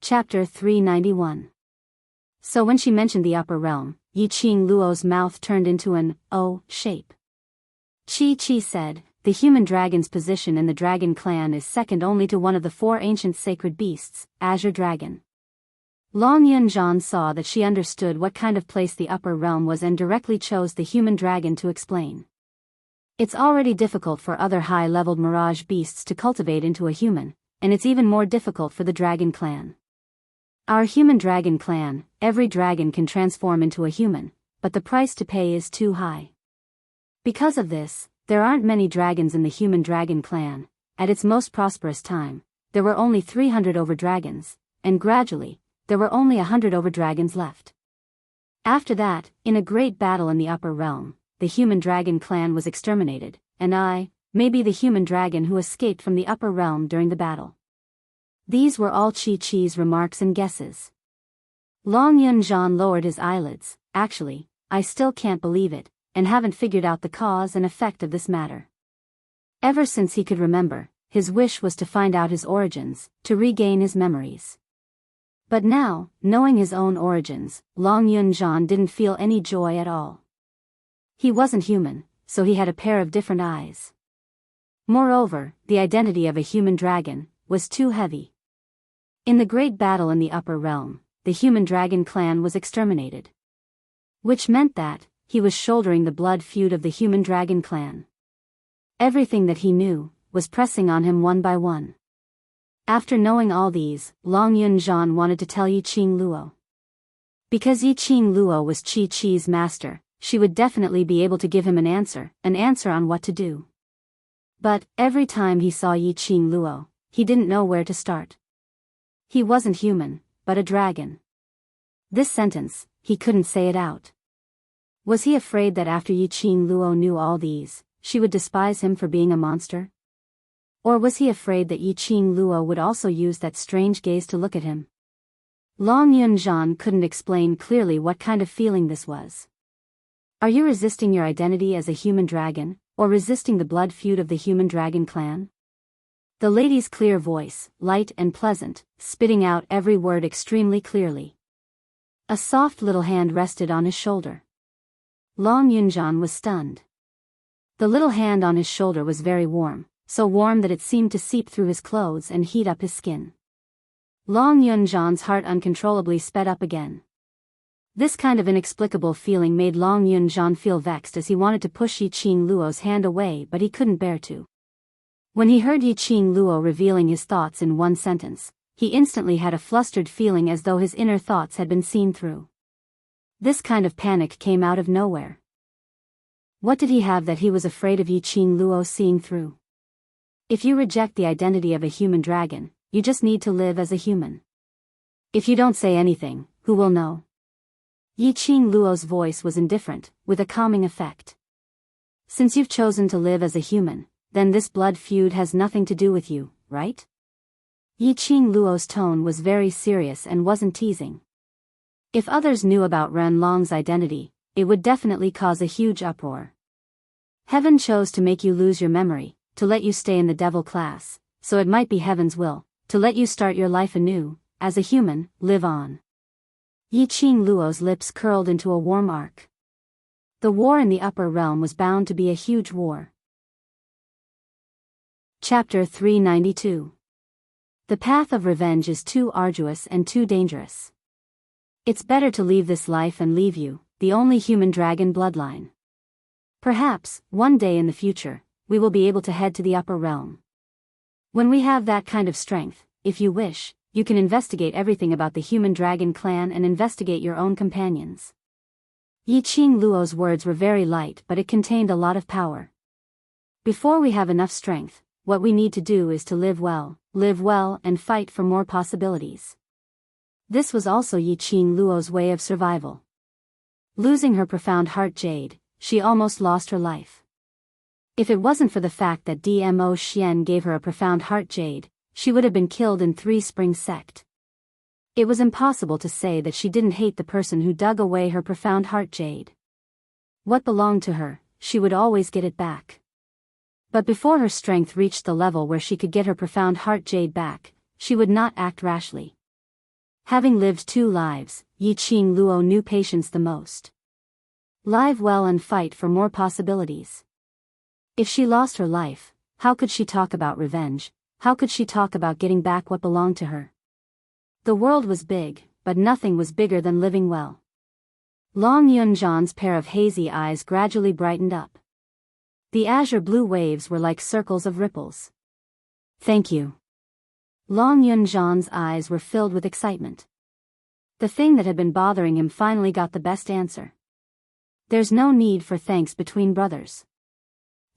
Chapter 391. So when she mentioned the upper realm, Yi-Ching Luo's mouth turned into an O shape. Chi said, the human dragon's position in the dragon clan is second only to one of the four ancient sacred beasts, Azure Dragon. Long Yunzhan saw that she understood what kind of place the upper realm was and directly chose the human dragon to explain. It's already difficult for other high-leveled mirage beasts to cultivate into a human, and it's even more difficult for the dragon clan. Our human dragon clan, every dragon can transform into a human, but the price to pay is too high. Because of this, there aren't many dragons in the human dragon clan. At its most prosperous time, there were only 300 overdragons, and gradually, there were only 100 overdragons left. After that, in a great battle in the upper realm, the human dragon clan was exterminated, and I, may be the human dragon who escaped from the upper realm during the battle. These were all Chi-Chi's remarks and guesses. Long Yunzhan lowered his eyelids. Actually, I still can't believe it, and haven't figured out the cause and effect of this matter. Ever since he could remember, his wish was to find out his origins, to regain his memories. But now, knowing his own origins, Long Yunzhan didn't feel any joy at all. He wasn't human, so he had a pair of different eyes. Moreover, the identity of a human dragon was too heavy. In the great battle in the upper realm, the human dragon clan was exterminated. Which meant that he was shouldering the blood feud of the human dragon clan. Everything that he knew was pressing on him one by one. After knowing all these, Long Yunzhan wanted to tell Yi-Ching Luo. Because Yi-Ching Luo was Chi-Chi's master, she would definitely be able to give him an answer on what to do. But, every time he saw Yi-Ching Luo, he didn't know where to start. He wasn't human, but a dragon. This sentence, he couldn't say it out. Was he afraid that after Yi-Ching Luo knew all these, she would despise him for being a monster? Or was he afraid that Yi-Ching Luo would also use that strange gaze to look at him? Long Yunzhan couldn't explain clearly what kind of feeling this was. Are you resisting your identity as a human dragon, or resisting the blood feud of the human dragon clan? The lady's clear voice, light and pleasant, spitting out every word extremely clearly. A soft little hand rested on his shoulder. Long Yunzhan was stunned. The little hand on his shoulder was very warm, so warm that it seemed to seep through his clothes and heat up his skin. Long Yunzhan's heart uncontrollably sped up again. This kind of inexplicable feeling made Long Yunzhan feel vexed as he wanted to push Yi-Ching Luo's hand away, but he couldn't bear to. When he heard Yi-Ching Luo revealing his thoughts in one sentence, he instantly had a flustered feeling as though his inner thoughts had been seen through. This kind of panic came out of nowhere. What did he have that he was afraid of Yi-Ching Luo seeing through? If you reject the identity of a human dragon, you just need to live as a human. If you don't say anything, who will know? Yi-Ching Luo's voice was indifferent, with a calming effect. Since you've chosen to live as a human, then this blood feud has nothing to do with you, right? Yi-Ching Luo's tone was very serious and wasn't teasing. If others knew about Ren Long's identity, it would definitely cause a huge uproar. Heaven chose to make you lose your memory, to let you stay in the devil class, so it might be heaven's will, to let you start your life anew, as a human, live on. Yi-Ching Luo's lips curled into a warm arc. The war in the upper realm was bound to be a huge war. Chapter 392. The path of revenge is too arduous and too dangerous. It's better to leave this life and leave you, the only human dragon bloodline. Perhaps, one day in the future, we will be able to head to the upper realm. When we have that kind of strength, if you wish, you can investigate everything about the human dragon clan and investigate your own companions. Yi-Ching Luo's words were very light, but it contained a lot of power. Before we have enough strength, what we need to do is to live well, and fight for more possibilities. This was also Yi-Ching Luo's way of survival. Losing her profound heart jade, she almost lost her life. If it wasn't for the fact that Dmo Xian gave her a profound heart jade, she would have been killed in Three Springs sect. It was impossible to say that she didn't hate the person who dug away her profound heart jade. What belonged to her, she would always get it back. But before her strength reached the level where she could get her profound heart jade back, she would not act rashly. Having lived 2 lives, Yiqing Luo knew patience the most. Live well and fight for more possibilities. If she lost her life, how could she talk about revenge? How could she talk about getting back what belonged to her? The world was big, but nothing was bigger than living well. Long Yunjan's pair of hazy eyes gradually brightened up. The azure blue waves were like circles of ripples. Thank you. Long Yunjan's eyes were filled with excitement. The thing that had been bothering him finally got the best answer. There's no need for thanks between brothers.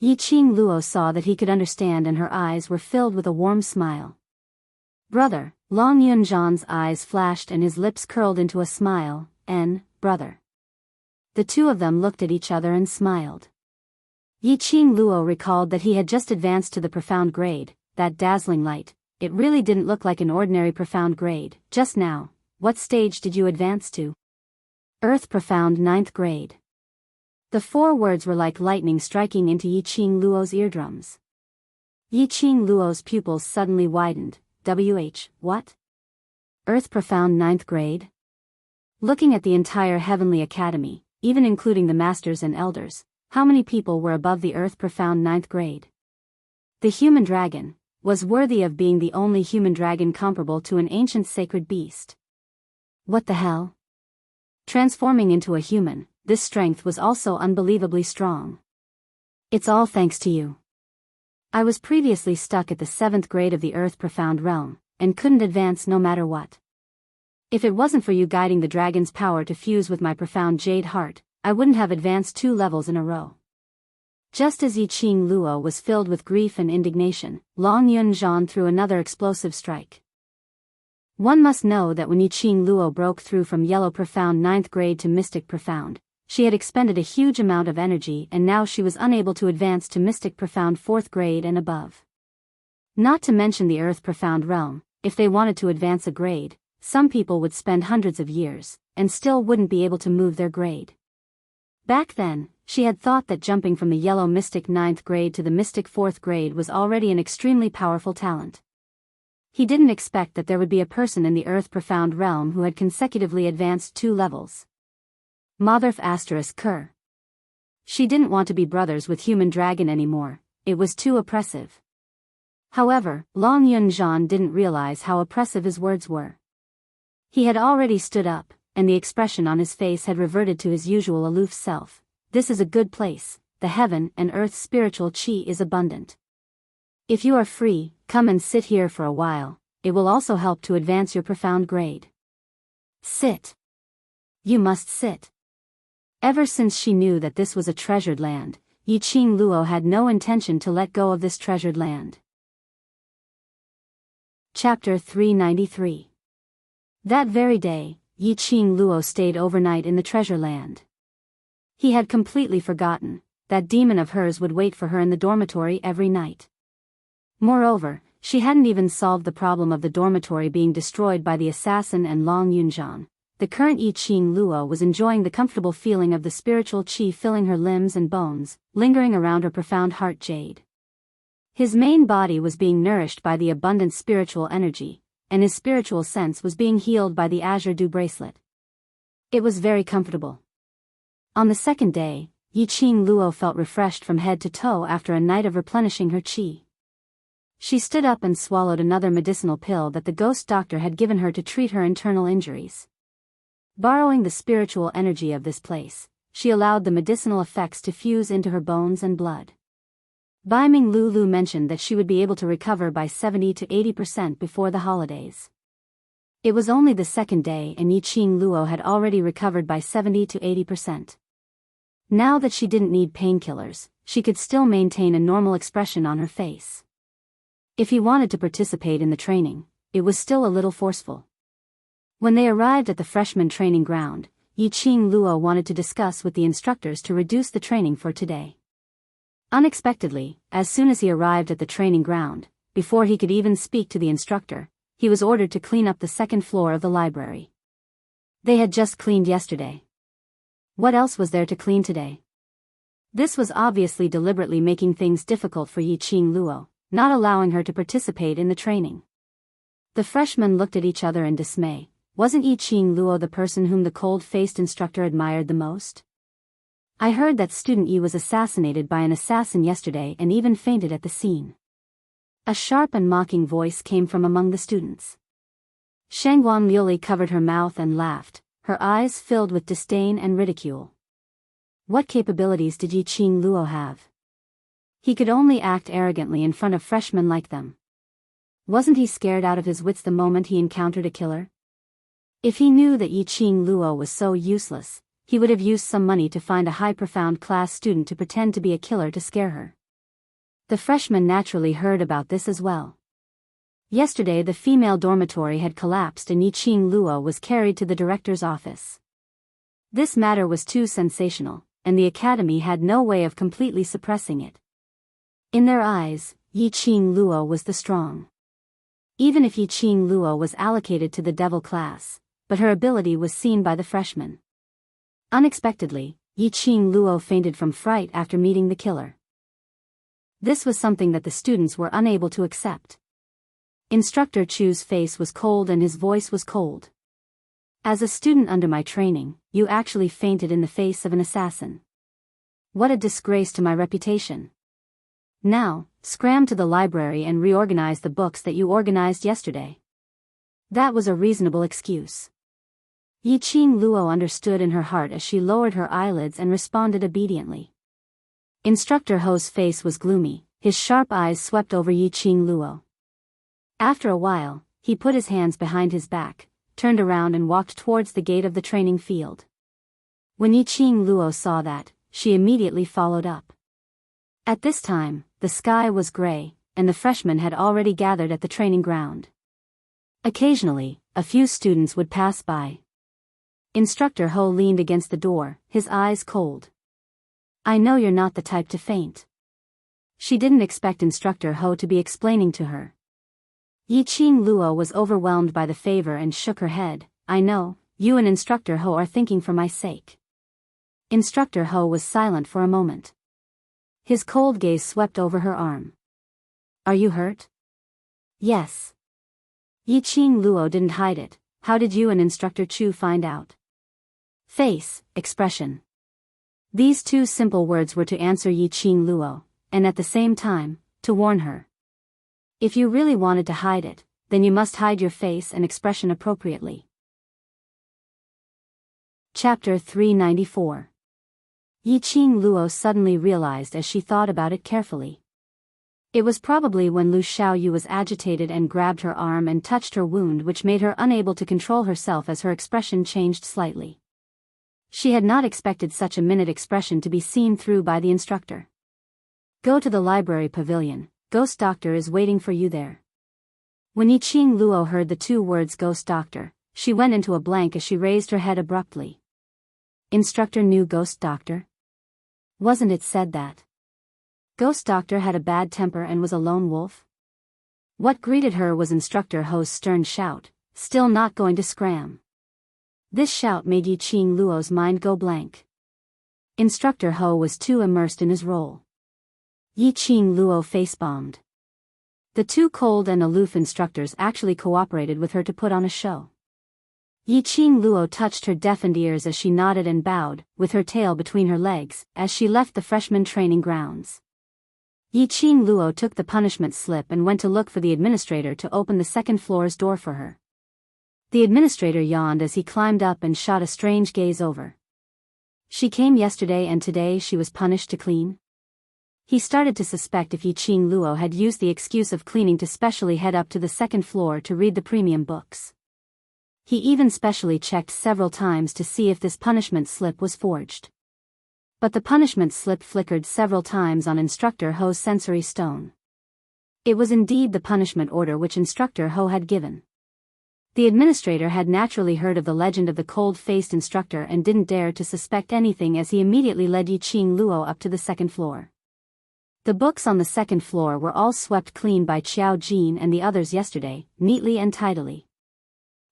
Yiqing Luo saw that he could understand, and her eyes were filled with a warm smile. Brother, Long Yunjan's eyes flashed and his lips curled into a smile. Brother. The two of them looked at each other and smiled. Yiqing Luo recalled that he had just advanced to the profound grade, that dazzling light. It really didn't look like an ordinary profound grade. Just now, what stage did you advance to? Earth Profound 9th grade. The 4 words were like lightning striking into Yiqing Luo's eardrums. Yiqing Luo's pupils suddenly widened. What? Earth Profound 9th grade? Looking at the entire Heavenly Academy, even including the masters and elders, how many people were above the Earth Profound 9th grade? The human dragon was worthy of being the only human dragon comparable to an ancient sacred beast. What the hell? Transforming into a human, this strength was also unbelievably strong. It's all thanks to you. I was previously stuck at the 7th grade of the Earth Profound realm, and couldn't advance no matter what. If it wasn't for you guiding the dragon's power to fuse with my profound jade heart, I wouldn't have advanced 2 levels in a row. Just as Yiqing Luo was filled with grief and indignation, Long Yunjan threw another explosive strike. One must know that when Yiqing Luo broke through from Yellow Profound 9th grade to Mystic Profound, she had expended a huge amount of energy, and now she was unable to advance to Mystic Profound 4th grade and above. Not to mention the Earth Profound realm, if they wanted to advance a grade, some people would spend hundreds of years, and still wouldn't be able to move their grade. Back then, she had thought that jumping from the Yellow Mystic 9th grade to the Mystic 4th grade was already an extremely powerful talent. He didn't expect that there would be a person in the Earth Profound realm who had consecutively advanced 2 levels. Motherf *Ker. She didn't want to be brothers with Human Dragon anymore, it was too oppressive. However, Long Yunjan didn't realize how oppressive his words were. He had already stood up, and the expression on his face had reverted to his usual aloof self. This is a good place, the heaven and earth's spiritual chi is abundant. If you are free, come and sit here for a while, it will also help to advance your profound grade. Sit. You must sit. Ever since she knew that this was a treasured land, Yiqing Luo had no intention to let go of this treasured land. Chapter 393. That very day, Yiqing Luo stayed overnight in the treasure land. He had completely forgotten that demon of hers would wait for her in the dormitory every night. Moreover, she hadn't even solved the problem of the dormitory being destroyed by the assassin and Long Yunjan. The current Yiqing Luo was enjoying the comfortable feeling of the spiritual qi filling her limbs and bones, lingering around her profound heart jade. His main body was being nourished by the abundant spiritual energy, and his spiritual sense was being healed by the azure dew bracelet. It was very comfortable. On the 2nd day, Yiqing Luo felt refreshed from head to toe after a night of replenishing her qi. She stood up and swallowed another medicinal pill that the ghost doctor had given her to treat her internal injuries. Borrowing the spiritual energy of this place, she allowed the medicinal effects to fuse into her bones and blood. Baiming Lulu mentioned that she would be able to recover by 70 to 80% before the holidays. It was only the 2nd day and Yiqing Luo had already recovered by 70 to 80%. Now that she didn't need painkillers, she could still maintain a normal expression on her face. If he wanted to participate in the training, it was still a little forceful. When they arrived at the freshman training ground, Yiqing Luo wanted to discuss with the instructors to reduce the training for today. Unexpectedly, as soon as he arrived at the training ground, before he could even speak to the instructor, he was ordered to clean up the 2nd floor of the library. They had just cleaned yesterday. What else was there to clean today? This was obviously deliberately making things difficult for Yiqing Luo, not allowing her to participate in the training. The freshmen looked at each other in dismay. wasn't Yi Qing Luo the person whom the cold-faced instructor admired the most? I heard that student Yi was assassinated by an assassin yesterday and even fainted at the scene. A sharp and mocking voice came from among the students. Shangguan Liuli covered her mouth and laughed, her eyes filled with disdain and ridicule. What capabilities did Yi Qing Luo have? He could only act arrogantly in front of freshmen like them. Wasn't he scared out of his wits the moment he encountered a killer? If he knew that Yi Qing Luo was so useless, he would have used some money to find a high-profound class student to pretend to be a killer to scare her. The freshmen naturally heard about this as well. Yesterday the female dormitory had collapsed and Yi Qing Luo was carried to the director's office. This matter was too sensational, and the academy had no way of completely suppressing it. In their eyes, Yi Qing Luo was the strong. Even if Yi Qing Luo was allocated to the devil class, but her ability was seen by the freshmen. Unexpectedly, Yi Qing Luo fainted from fright after meeting the killer. This was something that the students were unable to accept. Instructor Chu's face was cold and his voice was cold. As a student under my training, you actually fainted in the face of an assassin. What a disgrace to my reputation. Now, scram to the library and reorganize the books that you organized yesterday. That was a reasonable excuse. Yi Qing Luo understood in her heart as she lowered her eyelids and responded obediently. Instructor Ho's face was gloomy, his sharp eyes swept over Yi Qing Luo. After a while, he put his hands behind his back, turned around and walked towards the gate of the training field. When Yi Qing Luo saw that, she immediately followed up. At this time, the sky was gray, and the freshmen had already gathered at the training ground. Occasionally, a few students would pass by. Instructor Ho leaned against the door, his eyes cold. I know you're not the type to faint. She didn't expect Instructor Ho to be explaining to her. Yi Qing Luo was overwhelmed by the favor and shook her head. I know, you and Instructor Ho are thinking for my sake. Instructor Ho was silent for a moment. His cold gaze swept over her arm. Are you hurt? Yes. Yi Qing Luo didn't hide it. How did you and Instructor Chu find out? Face, expression. These two simple words were to answer Yi Qing Luo, and at the same time, to warn her. If you really wanted to hide it, then you must hide your face and expression appropriately. Chapter 394. Yi Qing Luo suddenly realized as she thought about it carefully. It was probably when Lu Xiaoyu was agitated and grabbed her arm and touched her wound which made her unable to control herself as her expression changed slightly. She had not expected such a minute expression to be seen through by the instructor. Go to the library pavilion. Ghost Doctor is waiting for you there. When Yi Qing Luo heard the two words Ghost Doctor, she went into a blank as she raised her head abruptly. Instructor knew Ghost Doctor? Wasn't it said that Ghost Doctor had a bad temper and was a lone wolf? What greeted her was Instructor Ho's stern shout, still not going to scram. This shout made Yi Qing Luo's mind go blank. Instructor Ho was too immersed in his role. Yi Qing Luo face-bombed. The two cold and aloof instructors actually cooperated with her to put on a show. Yi Qing Luo touched her deafened ears as she nodded and bowed, with her tail between her legs, as she left the freshman training grounds. Yi Qing Luo took the punishment slip and went to look for the administrator to open the second floor's door for her. The administrator yawned as he climbed up and shot a strange gaze over. She came yesterday and today she was punished to clean? He started to suspect if Yi Qing Luo had used the excuse of cleaning to specially head up to the second floor to read the premium books. He even specially checked several times to see if this punishment slip was forged. But the punishment slip flickered several times on Instructor Ho's sensory stone. It was indeed the punishment order which Instructor Ho had given. The administrator had naturally heard of the legend of the cold-faced instructor and didn't dare to suspect anything as he immediately led Yi Qing Luo up to the second floor. The books on the second floor were all swept clean by Qiao Jin and the others yesterday, neatly and tidily.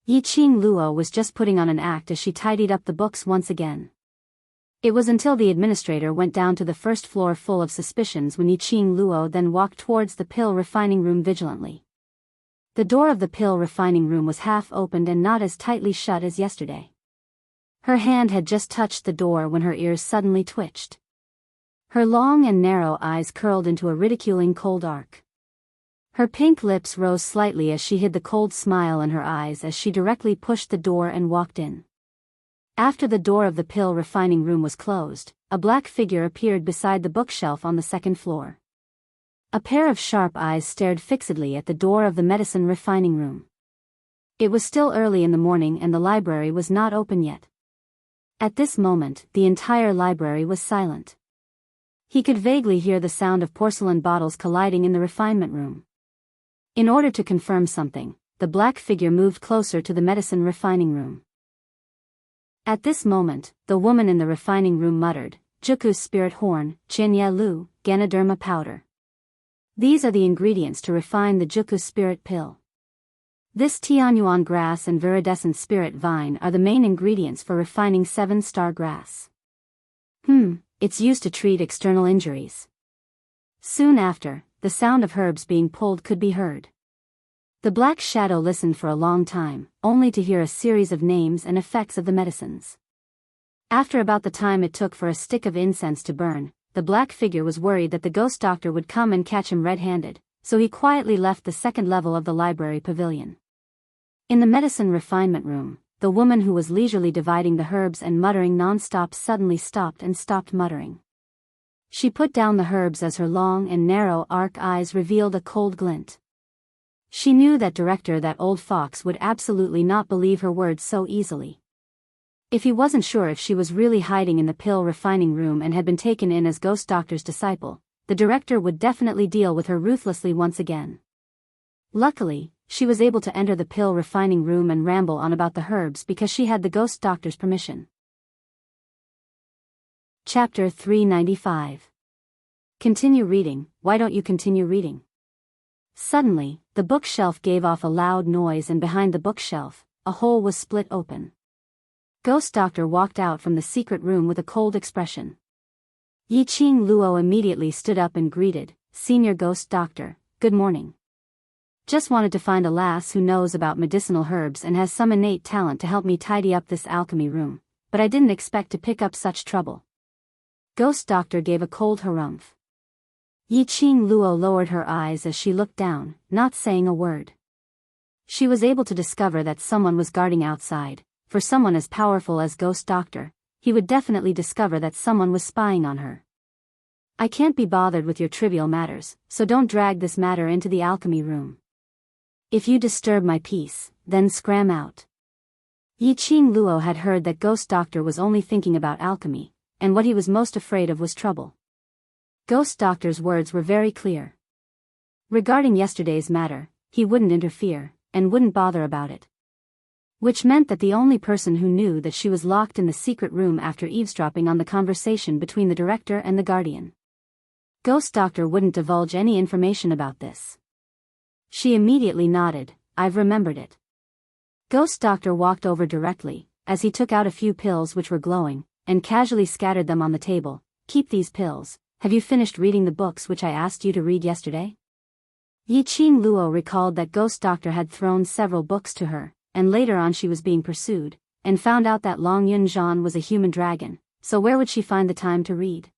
Yi Qing Luo was just putting on an act as she tidied up the books once again. It was until the administrator went down to the first floor full of suspicions when Yi Qing Luo then walked towards the pill refining room vigilantly. The door of the pill refining room was half opened and not as tightly shut as yesterday. Her hand had just touched the door when her ears suddenly twitched. Her long and narrow eyes curled into a ridiculing cold arc. Her pink lips rose slightly as she hid the cold smile in her eyes as she directly pushed the door and walked in. After the door of the pill refining room was closed, a black figure appeared beside the bookshelf on the second floor. A pair of sharp eyes stared fixedly at the door of the medicine refining room. It was still early in the morning and the library was not open yet. At this moment, the entire library was silent. He could vaguely hear the sound of porcelain bottles colliding in the refinement room. In order to confirm something, the black figure moved closer to the medicine refining room. At this moment, the woman in the refining room muttered, "Juku's spirit horn, Chinya Lu, Ganoderma powder. These are the ingredients to refine the Juku spirit pill. This Tianyuan grass and viridescent spirit vine are the main ingredients for refining 7-star grass. It's used to treat external injuries." Soon after, the sound of herbs being pulled could be heard. The black shadow listened for a long time, only to hear a series of names and effects of the medicines. After about the time it took for a stick of incense to burn, the black figure was worried that the ghost doctor would come and catch him red-handed, so he quietly left the second level of the library pavilion. In the medicine refinement room, the woman who was leisurely dividing the herbs and muttering non-stop suddenly stopped and stopped muttering. She put down the herbs as her long and narrow arc eyes revealed a cold glint. She knew that that old fox would absolutely not believe her words so easily. If he wasn't sure if she was really hiding in the pill refining room and had been taken in as ghost doctor's disciple, the director would definitely deal with her ruthlessly once again. Luckily, she was able to enter the pill refining room and ramble on about the herbs because she had the ghost doctor's permission. Chapter 395. Continue reading. Why don't you continue reading? Suddenly, the bookshelf gave off a loud noise and behind the bookshelf, a hole was split open. Ghost Doctor walked out from the secret room with a cold expression. Yiqing Luo immediately stood up and greeted, "Senior Ghost Doctor, good morning. Just wanted to find a lass who knows about medicinal herbs and has some innate talent to help me tidy up this alchemy room, but I didn't expect to pick up such trouble." Ghost Doctor gave a cold harumph. Yiqing Luo lowered her eyes as she looked down, not saying a word. She was able to discover that someone was guarding outside. For someone as powerful as Ghost Doctor, he would definitely discover that someone was spying on her. "I can't be bothered with your trivial matters, so don't drag this matter into the alchemy room. If you disturb my peace, then scram out." Yiqing Luo had heard that Ghost Doctor was only thinking about alchemy, and what he was most afraid of was trouble. Ghost Doctor's words were very clear. Regarding yesterday's matter, he wouldn't interfere, and wouldn't bother about it. Which meant that the only person who knew that she was locked in the secret room after eavesdropping on the conversation between the director and the guardian. Ghost Doctor wouldn't divulge any information about this. She immediately nodded, "I've remembered it." Ghost Doctor walked over directly, as he took out a few pills which were glowing, and casually scattered them on the table. "Keep these pills. Have you finished reading the books which I asked you to read yesterday?" Yiqing Luo recalled that Ghost Doctor had thrown several books to her, and later on she was being pursued, and found out that Long Yun Zhan was a human dragon, so where would she find the time to read?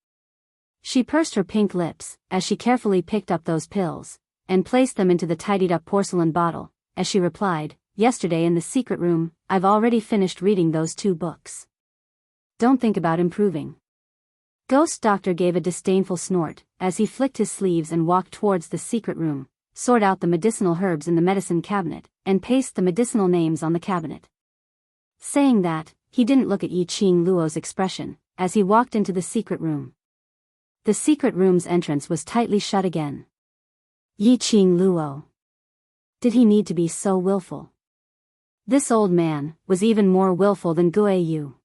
She pursed her pink lips, as she carefully picked up those pills, and placed them into the tidied-up porcelain bottle, as she replied, "Yesterday in the secret room, I've already finished reading those 2 books. Don't think about improving." Ghost Doctor gave a disdainful snort, as he flicked his sleeves and walked towards the secret room, sort out the medicinal herbs in the medicine cabinet, and paste the medicinal names on the cabinet. Saying that, he didn't look at Yiqing Luo's expression, as he walked into the secret room. The secret room's entrance was tightly shut again. Yiqing Luo. Did he need to be so willful? This old man was even more willful than Gue Yu.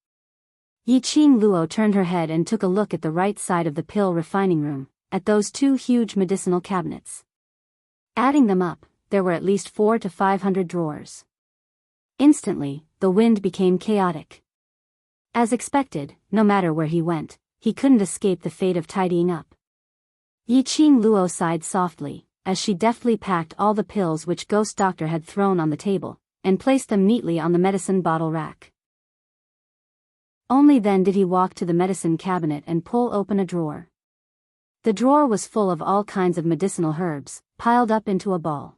Yiqing Luo turned her head and took a look at the right side of the pill refining room, at those 2 huge medicinal cabinets. Adding them up, there were at least 400 to 500 drawers. Instantly, the wind became chaotic. As expected, no matter where he went, he couldn't escape the fate of tidying up. Yiqing Luo sighed softly, as she deftly packed all the pills which Ghost Doctor had thrown on the table, and placed them neatly on the medicine bottle rack. Only then did he walk to the medicine cabinet and pull open a drawer. The drawer was full of all kinds of medicinal herbs, piled up into a ball.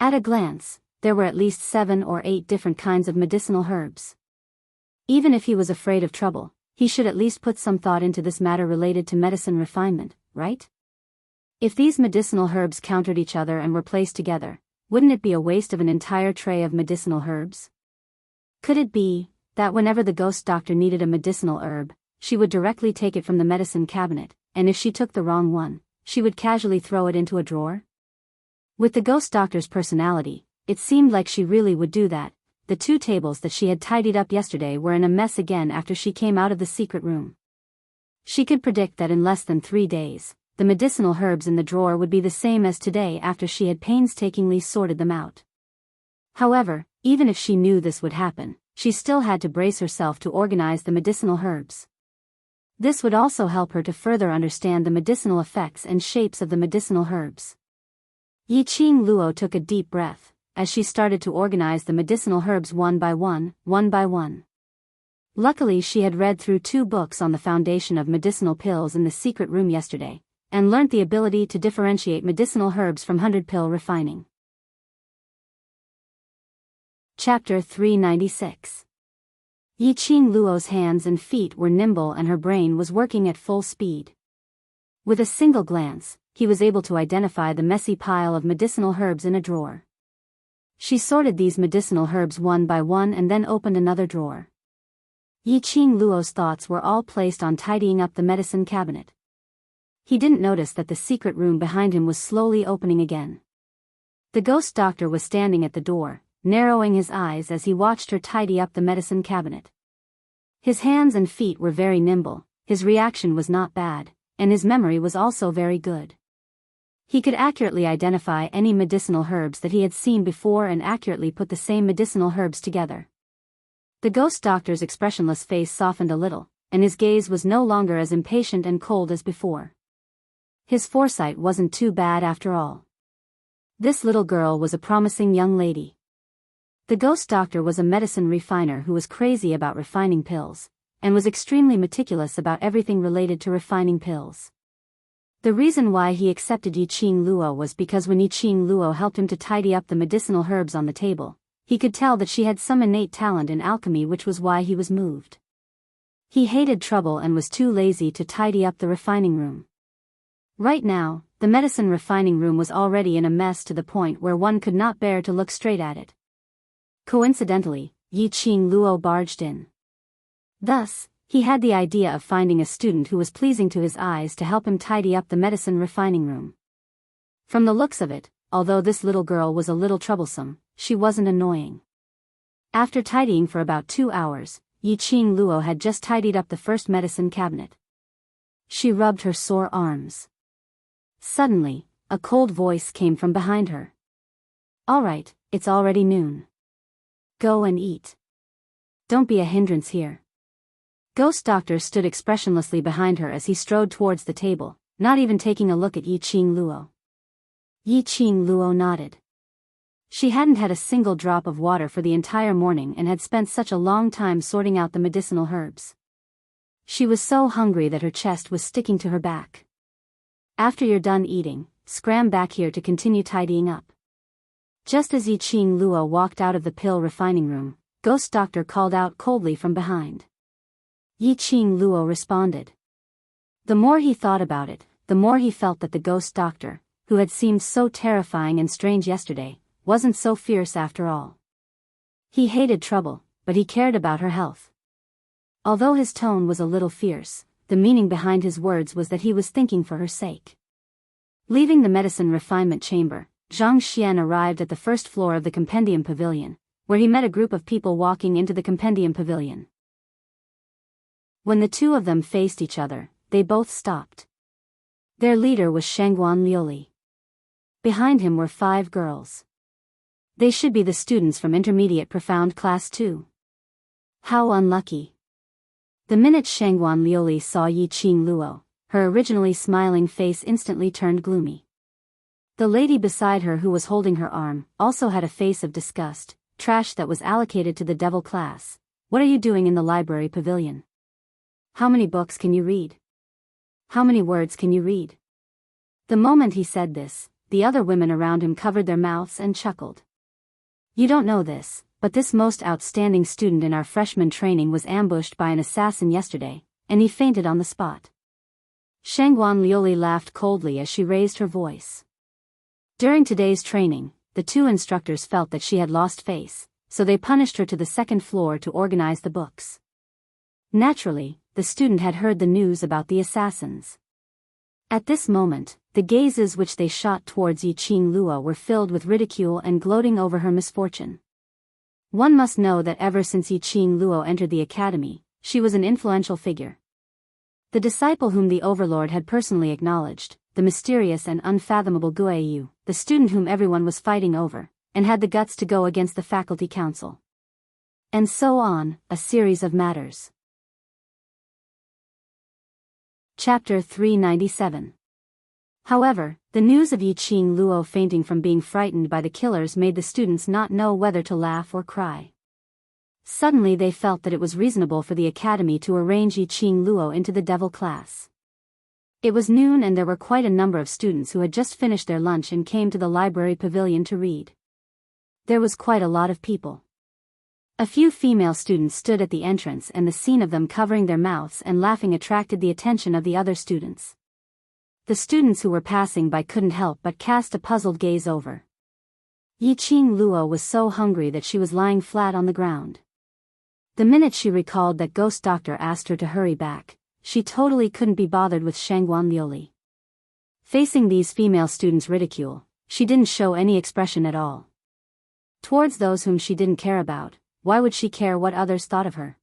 At a glance, there were at least 7 or 8 different kinds of medicinal herbs. Even if he was afraid of trouble, he should at least put some thought into this matter related to medicine refinement, right? If these medicinal herbs countered each other and were placed together, wouldn't it be a waste of an entire tray of medicinal herbs? Could it be that whenever the Ghost Doctor needed a medicinal herb, she would directly take it from the medicine cabinet, and if she took the wrong one, she would casually throw it into a drawer? With the Ghost Doctor's personality, it seemed like she really would do that. The 2 tables that she had tidied up yesterday were in a mess again after she came out of the secret room. She could predict that in less than 3 days, the medicinal herbs in the drawer would be the same as today after she had painstakingly sorted them out. However, even if she knew this would happen, she still had to brace herself to organize the medicinal herbs. This would also help her to further understand the medicinal effects and shapes of the medicinal herbs. Yi Qing Luo took a deep breath as she started to organize the medicinal herbs one by one. Luckily, she had read through 2 books on the foundation of medicinal pills in the secret room yesterday, and learnt the ability to differentiate medicinal herbs from 100-pill refining. Chapter 396. Yi Qing Luo's hands and feet were nimble and her brain was working at full speed. With a single glance, he was able to identify the messy pile of medicinal herbs in a drawer. She sorted these medicinal herbs one by one and then opened another drawer. Yi Qing Luo's thoughts were all placed on tidying up the medicine cabinet. He didn't notice that the secret room behind him was slowly opening again. The Ghost Doctor was standing at the door, narrowing his eyes as he watched her tidy up the medicine cabinet. His hands and feet were very nimble, his reaction was not bad, and his memory was also very good. He could accurately identify any medicinal herbs that he had seen before and accurately put the same medicinal herbs together. The Ghost Doctor's expressionless face softened a little, and his gaze was no longer as impatient and cold as before. His foresight wasn't too bad after all. This little girl was a promising young lady. The Ghost Doctor was a medicine refiner who was crazy about refining pills, and was extremely meticulous about everything related to refining pills. The reason why he accepted Yi Qing Luo was because when Yi Qing Luo helped him to tidy up the medicinal herbs on the table, he could tell that she had some innate talent in alchemy, which was why he was moved. He hated trouble and was too lazy to tidy up the refining room. Right now, the medicine refining room was already in a mess to the point where one could not bear to look straight at it. Coincidentally, Yi Qing Luo barged in. Thus, he had the idea of finding a student who was pleasing to his eyes to help him tidy up the medicine refining room. From the looks of it, although this little girl was a little troublesome, she wasn't annoying. After tidying for about 2 hours, Yi Qing Luo had just tidied up the first medicine cabinet. She rubbed her sore arms. Suddenly, a cold voice came from behind her. "All right, it's already noon. Go and eat. Don't be a hindrance here." Ghost Doctor stood expressionlessly behind her as he strode towards the table, not even taking a look at Yi Qing Luo. Yi Qing Luo nodded. She hadn't had a single drop of water for the entire morning and had spent such a long time sorting out the medicinal herbs. She was so hungry that her chest was sticking to her back. "After you're done eating, scram back here to continue tidying up." Just as Yi Qing Luo walked out of the pill refining room, Ghost Doctor called out coldly from behind. Yi Qing Luo responded. The more he thought about it, the more he felt that the Ghost Doctor, who had seemed so terrifying and strange yesterday, wasn't so fierce after all. He hated trouble, but he cared about her health. Although his tone was a little fierce, the meaning behind his words was that he was thinking for her sake. Leaving the medicine refinement chamber, Zhang Xian arrived at the first floor of the Compendium Pavilion, where he met a group of people walking into the Compendium Pavilion. When the two of them faced each other, they both stopped. Their leader was Shangguan Liuli. Behind him were 5 girls. They should be the students from Intermediate Profound Class 2. How unlucky. The minute Shangguan Liuli saw Yi Qing Luo, her originally smiling face instantly turned gloomy. The lady beside her who was holding her arm also had a face of disgust. Trash that was allocated to the devil class. What are you doing in the library pavilion? How many books can you read? How many words can you read? The moment he said this, the other women around him covered their mouths and chuckled. You don't know this, but this most outstanding student in our freshman training was ambushed by an assassin yesterday, and he fainted on the spot. Shangguan Liuli laughed coldly as she raised her voice. During today's training, the two instructors felt that she had lost face, so they punished her to the second floor to organize the books. Naturally, the student had heard the news about the assassins. At this moment, the gazes which they shot towards Yiqing Luo were filled with ridicule and gloating over her misfortune. One must know that ever since Yiqing Luo entered the academy, she was an influential figure. The disciple whom the overlord had personally acknowledged, the mysterious and unfathomable Guiyu, the student whom everyone was fighting over, and had the guts to go against the faculty council. And so on, a series of matters. Chapter 397. However, the news of Yiqing Luo fainting from being frightened by the killers made the students not know whether to laugh or cry. Suddenly they felt that it was reasonable for the academy to arrange Yiqing Luo into the devil class. It was noon and there were quite a number of students who had just finished their lunch and came to the library pavilion to read. There was quite a lot of people. A few female students stood at the entrance and the scene of them covering their mouths and laughing attracted the attention of the other students. The students who were passing by couldn't help but cast a puzzled gaze over. Yiqing Luo was so hungry that she was lying flat on the ground. The minute she recalled that Ghost Doctor asked her to hurry back, she totally couldn't be bothered with Shangguan Liuli. Facing these female students' ridicule, she didn't show any expression at all. Towards those whom she didn't care about, why would she care what others thought of her?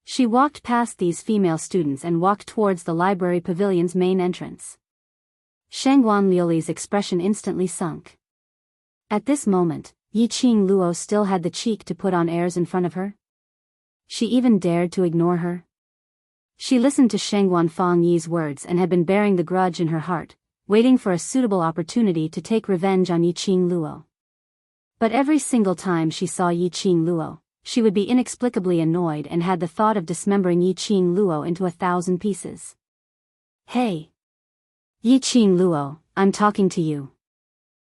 She walked past these female students and walked towards the library pavilion's main entrance. Shangguan Liuli's expression instantly sunk. At this moment, Yiqing Luo still had the cheek to put on airs in front of her. She even dared to ignore her. She listened to Shangguan Fangyi's words and had been bearing the grudge in her heart, waiting for a suitable opportunity to take revenge on Yiqing Luo. But every single time she saw Yiqing Luo, she would be inexplicably annoyed and had the thought of dismembering Yiqing Luo into 1,000 pieces. Hey! Yiqing Luo, I'm talking to you.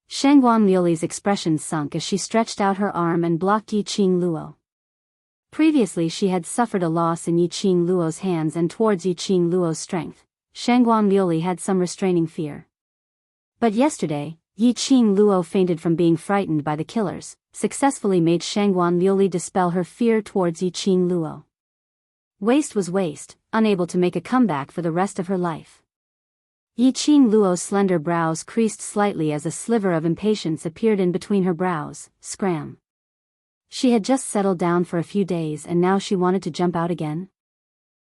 Shangguan Liuli's expression sunk as she stretched out her arm and blocked Yiqing Luo. Previously she had suffered a loss in Yiqing Luo's hands and towards Yiqing Luo's strength, Shangguan Liuli had some restraining fear. But yesterday, Yiqing Luo fainted from being frightened by the killers, successfully made Shangguan Liuli dispel her fear towards Yiqing Luo. Waste was waste, unable to make a comeback for the rest of her life. Yiqing Luo's slender brows creased slightly as a sliver of impatience appeared in between her brows. Scram. She had just settled down for a few days and now she wanted to jump out again?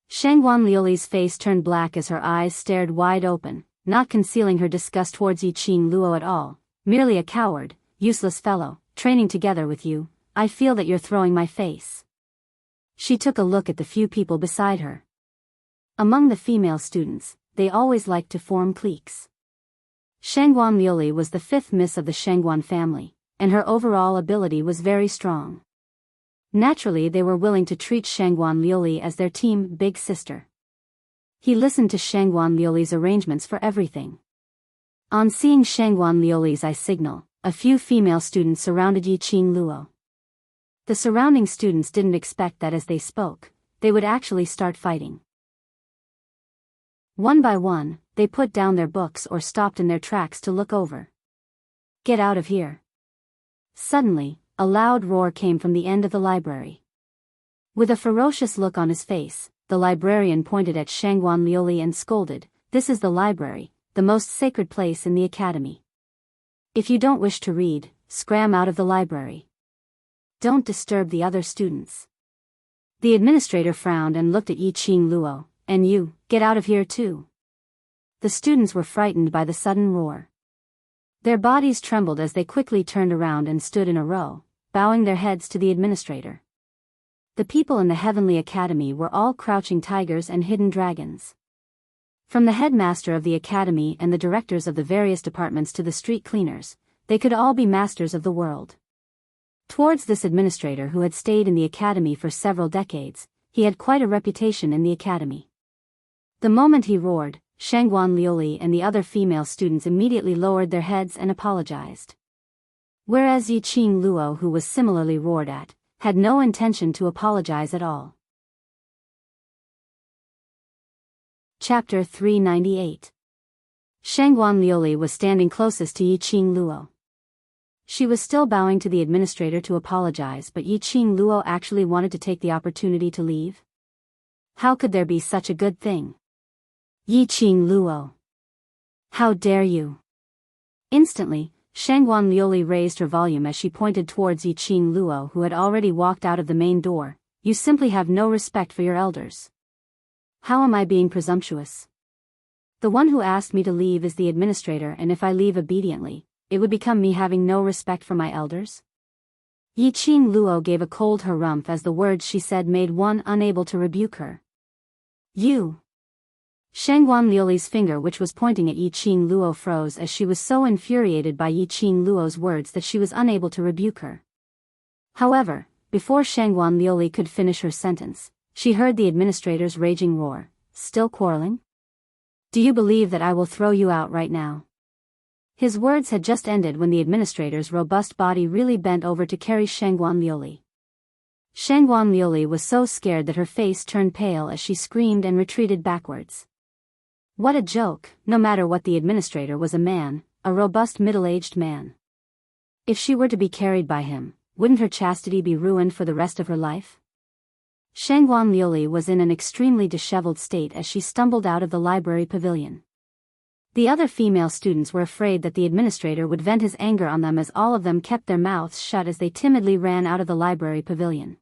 Shangguan Liuli's face turned black as her eyes stared wide open, not concealing her disgust towards Yiqing Luo at all. Merely a coward, useless fellow, training together with you, I feel that you're throwing my face. She took a look at the few people beside her. Among the female students, they always liked to form cliques. Shangguan Liuli was the fifth miss of the Shangguan family, and her overall ability was very strong. Naturally they were willing to treat Shangguan Liuli as their team big sister. He listened to Shangguan Liuli's arrangements for everything. On seeing Shangguan Liuli's eye signal, a few female students surrounded Yiqing Luo. The surrounding students didn't expect that as they spoke, they would actually start fighting. One by one, they put down their books or stopped in their tracks to look over. Get out of here. Suddenly, a loud roar came from the end of the library. With a ferocious look on his face, the librarian pointed at Shangguan Liuli and scolded, "This is the library, the most sacred place in the academy. If you don't wish to read, scram out of the library. Don't disturb the other students." The administrator frowned and looked at Yiqing Luo, "And you, get out of here too." The students were frightened by the sudden roar. Their bodies trembled as they quickly turned around and stood in a row, bowing their heads to the administrator. The people in the Heavenly Academy were all crouching tigers and hidden dragons. From the headmaster of the academy and the directors of the various departments to the street cleaners, they could all be masters of the world. Towards this administrator who had stayed in the academy for several decades, he had quite a reputation in the academy. The moment he roared, Shangguan Liuli and the other female students immediately lowered their heads and apologized. Whereas Yiqing Luo, who was similarly roared at, had no intention to apologize at all. Chapter 398. Shangguan Liuli was standing closest to Yiqing Luo. She was still bowing to the administrator to apologize, but Yiqing Luo actually wanted to take the opportunity to leave. How could there be such a good thing? Yiqing Luo! How dare you! Instantly, Shangguan Liuli raised her volume as she pointed towards Yiqing Luo, who had already walked out of the main door. You simply have no respect for your elders. How am I being presumptuous? The one who asked me to leave is the administrator, and if I leave obediently, it would become me having no respect for my elders? Yiqing Luo gave a cold harumph as the words she said made one unable to rebuke her. You! Shangguan Liuli's finger, which was pointing at Yiqing Luo, froze as she was so infuriated by Yiqing Luo's words that she was unable to rebuke her. However, before Shangguan Liuli could finish her sentence, she heard the administrator's raging roar. Still quarreling? Do you believe that I will throw you out right now? His words had just ended when the administrator's robust body really bent over to carry Shangguan Liuli. Shangguan Liuli was so scared that her face turned pale as she screamed and retreated backwards. What a joke! No matter what, the administrator was a man, a robust middle-aged man. If she were to be carried by him, wouldn't her chastity be ruined for the rest of her life? Shangguan Liuli was in an extremely disheveled state as she stumbled out of the library pavilion. The other female students were afraid that the administrator would vent his anger on them, as all of them kept their mouths shut as they timidly ran out of the library pavilion.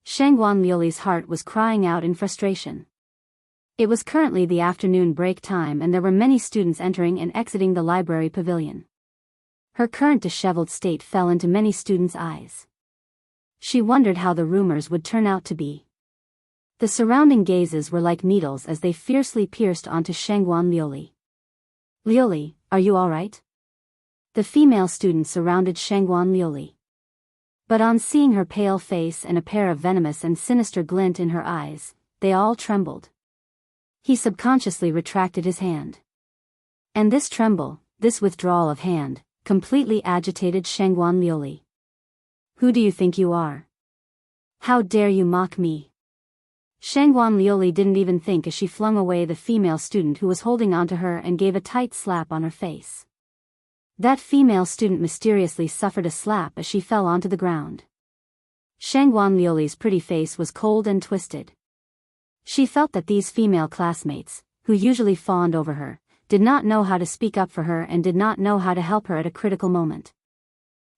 Shangguan Liuli's heart was crying out in frustration. It was currently the afternoon break time and there were many students entering and exiting the library pavilion. Her current disheveled state fell into many students' eyes. She wondered how the rumors would turn out to be. The surrounding gazes were like needles as they fiercely pierced onto Shangguan Liuli. Liuli, are you all right? The female students surrounded Shangguan Liuli. But on seeing her pale face and a pair of venomous and sinister glint in her eyes, they all trembled. He subconsciously retracted his hand. And this tremble, this withdrawal of hand, completely agitated Shangguan Liuli. Who do you think you are? How dare you mock me? Shangguan Liuli didn't even think as she flung away the female student who was holding onto her and gave a tight slap on her face. That female student mysteriously suffered a slap as she fell onto the ground. Shangguan Liuli's pretty face was cold and twisted. She felt that these female classmates, who usually fawned over her, did not know how to speak up for her and did not know how to help her at a critical moment.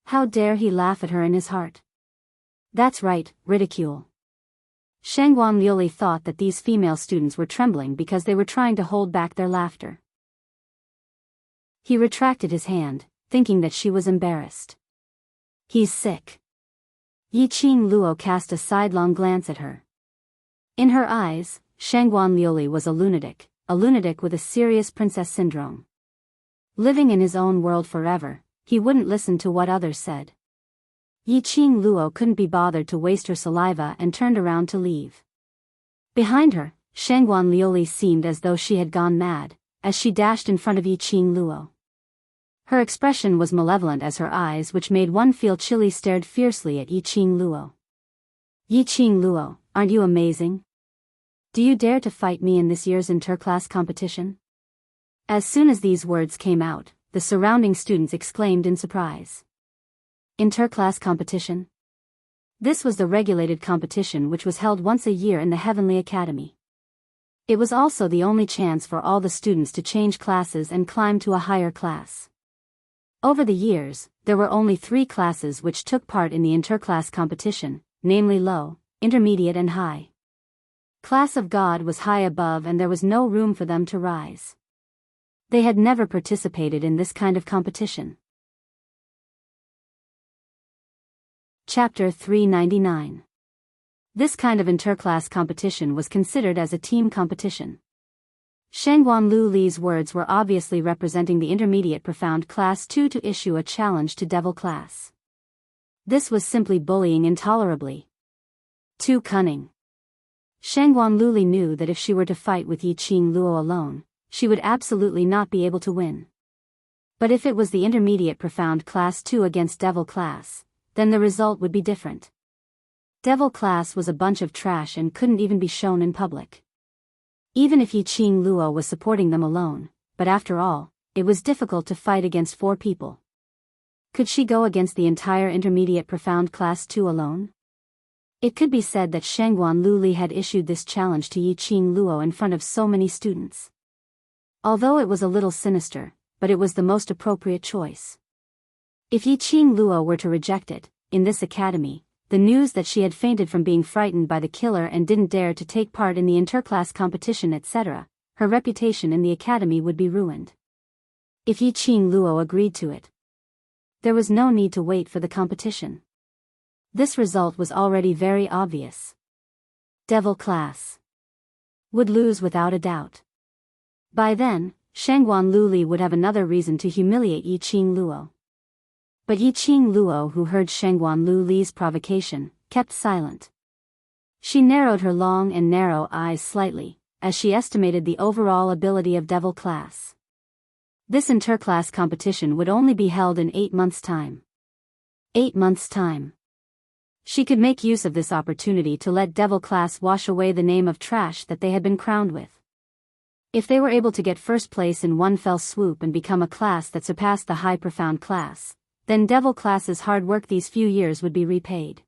How dare he laugh at her in his heart? That's right, ridicule. Shangguan Liuli thought that these female students were trembling because they were trying to hold back their laughter. He retracted his hand, thinking that she was embarrassed. He's sick. Yiqing Luo cast a sidelong glance at her. In her eyes, Shangguan Liuli was a lunatic with a serious princess syndrome. Living in his own world forever, he wouldn't listen to what others said. Yiqing Luo couldn't be bothered to waste her saliva and turned around to leave. Behind her, Shangguan Liuli seemed as though she had gone mad, as she dashed in front of Yiqing Luo. Her expression was malevolent as her eyes, which made one feel chilly, stared fiercely at Yiqing Luo. Yiqing Luo, aren't you amazing? Do you dare to fight me in this year's interclass competition? As soon as these words came out, the surrounding students exclaimed in surprise. Interclass competition? This was the regulated competition which was held once a year in the Heavenly Academy. It was also the only chance for all the students to change classes and climb to a higher class. Over the years, there were only 3 classes which took part in the interclass competition, namely low, intermediate and high. Class of God was high above and there was no room for them to rise. They had never participated in this kind of competition. Chapter 399. This kind of interclass competition was considered as a team competition. Shangguan Lu Li's words were obviously representing the intermediate profound class 2 to issue a challenge to devil class. This was simply bullying intolerably. Too cunning. Shangguan Lu Li knew that if she were to fight with Yiqing Luo alone, she would absolutely not be able to win. But if it was the intermediate profound class 2 against devil class, then the result would be different. Devil class was a bunch of trash and couldn't even be shown in public. Even if Yiqing Luo was supporting them alone, but after all, it was difficult to fight against 4 people. Could she go against the entire intermediate profound class 2 alone? It could be said that Shangguan Lu Li had issued this challenge to Yiqing Luo in front of so many students. Although it was a little sinister, but it was the most appropriate choice. If Yiqing Luo were to reject it, in this academy, the news that she had fainted from being frightened by the killer and didn't dare to take part in the interclass competition etc., her reputation in the academy would be ruined. If Yiqing Luo agreed to it, there was no need to wait for the competition. This result was already very obvious. Devil class would lose without a doubt. By then, Shangguan Lu Li would have another reason to humiliate Yiqing Luo. But Yiqing Luo, who heard Shangguan Lu Li's provocation, kept silent. She narrowed her long and narrow eyes slightly, as she estimated the overall ability of devil class. This interclass competition would only be held in 8 months' time. 8 months' time. She could make use of this opportunity to let devil class wash away the name of trash that they had been crowned with. If they were able to get first place in one fell swoop and become a class that surpassed the high profound class, then devil class's hard work these few years would be repaid.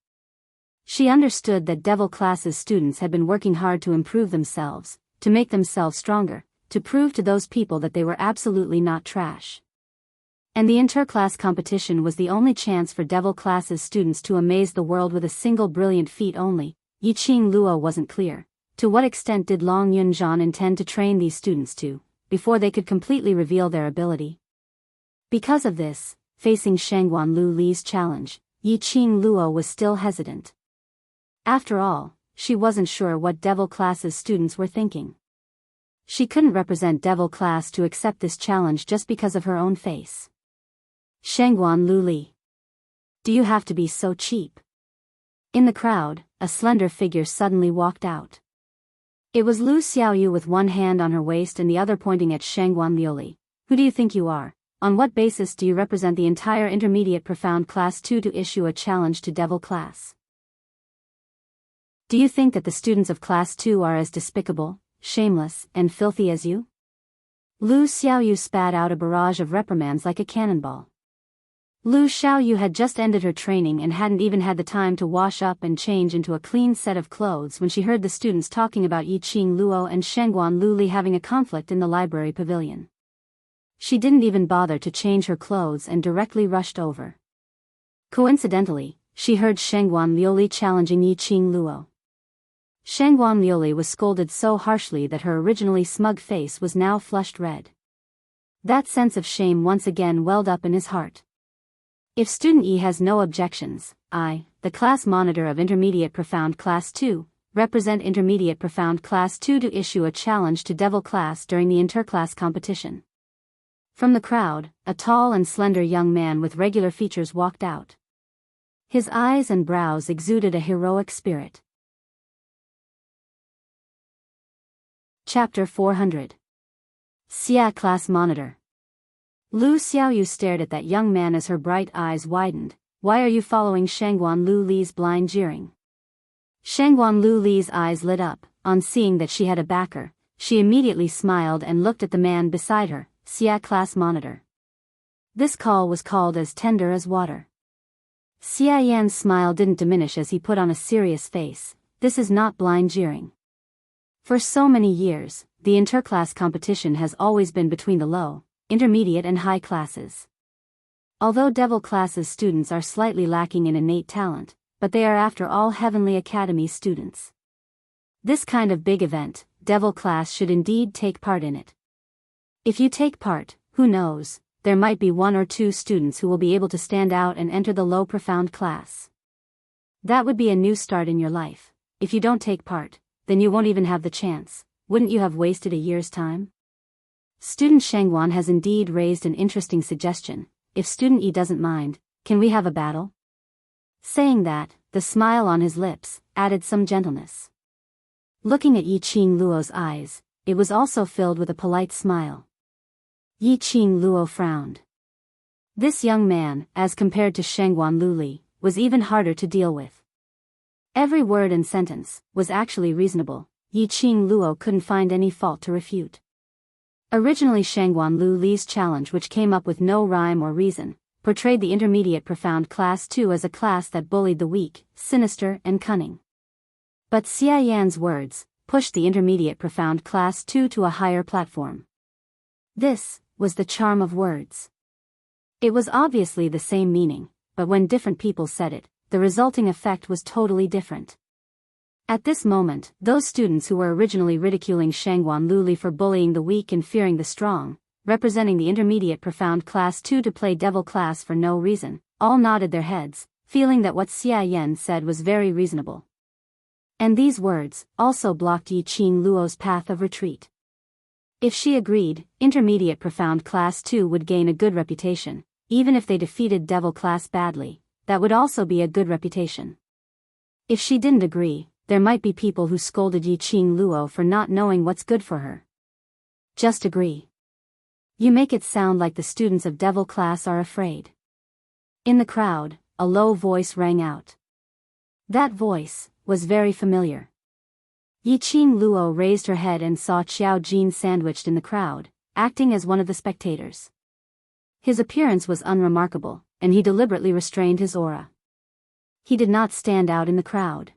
She understood that devil class's students had been working hard to improve themselves, to make themselves stronger, to prove to those people that they were absolutely not trash. And the interclass competition was the only chance for devil class's students to amaze the world with a single brilliant feat only. Yiqing Luo wasn't clear. To what extent did Long Yunzhan intend to train these students to, before they could completely reveal their ability? Because of this, facing Shangguan Lu Li's challenge, Yiqing Luo was still hesitant. After all, she wasn't sure what devil class's students were thinking. She couldn't represent devil class to accept this challenge just because of her own face. Shangguan Lu Li. Do you have to be so cheap? In the crowd, a slender figure suddenly walked out. It was Lu Xiaoyu with one hand on her waist and the other pointing at Shangguan Lu Li. Who do you think you are? On what basis do you represent the entire intermediate profound class 2 to issue a challenge to devil class? Do you think that the students of class 2 are as despicable, shameless, and filthy as you? Lu Xiaoyu spat out a barrage of reprimands like a cannonball. Lu Xiaoyu had just ended her training and hadn't even had the time to wash up and change into a clean set of clothes when she heard the students talking about Yiqing Luo and Shangguan Lu Li having a conflict in the library pavilion. She didn't even bother to change her clothes and directly rushed over. Coincidentally, she heard Shangguan Lu Li challenging Yiqing Luo. Shangguan Lu Li was scolded so harshly that her originally smug face was now flushed red. That sense of shame once again welled up in his heart. If Student E has no objections, I, the class monitor of Intermediate Profound Class 2, represent Intermediate Profound Class 2 to issue a challenge to Devil Class during the interclass competition. From the crowd, a tall and slender young man with regular features walked out. His eyes and brows exuded a heroic spirit. Chapter 400. Xia Class Monitor. Lu Xiaoyu stared at that young man as her bright eyes widened. Why are you following Shangguan Lu Li's blind jeering? Shangguan Lu Li's eyes lit up. On seeing that she had a backer, she immediately smiled and looked at the man beside her, Xia Class Monitor. This call was called as tender as water. Xia Yan's smile didn't diminish as he put on a serious face. This is not blind jeering. For so many years, the interclass competition has always been between the low, intermediate and high classes. Although Devil Class's students are slightly lacking in innate talent, but they are after all Heavenly Academy students. This kind of big event, Devil Class should indeed take part in it. If you take part, who knows, there might be 1 or 2 students who will be able to stand out and enter the low profound class. That would be a new start in your life. If you don't take part, then you won't even have the chance. wouldn't you have wasted a year's time? Student Shangwan has indeed raised an interesting suggestion. If student Yi doesn't mind, can we have a battle? Saying that, the smile on his lips added some gentleness. Looking at Yi Qing Luo's eyes, it was also filled with a polite smile. Yi Qing Luo frowned. This young man, as compared to Shangwan Luli, was even harder to deal with. Every word and sentence was actually reasonable. Yi Qing Luo couldn't find any fault to refute. Originally Shangwan Luli's challenge, which came up with no rhyme or reason, portrayed the intermediate profound class 2 as a class that bullied the weak, sinister and cunning. But Xia Yan's words pushed the intermediate profound class 2 to a higher platform. This was the charm of words. It was obviously the same meaning, but when different people said it, the resulting effect was totally different. At this moment, those students who were originally ridiculing Shangwan Luli for bullying the weak and fearing the strong, representing the intermediate profound class 2 to play devil class for no reason, all nodded their heads, feeling that what Xia Yan said was very reasonable. And these words also blocked Yi Qing Luo's path of retreat. If she agreed, intermediate profound class 2 would gain a good reputation. Even if they defeated devil class badly, that would also be a good reputation. If she didn't agree, there might be people who scolded Yi Qing Luo for not knowing what's good for her. Just agree. You make it sound like the students of devil class are afraid. In the crowd, a low voice rang out. That voice was very familiar. Yi Qing Luo raised her head and saw Qiao Jin sandwiched in the crowd, acting as one of the spectators. His appearance was unremarkable, and he deliberately restrained his aura. He did not stand out in the crowd.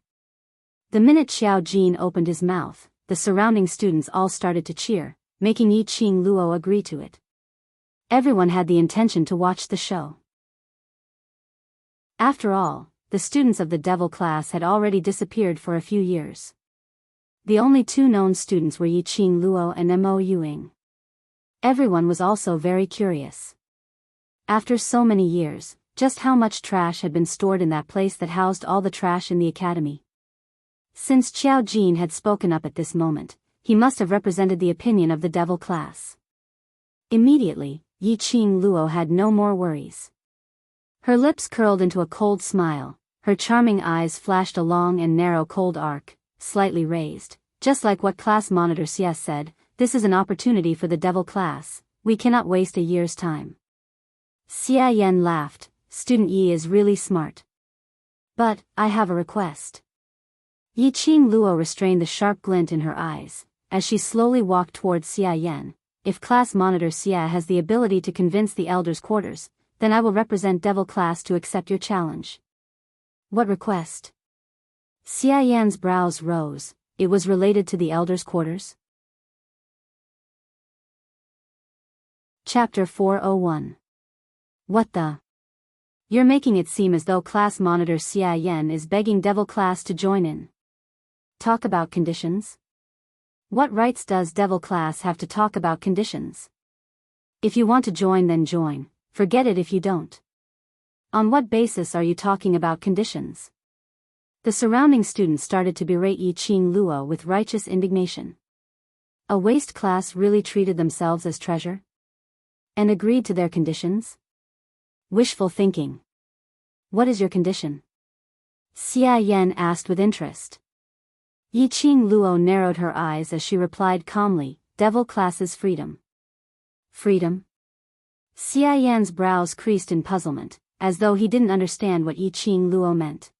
The minute Qiao Jin opened his mouth, the surrounding students all started to cheer, making Yi Qing Luo agree to it. Everyone had the intention to watch the show. After all, the students of the devil class had already disappeared for a few years. The only two known students were Yi Qing Luo and Mo Yuing. Everyone was also very curious. After so many years, just how much trash had been stored in that place that housed all the trash in the academy? Since Qiao Jin had spoken up at this moment, he must have represented the opinion of the devil class. Immediately, Yi Qing Luo had no more worries. Her lips curled into a cold smile, her charming eyes flashed a long and narrow cold arc, slightly raised, just like what class monitor Xia said, this is an opportunity for the devil class, we cannot waste a year's time. Xia Yan laughed, student Yi is really smart. But, I have a request. Yi Qing Luo restrained the sharp glint in her eyes, as she slowly walked towards Xia Yan. If class monitor Xia has the ability to convince the elders' quarters, then I will represent devil class to accept your challenge. What request? Xia Yan's brows rose, it was related to the elders' quarters? Chapter 401. What the? You're making it seem as though class monitor Xia Yan is begging devil class to join in. Talk about conditions? What rights does devil class have to talk about conditions? If you want to join, then join, forget it if you don't. On what basis are you talking about conditions? The surrounding students started to berate Yi Qing Luo with righteous indignation. A waste class really treated themselves as treasure? And agreed to their conditions? Wishful thinking. What is your condition? Xia Yan asked with interest. Yi Qing Luo narrowed her eyes as she replied calmly, devil class's freedom. Freedom? Xia Yan's brows creased in puzzlement, as though he didn't understand what Yi Qing Luo meant.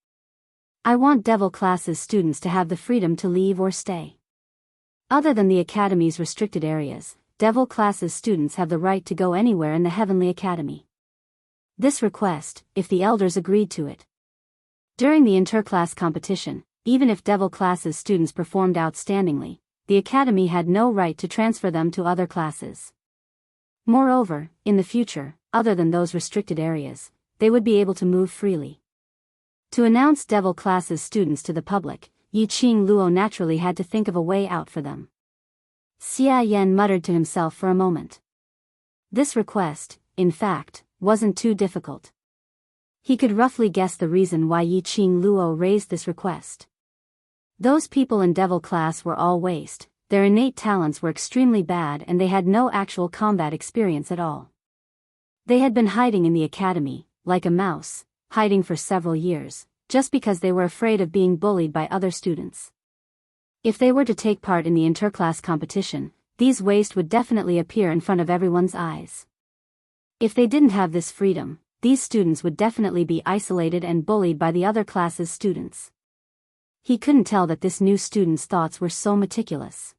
I want devil class's students to have the freedom to leave or stay. Other than the academy's restricted areas, devil class's students have the right to go anywhere in the Heavenly Academy. This request, if the elders agreed to it. During the interclass competition, even if devil class's students performed outstandingly, the academy had no right to transfer them to other classes. Moreover, in the future, other than those restricted areas, they would be able to move freely. To announce devil class's students to the public, Yi Qing Luo naturally had to think of a way out for them. Xia Yan muttered to himself for a moment. This request, in fact, wasn't too difficult. He could roughly guess the reason why Yi Qing Luo raised this request. Those people in devil class were all waste, their innate talents were extremely bad and they had no actual combat experience at all. They had been hiding in the academy, like a mouse, hiding for several years, just because they were afraid of being bullied by other students. If they were to take part in the interclass competition, these wastes would definitely appear in front of everyone's eyes. If they didn't have this freedom, these students would definitely be isolated and bullied by the other class's students. He couldn't tell that this new student's thoughts were so meticulous.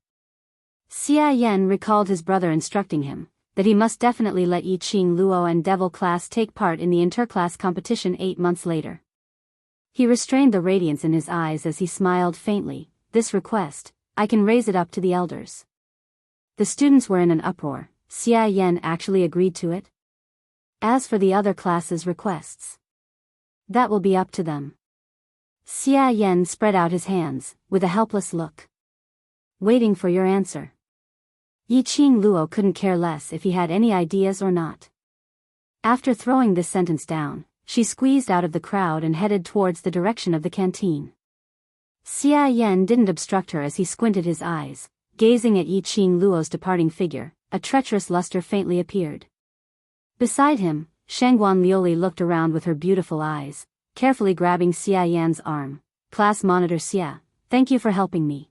Xia Yan recalled his brother instructing him that he must definitely let Yi Qing Luo and Devil class take part in the interclass competition 8 months later. He restrained the radiance in his eyes as he smiled faintly. This request, I can raise it up to the elders. The students were in an uproar. Xia Yan actually agreed to it? As for the other classes' requests, that will be up to them. Xia Yan spread out his hands, with a helpless look. Waiting for your answer. Yi Qing Luo couldn't care less if he had any ideas or not. After throwing this sentence down, she squeezed out of the crowd and headed towards the direction of the canteen. Xia Yan didn't obstruct her as he squinted his eyes, gazing at Yi Qing Luo's departing figure. A treacherous luster faintly appeared. Beside him, Shangguan Liuli looked around with her beautiful eyes, carefully grabbing Xia Yan's arm. Class monitor Xia, thank you for helping me.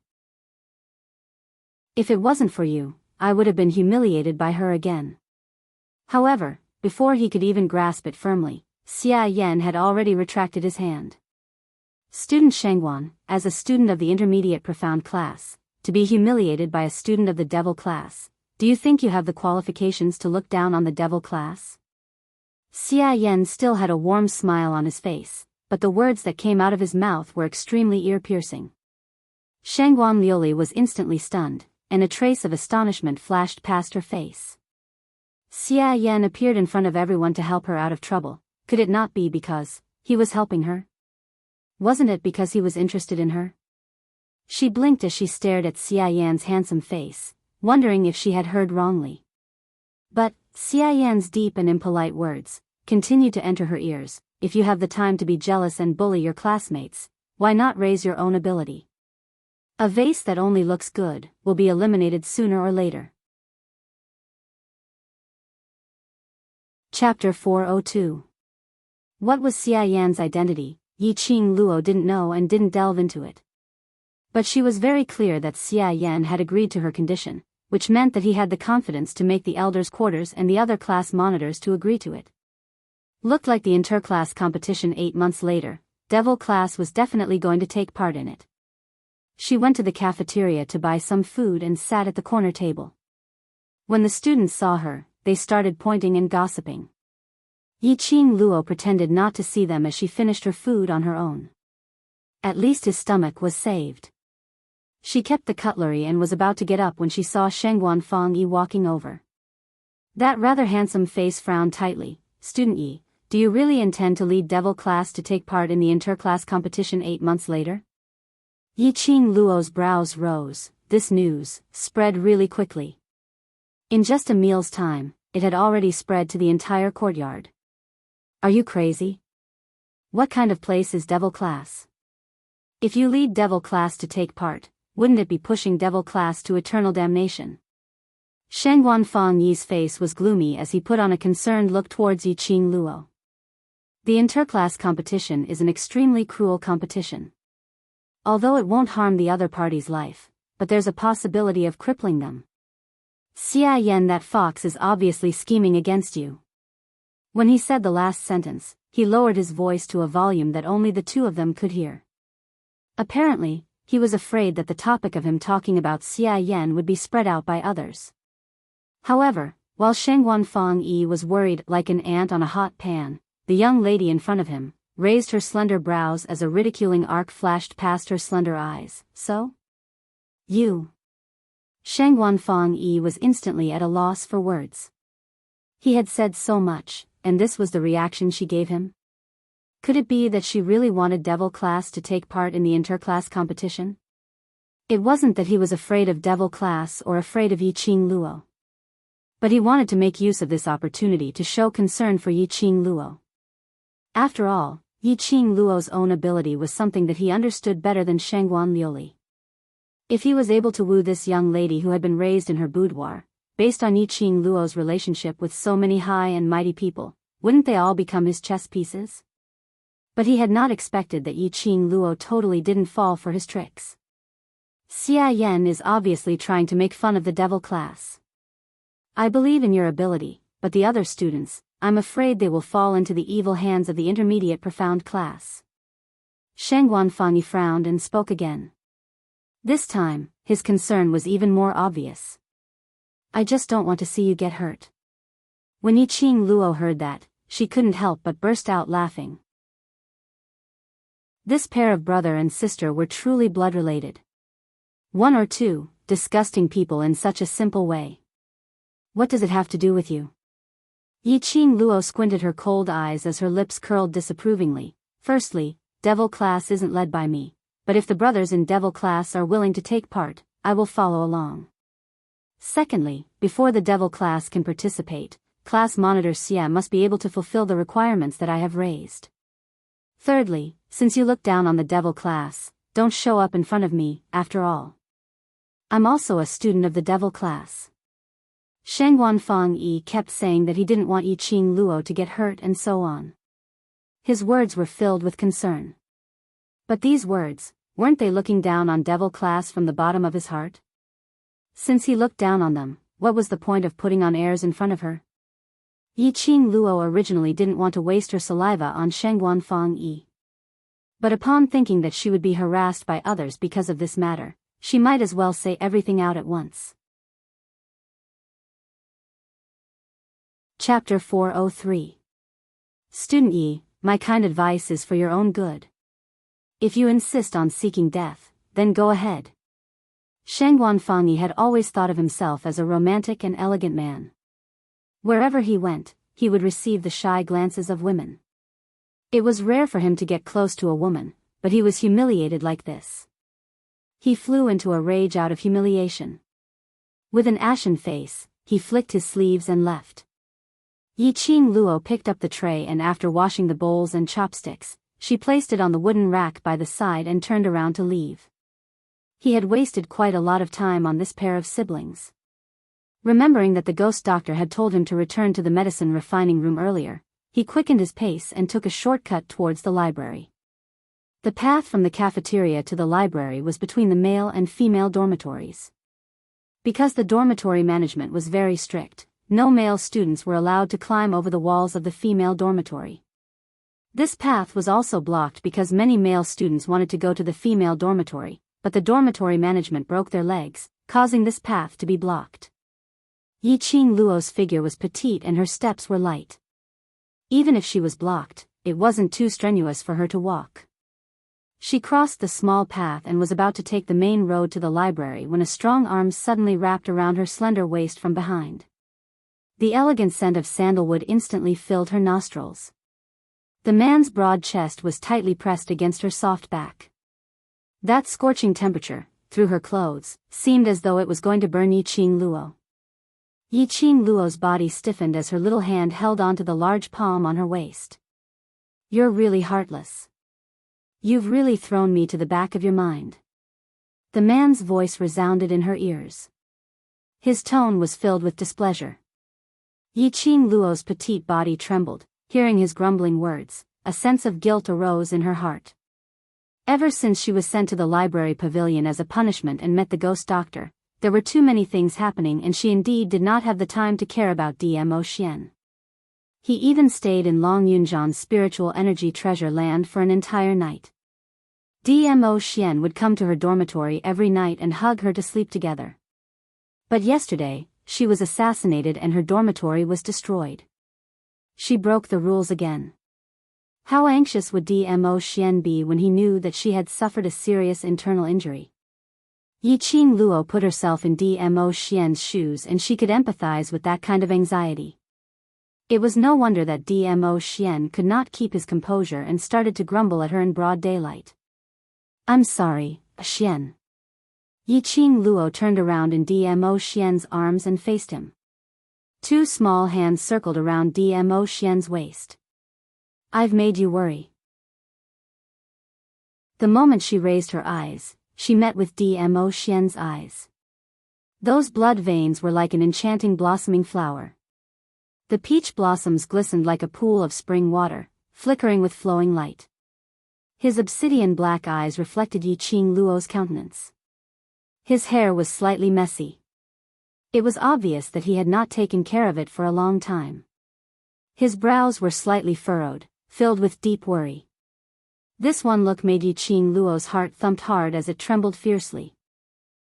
If it wasn't for you, I would have been humiliated by her again. However, before he could even grasp it firmly, Xia Yan had already retracted his hand. Student Shangguan, as a student of the intermediate profound class, to be humiliated by a student of the devil class, do you think you have the qualifications to look down on the devil class? Xia Yan still had a warm smile on his face, but the words that came out of his mouth were extremely ear-piercing. Shangguan Liuli was instantly stunned, and a trace of astonishment flashed past her face. Xia Yan appeared in front of everyone to help her out of trouble. Could it not be because he was helping her? Wasn't it because he was interested in her? She blinked as she stared at Xia Yan's handsome face, wondering if she had heard wrongly. But Xia Yan's deep and impolite words continued to enter her ears. If you have the time to be jealous and bully your classmates, why not raise your own ability? A vase that only looks good will be eliminated sooner or later. Chapter 402. What was Xia Yan's identity? Yi Qing Luo didn't know and didn't delve into it. But she was very clear that Xia Yan had agreed to her condition, which meant that he had the confidence to make the elders' quarters and the other class monitors to agree to it. Looked like the interclass competition 8 months later, Devil class was definitely going to take part in it. She went to the cafeteria to buy some food and sat at the corner table. When the students saw her, they started pointing and gossiping. Yi Qing Luo pretended not to see them as she finished her food on her own. At least his stomach was saved. She kept the cutlery and was about to get up when she saw Shangguan Fang Yi walking over. That rather handsome face frowned tightly. Student Yi, do you really intend to lead Devil class to take part in the interclass competition 8 months later? Yi Qing Luo's brows rose. This news spread really quickly. In just a meal's time, it had already spread to the entire courtyard. Are you crazy? What kind of place is Devil class? If you lead Devil class to take part, wouldn't it be pushing Devil class to eternal damnation? Shangguan Fang Yi's face was gloomy as he put on a concerned look towards Yi Qing Luo. The interclass competition is an extremely cruel competition. Although it won't harm the other party's life, but there's a possibility of crippling them. Xia Yan, that fox is obviously scheming against you. When he said the last sentence, he lowered his voice to a volume that only the two of them could hear. Apparently, he was afraid that the topic of him talking about Xia Yan would be spread out by others. However, while Shangguan Fang Yi was worried like an ant on a hot pan, the young lady in front of him raised her slender brows as a ridiculing arc flashed past her slender eyes. So? You. Shangguan Fang Yi was instantly at a loss for words. He had said so much, and this was the reaction she gave him? Could it be that she really wanted Devil class to take part in the interclass competition? It wasn't that he was afraid of Devil class or afraid of Yi Qing Luo. But he wanted to make use of this opportunity to show concern for Yi Qing Luo. After all, Yi Qing Luo's own ability was something that he understood better than Shangguan Liuli. If he was able to woo this young lady who had been raised in her boudoir, based on Yiqing Luo's relationship with so many high and mighty people, wouldn't they all become his chess pieces? But he had not expected that Yiqing Luo totally didn't fall for his tricks. Xia Yan is obviously trying to make fun of the devil class. I believe in your ability, but the other students, I'm afraid they will fall into the evil hands of the intermediate profound class. Sheng Guanfangyi frowned and spoke again. This time, his concern was even more obvious. I just don't want to see you get hurt. When Yiqing Luo heard that, she couldn't help but burst out laughing. This pair of brother and sister were truly blood-related. One or two, disgusting people in such a simple way. What does it have to do with you? Yiqing Luo squinted her cold eyes as her lips curled disapprovingly. Firstly, devil class isn't led by me, but if the brothers in devil class are willing to take part, I will follow along. Secondly, before the devil class can participate, class monitor Xia must be able to fulfill the requirements that I have raised. Thirdly, since you look down on the devil class, don't show up in front of me, after all. I'm also a student of the devil class. Sheng Guanfangyi kept saying that he didn't want Yiqing Luo to get hurt and so on. His words were filled with concern. But these words, weren't they looking down on devil class from the bottom of his heart? Since he looked down on them, what was the point of putting on airs in front of her? Yiqing Luo originally didn't want to waste her saliva on Sheng Guanfangyi. But upon thinking that she would be harassed by others because of this matter, she might as well say everything out at once. Chapter 403. Student Yi, my kind advice is for your own good. If you insist on seeking death, then go ahead. Sheng Guanfangyi had always thought of himself as a romantic and elegant man. Wherever he went, he would receive the shy glances of women. It was rare for him to get close to a woman, but he was humiliated like this. He flew into a rage out of humiliation. With an ashen face, he flicked his sleeves and left. Yiqing Luo picked up the tray and after washing the bowls and chopsticks, she placed it on the wooden rack by the side and turned around to leave. He had wasted quite a lot of time on this pair of siblings. Remembering that the ghost doctor had told him to return to the medicine refining room earlier, he quickened his pace and took a shortcut towards the library. The path from the cafeteria to the library was between the male and female dormitories. Because the dormitory management was very strict, no male students were allowed to climb over the walls of the female dormitory. This path was also blocked because many male students wanted to go to the female dormitory, but the dormitory management broke their legs, causing this path to be blocked. Yiqing Luo's figure was petite and her steps were light. Even if she was blocked, it wasn't too strenuous for her to walk. She crossed the small path and was about to take the main road to the library when a strong arm suddenly wrapped around her slender waist from behind. The elegant scent of sandalwood instantly filled her nostrils. The man's broad chest was tightly pressed against her soft back. That scorching temperature, through her clothes, seemed as though it was going to burn Yiqing Luo. Yiqing Luo's body stiffened as her little hand held onto the large palm on her waist. You're really heartless. You've really thrown me to the back of your mind. The man's voice resounded in her ears. His tone was filled with displeasure. Yiqing Luo's petite body trembled, hearing his grumbling words. A sense of guilt arose in her heart. Ever since she was sent to the library pavilion as a punishment and met the ghost doctor, there were too many things happening and she indeed did not have the time to care about Dmo Xian. He even stayed in Long Yunjian's spiritual energy treasure land for an entire night. Dmo Xian would come to her dormitory every night and hug her to sleep together. But yesterday, she was assassinated and her dormitory was destroyed. She broke the rules again. How anxious would Dmo Xian be when he knew that she had suffered a serious internal injury? Yiqing Luo put herself in Dmo Xian's shoes and she could empathize with that kind of anxiety. It was no wonder that Dmo Xian could not keep his composure and started to grumble at her in broad daylight. I'm sorry, Xian. Yiqing Luo turned around in Dmo Xian's arms and faced him. Two small hands circled around Dmo Xian's waist. I've made you worry. The moment she raised her eyes, she met with Dmo Xian's eyes. Those blood veins were like an enchanting blossoming flower. The peach blossoms glistened like a pool of spring water, flickering with flowing light. His obsidian black eyes reflected Yiqing Luo's countenance. His hair was slightly messy. It was obvious that he had not taken care of it for a long time. His brows were slightly furrowed, filled with deep worry. This one look made Yiqing Luo's heart thumped hard as it trembled fiercely.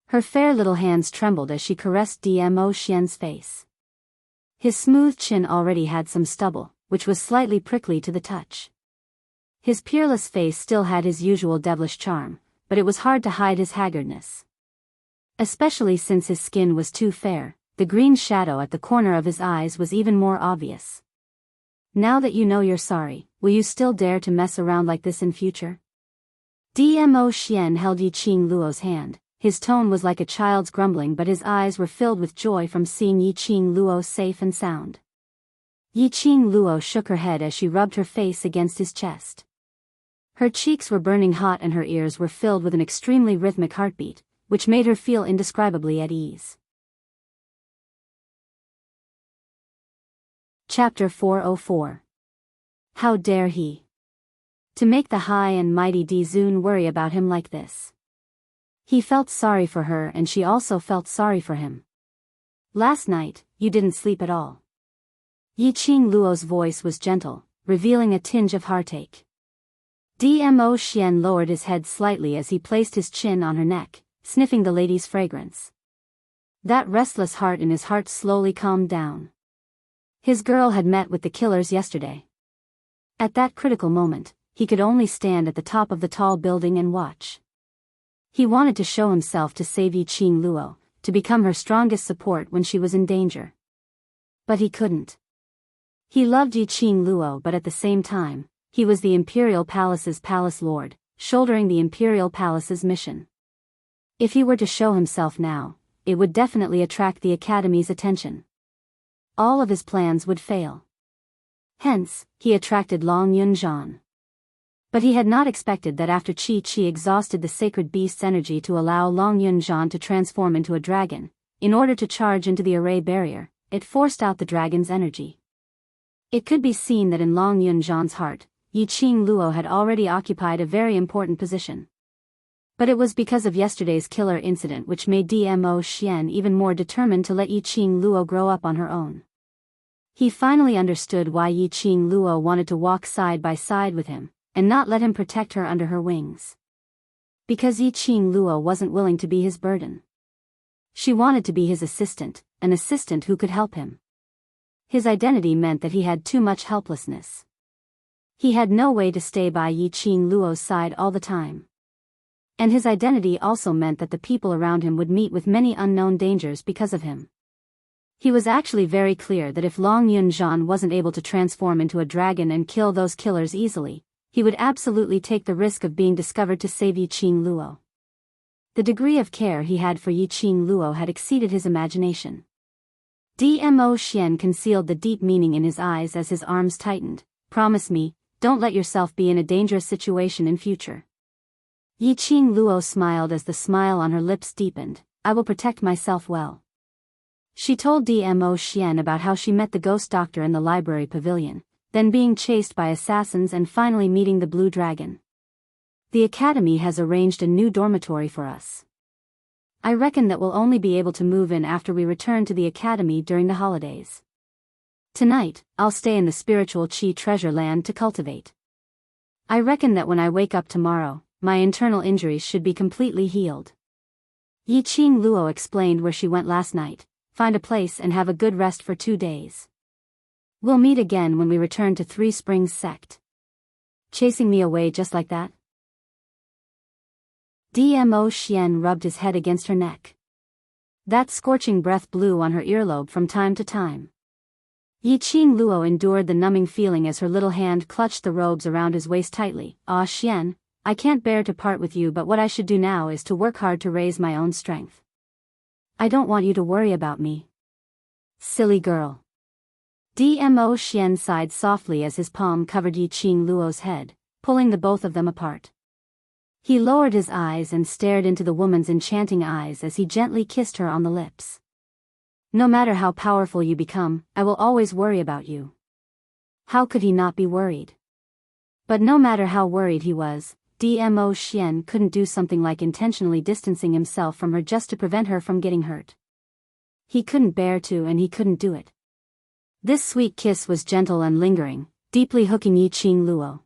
Her fair little hands trembled as she caressed Dmo Xian's face. His smooth chin already had some stubble, which was slightly prickly to the touch. His peerless face still had his usual devilish charm, but it was hard to hide his haggardness. Especially since his skin was too fair, the green shadow at the corner of his eyes was even more obvious. Now that you know you're sorry, will you still dare to mess around like this in future? Dmo Xian held Yiqing Luo's hand. His tone was like a child's grumbling, but his eyes were filled with joy from seeing Yiqing Luo safe and sound. Yiqing Luo shook her head as she rubbed her face against his chest. Her cheeks were burning hot and her ears were filled with an extremely rhythmic heartbeat, which made her feel indescribably at ease. Chapter 404. How dare he? To make the high and mighty Dizun worry about him like this. He felt sorry for her and she also felt sorry for him. Last night, you didn't sleep at all. Yiqing Luo's voice was gentle, revealing a tinge of heartache. Dmo Xian lowered his head slightly as he placed his chin on her neck, sniffing the lady's fragrance. That restless heart in his heart slowly calmed down. His girl had met with the killers yesterday. At that critical moment, he could only stand at the top of the tall building and watch. He wanted to show himself to save Yiqing Luo, to become her strongest support when she was in danger. But he couldn't. He loved Yiqing Luo, but at the same time, he was the Imperial Palace's palace lord, shouldering the Imperial Palace's mission. If he were to show himself now, it would definitely attract the Academy's attention. All of his plans would fail. Hence, he attracted Long Yunzhan. But he had not expected that after Qi exhausted the sacred beast's energy to allow Long Yunzhan to transform into a dragon, in order to charge into the array barrier, it forced out the dragon's energy. It could be seen that in Long Yunzhan's heart, Yiqing Luo had already occupied a very important position. But it was because of yesterday's killer incident which made Dmo Xian even more determined to let Yiqing Luo grow up on her own. He finally understood why Yiqing Luo wanted to walk side by side with him, and not let him protect her under her wings. Because Yiqing Luo wasn't willing to be his burden. She wanted to be his assistant, an assistant who could help him. His identity meant that he had too much helplessness. He had no way to stay by Yiqing Luo's side all the time. And his identity also meant that the people around him would meet with many unknown dangers because of him. He was actually very clear that if Long Yunzhan wasn't able to transform into a dragon and kill those killers easily, he would absolutely take the risk of being discovered to save Yiqing Luo. The degree of care he had for Yiqing Luo had exceeded his imagination. Dmo Xian concealed the deep meaning in his eyes as his arms tightened. Promise me, don't let yourself be in a dangerous situation in future. Yiqing Luo smiled as the smile on her lips deepened. I will protect myself well. She told Dmo Xian about how she met the ghost doctor in the library pavilion, then being chased by assassins and finally meeting the blue dragon. The Academy has arranged a new dormitory for us. I reckon that we'll only be able to move in after we return to the Academy during the holidays. Tonight, I'll stay in the spiritual Qi treasure land to cultivate. I reckon that when I wake up tomorrow, my internal injuries should be completely healed. Yiqing Luo explained where she went last night. Find a place and have a good rest for 2 days. We'll meet again when we return to Three Springs sect. Chasing me away just like that? Dmo Xian rubbed his head against her neck. That scorching breath blew on her earlobe from time to time. Yiqing Luo endured the numbing feeling as her little hand clutched the robes around his waist tightly. Ah Xian, I can't bear to part with you, but what I should do now is to work hard to raise my own strength. I don't want you to worry about me. Silly girl. Dmo Xian sighed softly as his palm covered Yiqing Luo's head, pulling the both of them apart. He lowered his eyes and stared into the woman's enchanting eyes as he gently kissed her on the lips. No matter how powerful you become, I will always worry about you. How could he not be worried? But no matter how worried he was, Dmo Xian couldn't do something like intentionally distancing himself from her just to prevent her from getting hurt. He couldn't bear to, and he couldn't do it. This sweet kiss was gentle and lingering, deeply hooking Yiqing Luo.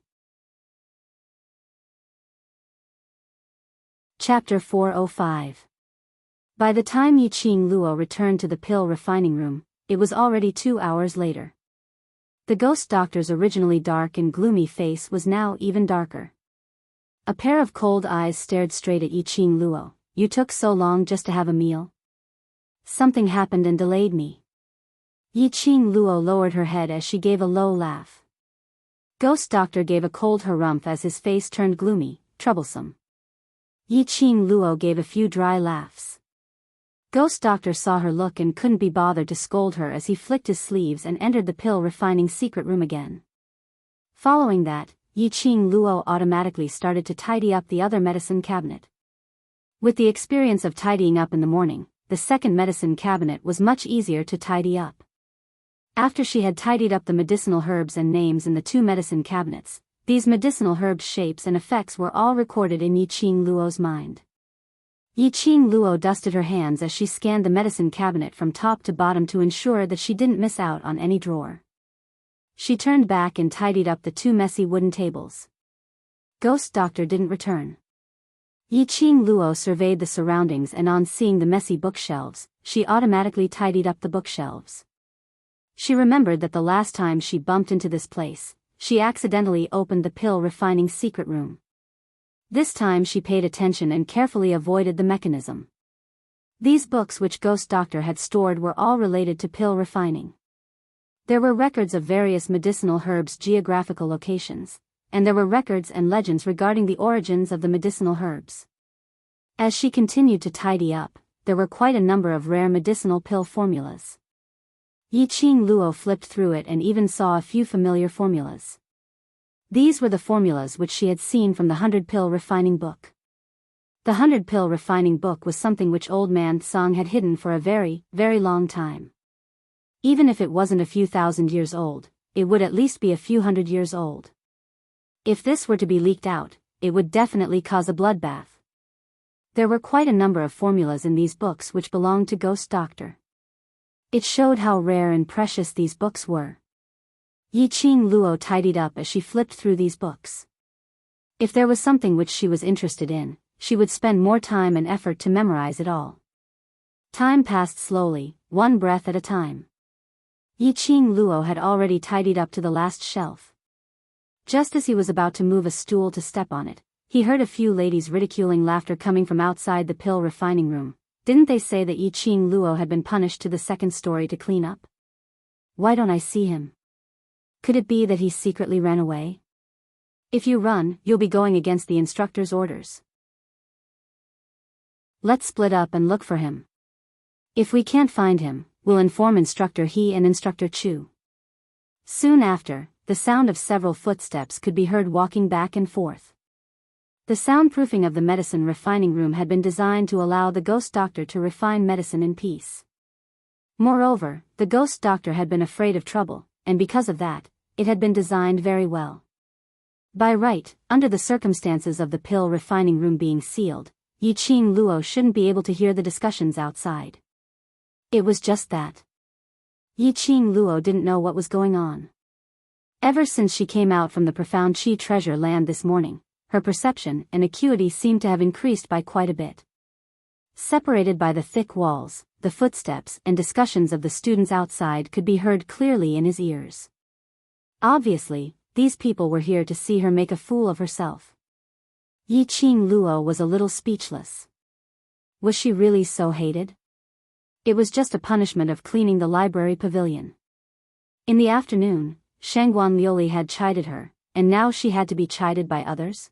Chapter 405. By the time Yiqing Luo returned to the pill refining room, it was already 2 hours later. The ghost doctor's originally dark and gloomy face was now even darker. A pair of cold eyes stared straight at Yiqing Luo. You took so long just to have a meal? Something happened and delayed me. Yiqing Luo lowered her head as she gave a low laugh. Ghost doctor gave a cold harumph as his face turned gloomy, troublesome. Yiqing Luo gave a few dry laughs. Ghost doctor saw her look and couldn't be bothered to scold her as he flicked his sleeves and entered the pill refining secret room again. Following that, Yiqing Luo automatically started to tidy up the other medicine cabinet. With the experience of tidying up in the morning, the second medicine cabinet was much easier to tidy up. After she had tidied up the medicinal herbs and names in the 2 medicine cabinets, these medicinal herbs' shapes and effects were all recorded in Yiqing Luo's mind. Yiqing Luo dusted her hands as she scanned the medicine cabinet from top to bottom to ensure that she didn't miss out on any drawer. She turned back and tidied up the 2 messy wooden tables. Ghost doctor didn't return. Yiqing Luo surveyed the surroundings, and on seeing the messy bookshelves, she automatically tidied up the bookshelves. She remembered that the last time she bumped into this place, she accidentally opened the pill refining secret room. This time she paid attention and carefully avoided the mechanism. These books which Ghost Doctor had stored were all related to pill refining. There were records of various medicinal herbs' geographical locations, and there were records and legends regarding the origins of the medicinal herbs. As she continued to tidy up, there were quite a number of rare medicinal pill formulas. Yiqing Luo flipped through it and even saw a few familiar formulas. These were the formulas which she had seen from the 100-pill refining book. The 100-pill refining book was something which Old Man Tsang had hidden for a very, very long time. Even if it wasn't a few thousand years old, it would at least be a few hundred years old. If this were to be leaked out, it would definitely cause a bloodbath. There were quite a number of formulas in these books which belonged to Ghost Doctor. It showed how rare and precious these books were. Yiqing Luo tidied up as she flipped through these books. If there was something which she was interested in, she would spend more time and effort to memorize it all. Time passed slowly, one breath at a time. Yiqing Luo had already tidied up to the last shelf. Just as he was about to move a stool to step on it, he heard a few ladies' ridiculing laughter coming from outside the pill refining room. Didn't they say that Yiqing Luo had been punished to the 2nd story to clean up? Why don't I see him? Could it be that he secretly ran away? If you run, you'll be going against the instructor's orders. Let's split up and look for him. If we can't find him, we'll inform Instructor He and Instructor Chu. Soon after, the sound of several footsteps could be heard walking back and forth. The soundproofing of the medicine refining room had been designed to allow the Ghost Doctor to refine medicine in peace. Moreover, the Ghost Doctor had been afraid of trouble, and because of that, it had been designed very well. By right, under the circumstances of the pill refining room being sealed, Yiqing Luo shouldn't be able to hear the discussions outside. It was just that. Yiqing Luo didn't know what was going on. Ever since she came out from the profound Qi treasure land this morning, her perception and acuity seemed to have increased by quite a bit. Separated by the thick walls, the footsteps and discussions of the students outside could be heard clearly in his ears. Obviously, these people were here to see her make a fool of herself. Yiqing Luo was a little speechless. Was she really so hated? It was just a punishment of cleaning the library pavilion. In the afternoon, Shangguan Liuli had chided her, and now she had to be chided by others?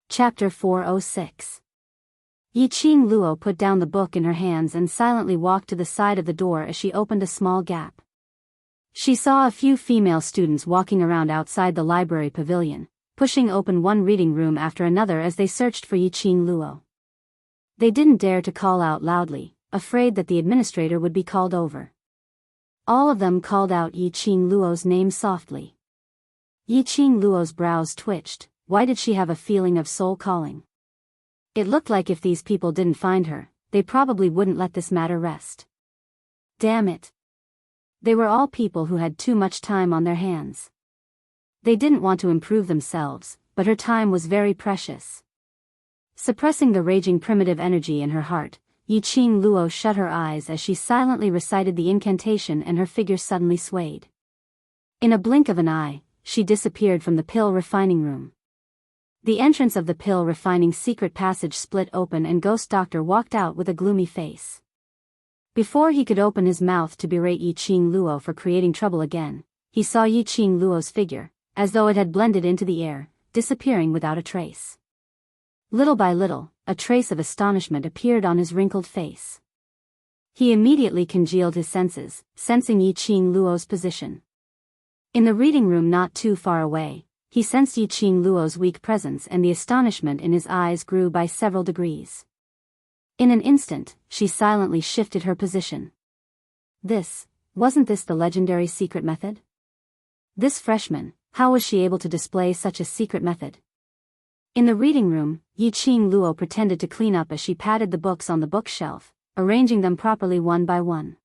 Chapter 406. Yiqing Luo put down the book in her hands and silently walked to the side of the door as she opened a small gap. She saw a few female students walking around outside the library pavilion, pushing open one reading room after another as they searched for Yiqing Luo. They didn't dare to call out loudly, afraid that the administrator would be called over. All of them called out Yiqing Luo's name softly. Yiqing Luo's brows twitched. Why did she have a feeling of soul calling? It looked like if these people didn't find her, they probably wouldn't let this matter rest. Damn it. They were all people who had too much time on their hands. They didn't want to improve themselves, but her time was very precious. Suppressing the raging primitive energy in her heart, Yiqing Luo shut her eyes as she silently recited the incantation and her figure suddenly swayed. In a blink of an eye, she disappeared from the pill refining room. The entrance of the pill refining secret passage split open and Ghost Doctor walked out with a gloomy face. Before he could open his mouth to berate Yiqing Luo for creating trouble again, he saw Yiqing Luo's figure, as though it had blended into the air, disappearing without a trace. Little by little, a trace of astonishment appeared on his wrinkled face. He immediately congealed his senses, sensing Yiqing Luo's position. In the reading room not too far away, he sensed Yiqing Luo's weak presence and the astonishment in his eyes grew by several degrees. In an instant, she silently shifted her position. Wasn't this the legendary secret method? This freshman, how was she able to display such a secret method? In the reading room, Yiqing Luo pretended to clean up as she patted the books on the bookshelf, arranging them properly one by one.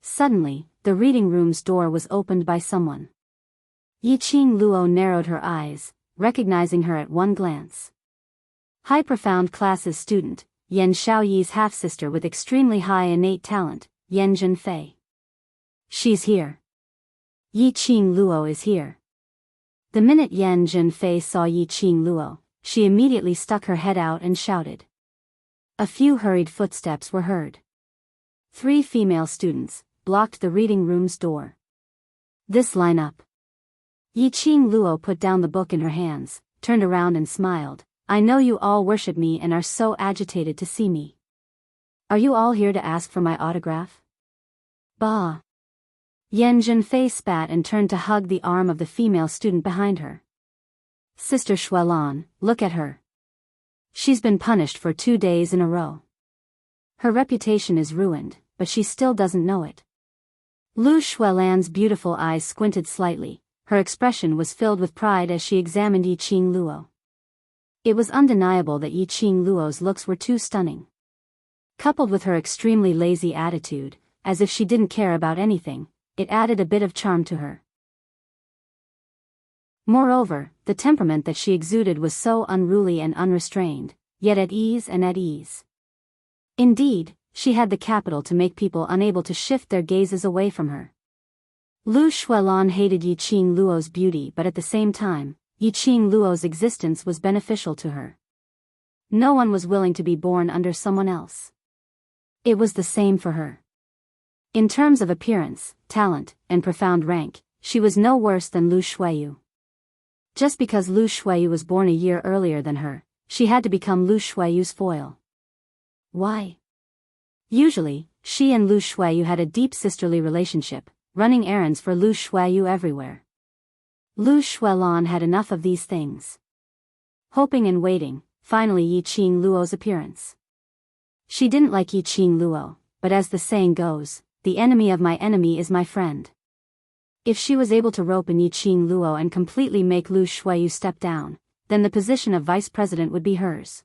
Suddenly, the reading room's door was opened by someone. Yiqing Luo narrowed her eyes, recognizing her at one glance. High Profound Classes student, Yan Xiaoyi's half-sister with extremely high innate talent, Yan Zhenfei. She's here. Yiqing Luo is here. The minute Yan Zhenfei saw Yiqing Luo, she immediately stuck her head out and shouted. A few hurried footsteps were heard. 3 female students blocked the reading room's door. This lineup. Yiqing Luo put down the book in her hands, turned around and smiled. I know you all worship me and are so agitated to see me. Are you all here to ask for my autograph? Bah. Yan Zhenfei spat and turned to hug the arm of the female student behind her. Sister Shuelan, look at her. She's been punished for 2 days in a row. Her reputation is ruined, but she still doesn't know it. Lu Shuelan's beautiful eyes squinted slightly. Her expression was filled with pride as she examined Yiqing Luo. It was undeniable that Yiqing Luo's looks were too stunning. Coupled with her extremely lazy attitude, as if she didn't care about anything, it added a bit of charm to her. Moreover, the temperament that she exuded was so unruly and unrestrained, yet at ease and at ease. Indeed, she had the capital to make people unable to shift their gazes away from her. Lu Shuelan hated Yiqing Luo's beauty, but at the same time, Yiqing Luo's existence was beneficial to her. No one was willing to be born under someone else. It was the same for her. In terms of appearance, talent, and profound rank, she was no worse than Lu Shueyu. Just because Lu Shueyu was born a year earlier than her, she had to become Lu Shueyu's foil. Why? Usually, she and Lu Shueyu had a deep sisterly relationship, running errands for Lu Shueyu everywhere. Lu Shuelan had enough of these things. Hoping and waiting, finally Yiqing Luo's appearance. She didn't like Yiqing Luo, but as the saying goes, the enemy of my enemy is my friend. If she was able to rope in Yiqing Luo and completely make Lu Shueyu step down, then the position of vice president would be hers.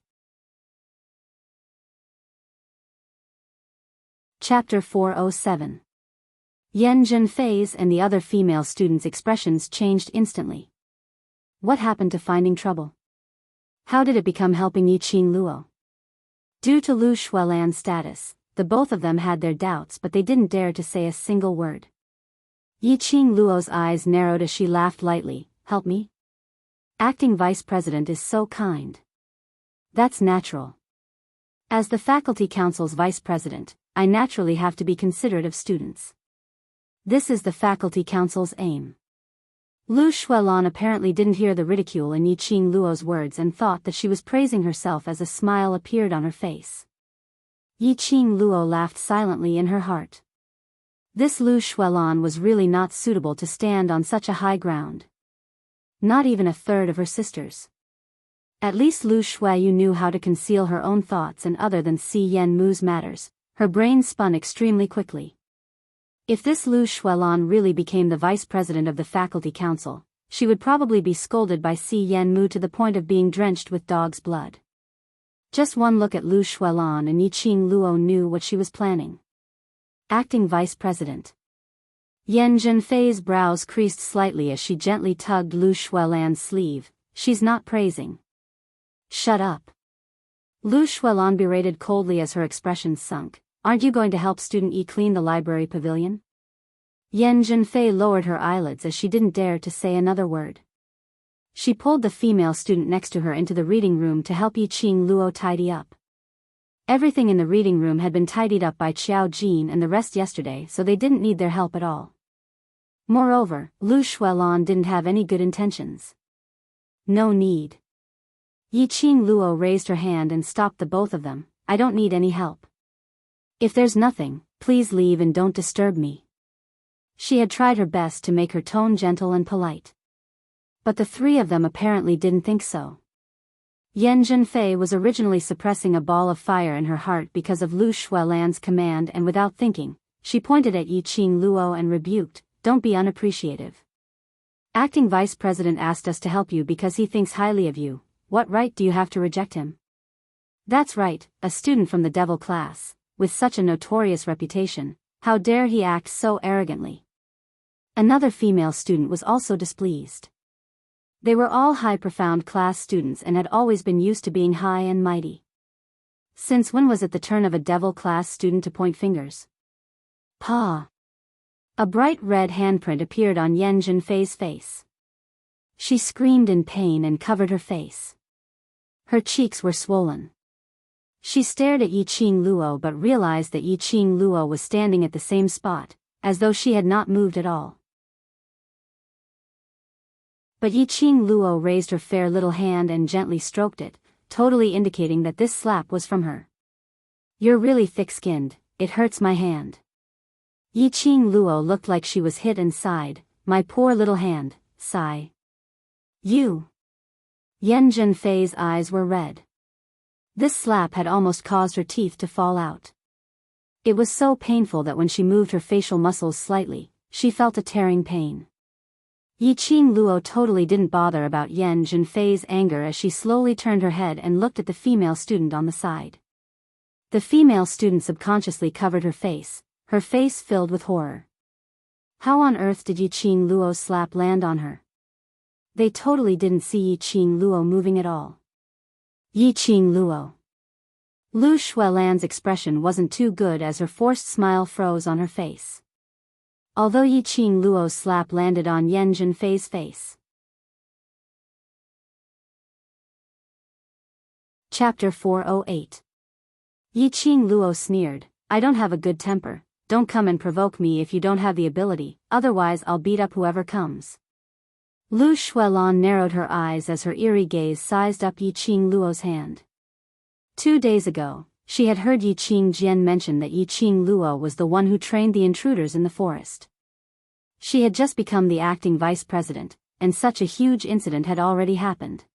Chapter 407. Yan Zhenfei's and the other female students' expressions changed instantly. What happened to finding trouble? How did it become helping Yiqing Luo? Due to Lu Shuelan's status, the both of them had their doubts, but they didn't dare to say a single word. Yiqing Luo's eyes narrowed as she laughed lightly. Help me? Acting vice president is so kind. That's natural. As the faculty council's vice president, I naturally have to be considerate of students. This is the faculty council's aim. Lu Shuelan apparently didn't hear the ridicule in Yiqing Luo's words and thought that she was praising herself as a smile appeared on her face. Yiqing Luo laughed silently in her heart. This Lu Shuelan was really not suitable to stand on such a high ground. Not even a third of her sisters. At least Lu Shueyu knew how to conceal her own thoughts, and other than Si Yen Mu's matters, her brain spun extremely quickly. If this Lu Shuelan really became the vice president of the faculty council, she would probably be scolded by Si Yen Mu to the point of being drenched with dog's blood. Just one look at Lu Shuelan and Yiqing Luo knew what she was planning. Acting vice president. Yan Zhenfei's brows creased slightly as she gently tugged Lu Shuelan's sleeve. She's not praising. Shut up. Lu Shuelan berated coldly as her expression sunk. Aren't you going to help student E clean the library pavilion? Yan Zhenfei lowered her eyelids as she didn't dare to say another word. She pulled the female student next to her into the reading room to help Yiqing Luo tidy up. Everything in the reading room had been tidied up by Qiao Jin and the rest yesterday, so they didn't need their help at all. Moreover, Lu Shuelan didn't have any good intentions. No need. Yiqing Luo raised her hand and stopped the both of them. I don't need any help. If there's nothing, please leave and don't disturb me. She had tried her best to make her tone gentle and polite. But the three of them apparently didn't think so. Yan Zhenfei was originally suppressing a ball of fire in her heart because of Lu Shuelan's command, and without thinking, she pointed at Yiqing Luo and rebuked, "Don't be unappreciative. Acting vice president asked us to help you because he thinks highly of you. What right do you have to reject him?" That's right, a student from the devil class, with such a notorious reputation, how dare he act so arrogantly? Another female student was also displeased. They were all high profound class students and had always been used to being high and mighty. Since when was it the turn of a devil class student to point fingers? Pa! A bright red handprint appeared on Yan Zhenfei's face. She screamed in pain and covered her face. Her cheeks were swollen. She stared at Yiqing Luo but realized that Yiqing Luo was standing at the same spot, as though she had not moved at all. But Yiqing Luo raised her fair little hand and gently stroked it, totally indicating that this slap was from her. "You're really thick-skinned, it hurts my hand." Yiqing Luo looked like she was hit and sighed, "My poor little hand, sigh." "You." Yan Zhenfei's eyes were red. This slap had almost caused her teeth to fall out. It was so painful that when she moved her facial muscles slightly, she felt a tearing pain. Yiqing Luo totally didn't bother about Yan Zhenfei's anger as she slowly turned her head and looked at the female student on the side. The female student subconsciously covered her face filled with horror. How on earth did Yiqing Luo's slap land on her? They totally didn't see Yiqing Luo moving at all. Yiqing Luo. Lu Shuelan's expression wasn't too good as her forced smile froze on her face. Although Yiqing Luo's slap landed on Yan Zhenfei's face. Chapter 408. Yiqing Luo sneered, "I don't have a good temper, don't come and provoke me if you don't have the ability, otherwise I'll beat up whoever comes." Lu Shuelan narrowed her eyes as her eerie gaze sized up Yiqing Luo's hand. 2 days ago, she had heard Yiqing Jian mention that Yiqing Luo was the one who trained the intruders in the forest. She had just become the acting vice president, and such a huge incident had already happened.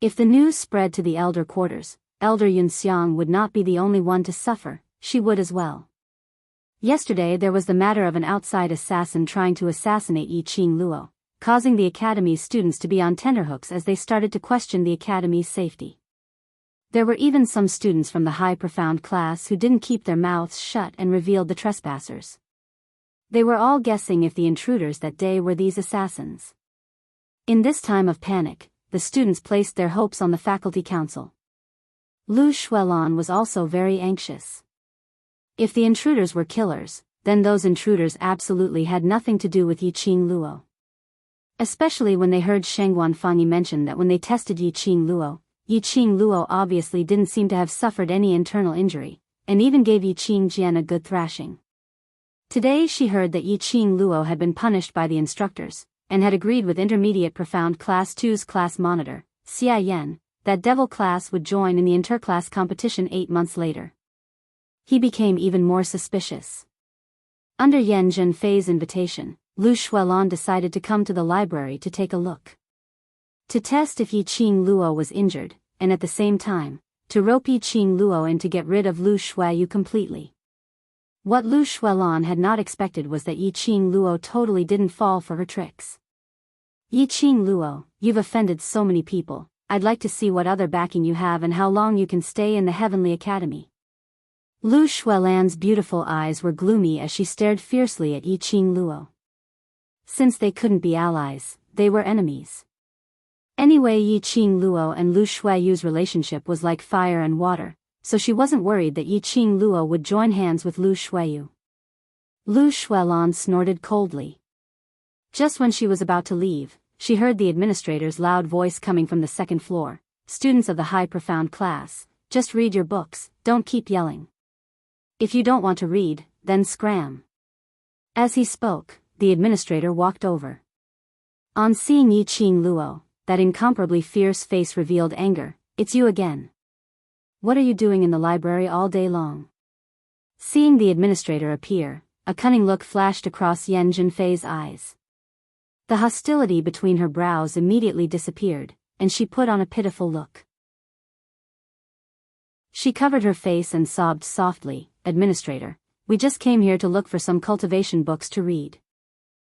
If the news spread to the elder quarters, Elder Yunxiang would not be the only one to suffer, she would as well. Yesterday there was the matter of an outside assassin trying to assassinate Yiqing Luo, causing the academy's students to be on tenterhooks as they started to question the academy's safety. There were even some students from the high profound class who didn't keep their mouths shut and revealed the trespassers. They were all guessing if the intruders that day were these assassins. In this time of panic, the students placed their hopes on the faculty council. Lu Shuelan was also very anxious. If the intruders were killers, then those intruders absolutely had nothing to do with Yiqing Luo. Especially when they heard Sheng Wanfangyi mention that when they tested Yiqing Luo obviously didn't seem to have suffered any internal injury, and even gave Yiqing Jian a good thrashing. Today she heard that Yiqing Luo had been punished by the instructors, and had agreed with Intermediate Profound Class 2's class monitor, Xia Yan, that devil class would join in the interclass competition 8 months later. He became even more suspicious. Under Yan Zhenfei's invitation, Lu Shuelon decided to come to the library to take a look. To test if Yiqing Luo was injured, and at the same time, to rope Yiqing Luo in to get rid of Lu Shueyu completely. What Lu Shuelon had not expected was that Yiqing Luo totally didn't fall for her tricks. Yiqing Luo, you've offended so many people, I'd like to see what other backing you have and how long you can stay in the Heavenly Academy. Lu Shuelan's beautiful eyes were gloomy as she stared fiercely at Yiqing Luo. Since they couldn't be allies, they were enemies. Anyway, Yiqing Luo and Lu Shueyu's relationship was like fire and water, so she wasn't worried that Yiqing Luo would join hands with Lu Shueyu. Lu Shuelon snorted coldly. Just when she was about to leave, she heard the administrator's loud voice coming from the second floor. Students of the high profound class, just read your books, don't keep yelling. If you don't want to read, then scram. As he spoke, the administrator walked over. On seeing Yiqing Luo, that incomparably fierce face revealed anger. It's you again. What are you doing in the library all day long? Seeing the administrator appear, a cunning look flashed across Yan Zhenfei's eyes. The hostility between her brows immediately disappeared, and she put on a pitiful look. She covered her face and sobbed softly, "Administrator, we just came here to look for some cultivation books to read.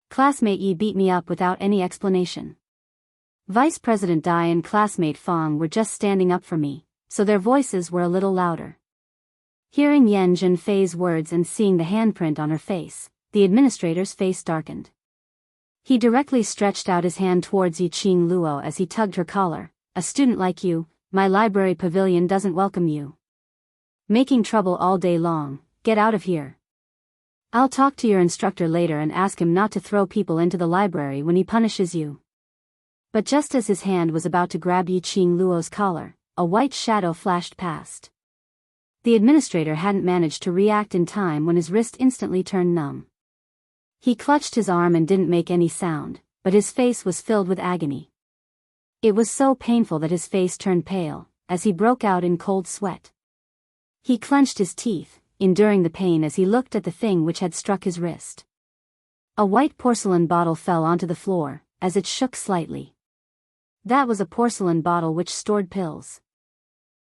Classmate Yi beat me up without any explanation. Vice President Dai and classmate Fong were just standing up for me, so their voices were a little louder." Hearing Yan Zhenfei's words and seeing the handprint on her face, the administrator's face darkened. He directly stretched out his hand towards Yiqing Luo as he tugged her collar. "A student like you, my library pavilion doesn't welcome you. Making trouble all day long, get out of here. I'll talk to your instructor later and ask him not to throw people into the library when he punishes you." But just as his hand was about to grab Yiqing Luo's collar, a white shadow flashed past. The administrator hadn't managed to react in time when his wrist instantly turned numb. He clutched his arm and didn't make any sound, but his face was filled with agony. It was so painful that his face turned pale, as he broke out in cold sweat. He clenched his teeth, enduring the pain as he looked at the thing which had struck his wrist. A white porcelain bottle fell onto the floor, as it shook slightly. That was a porcelain bottle which stored pills.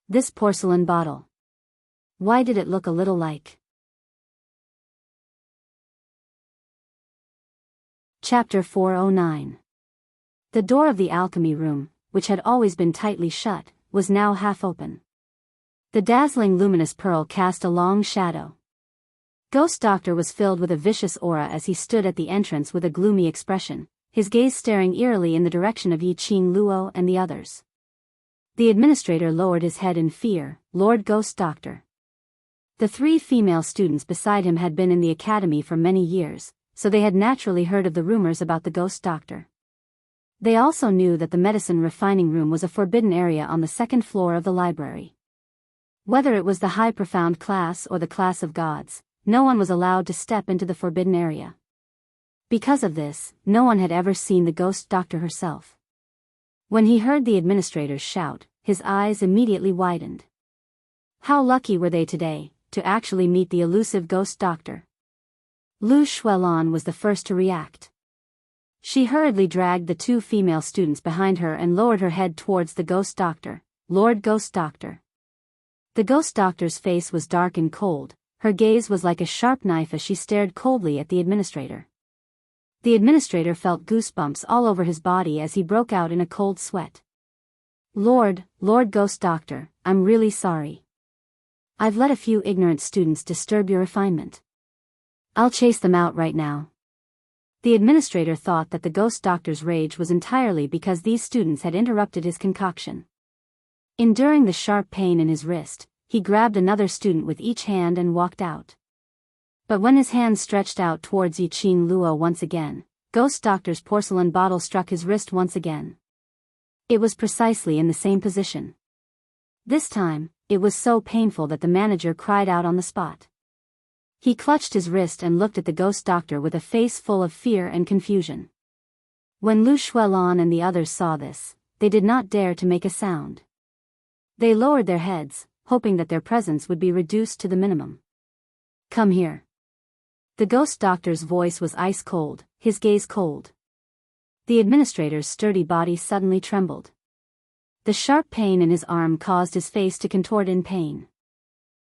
This porcelain bottle. Why did it look a little like? Chapter 409. The door of the alchemy room, which had always been tightly shut, was now half open. The dazzling luminous pearl cast a long shadow. Ghost Doctor was filled with a vicious aura as he stood at the entrance with a gloomy expression, his gaze staring eerily in the direction of Yiqing Luo and the others. The administrator lowered his head in fear. "Lord Ghost Doctor." The three female students beside him had been in the academy for many years, so they had naturally heard of the rumors about the Ghost Doctor. They also knew that the medicine refining room was a forbidden area on the second floor of the library. Whether it was the high profound class or the class of gods, no one was allowed to step into the forbidden area. Because of this, no one had ever seen the Ghost Doctor herself. When he heard the administrators shout, his eyes immediately widened. How lucky were they today, to actually meet the elusive Ghost Doctor. Lu Shuelon was the first to react. She hurriedly dragged the two female students behind her and lowered her head towards the Ghost Doctor. "Lord Ghost Doctor." The Ghost Doctor's face was dark and cold, her gaze was like a sharp knife as she stared coldly at the administrator. The administrator felt goosebumps all over his body as he broke out in a cold sweat. Lord Ghost Doctor, I'm really sorry. I've let a few ignorant students disturb your refinement. I'll chase them out right now." The administrator thought that the Ghost Doctor's rage was entirely because these students had interrupted his concoction. Enduring the sharp pain in his wrist, he grabbed another student with each hand and walked out. But when his hand stretched out towards Yiqing Luo once again, Ghost Doctor's porcelain bottle struck his wrist once again. It was precisely in the same position. This time, it was so painful that the manager cried out on the spot. He clutched his wrist and looked at the Ghost Doctor with a face full of fear and confusion. When Lu Shuelon and the others saw this, they did not dare to make a sound. They lowered their heads, hoping that their presence would be reduced to the minimum. "Come here." The ghost doctor's voice was ice cold, his gaze cold. The administrator's sturdy body suddenly trembled. The sharp pain in his arm caused his face to contort in pain.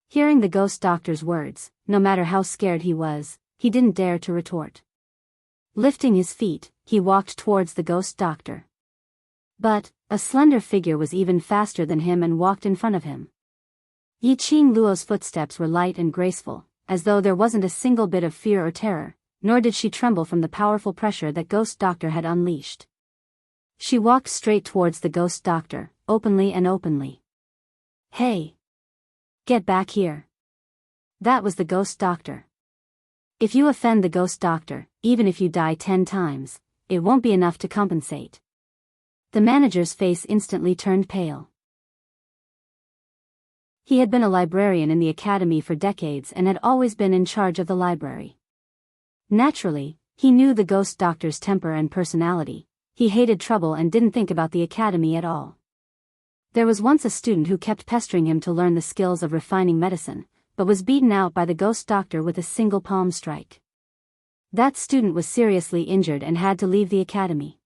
Hearing the ghost doctor's words, no matter how scared he was, he didn't dare to retort. Lifting his feet, he walked towards the ghost doctor. But, a slender figure was even faster than him and walked in front of him. Yi-Ching Luo's footsteps were light and graceful, as though there wasn't a single bit of fear or terror, nor did she tremble from the powerful pressure that ghost doctor had unleashed. She walked straight towards the ghost doctor, openly and openly. "Hey! Get back here!" That was the ghost doctor. If you offend the ghost doctor, even if you die 10 times, it won't be enough to compensate. The manager's face instantly turned pale. He had been a librarian in the academy for decades and had always been in charge of the library. Naturally, he knew the ghost doctor's temper and personality. He hated trouble and didn't think about the academy at all. There was once a student who kept pestering him to learn the skills of refining medicine, but was beaten out by the ghost doctor with a single palm strike. That student was seriously injured and had to leave the academy.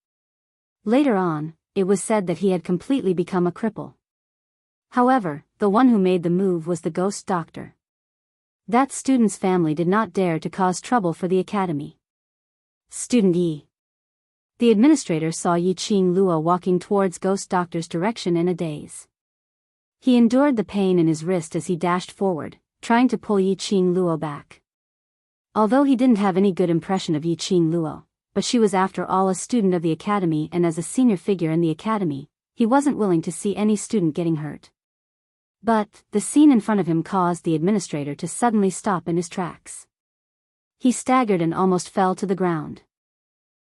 Later on, it was said that he had completely become a cripple. However, the one who made the move was the ghost doctor. That student's family did not dare to cause trouble for the academy. Student Yi. The administrator saw Yi-Ching Luo walking towards ghost doctor's direction in a daze. He endured the pain in his wrist as he dashed forward, trying to pull Yi-Ching Luo back. Although he didn't have any good impression of Yi-Ching Luo, but she was after all a student of the academy, and as a senior figure in the academy, he wasn't willing to see any student getting hurt. But, the scene in front of him caused the administrator to suddenly stop in his tracks. He staggered and almost fell to the ground.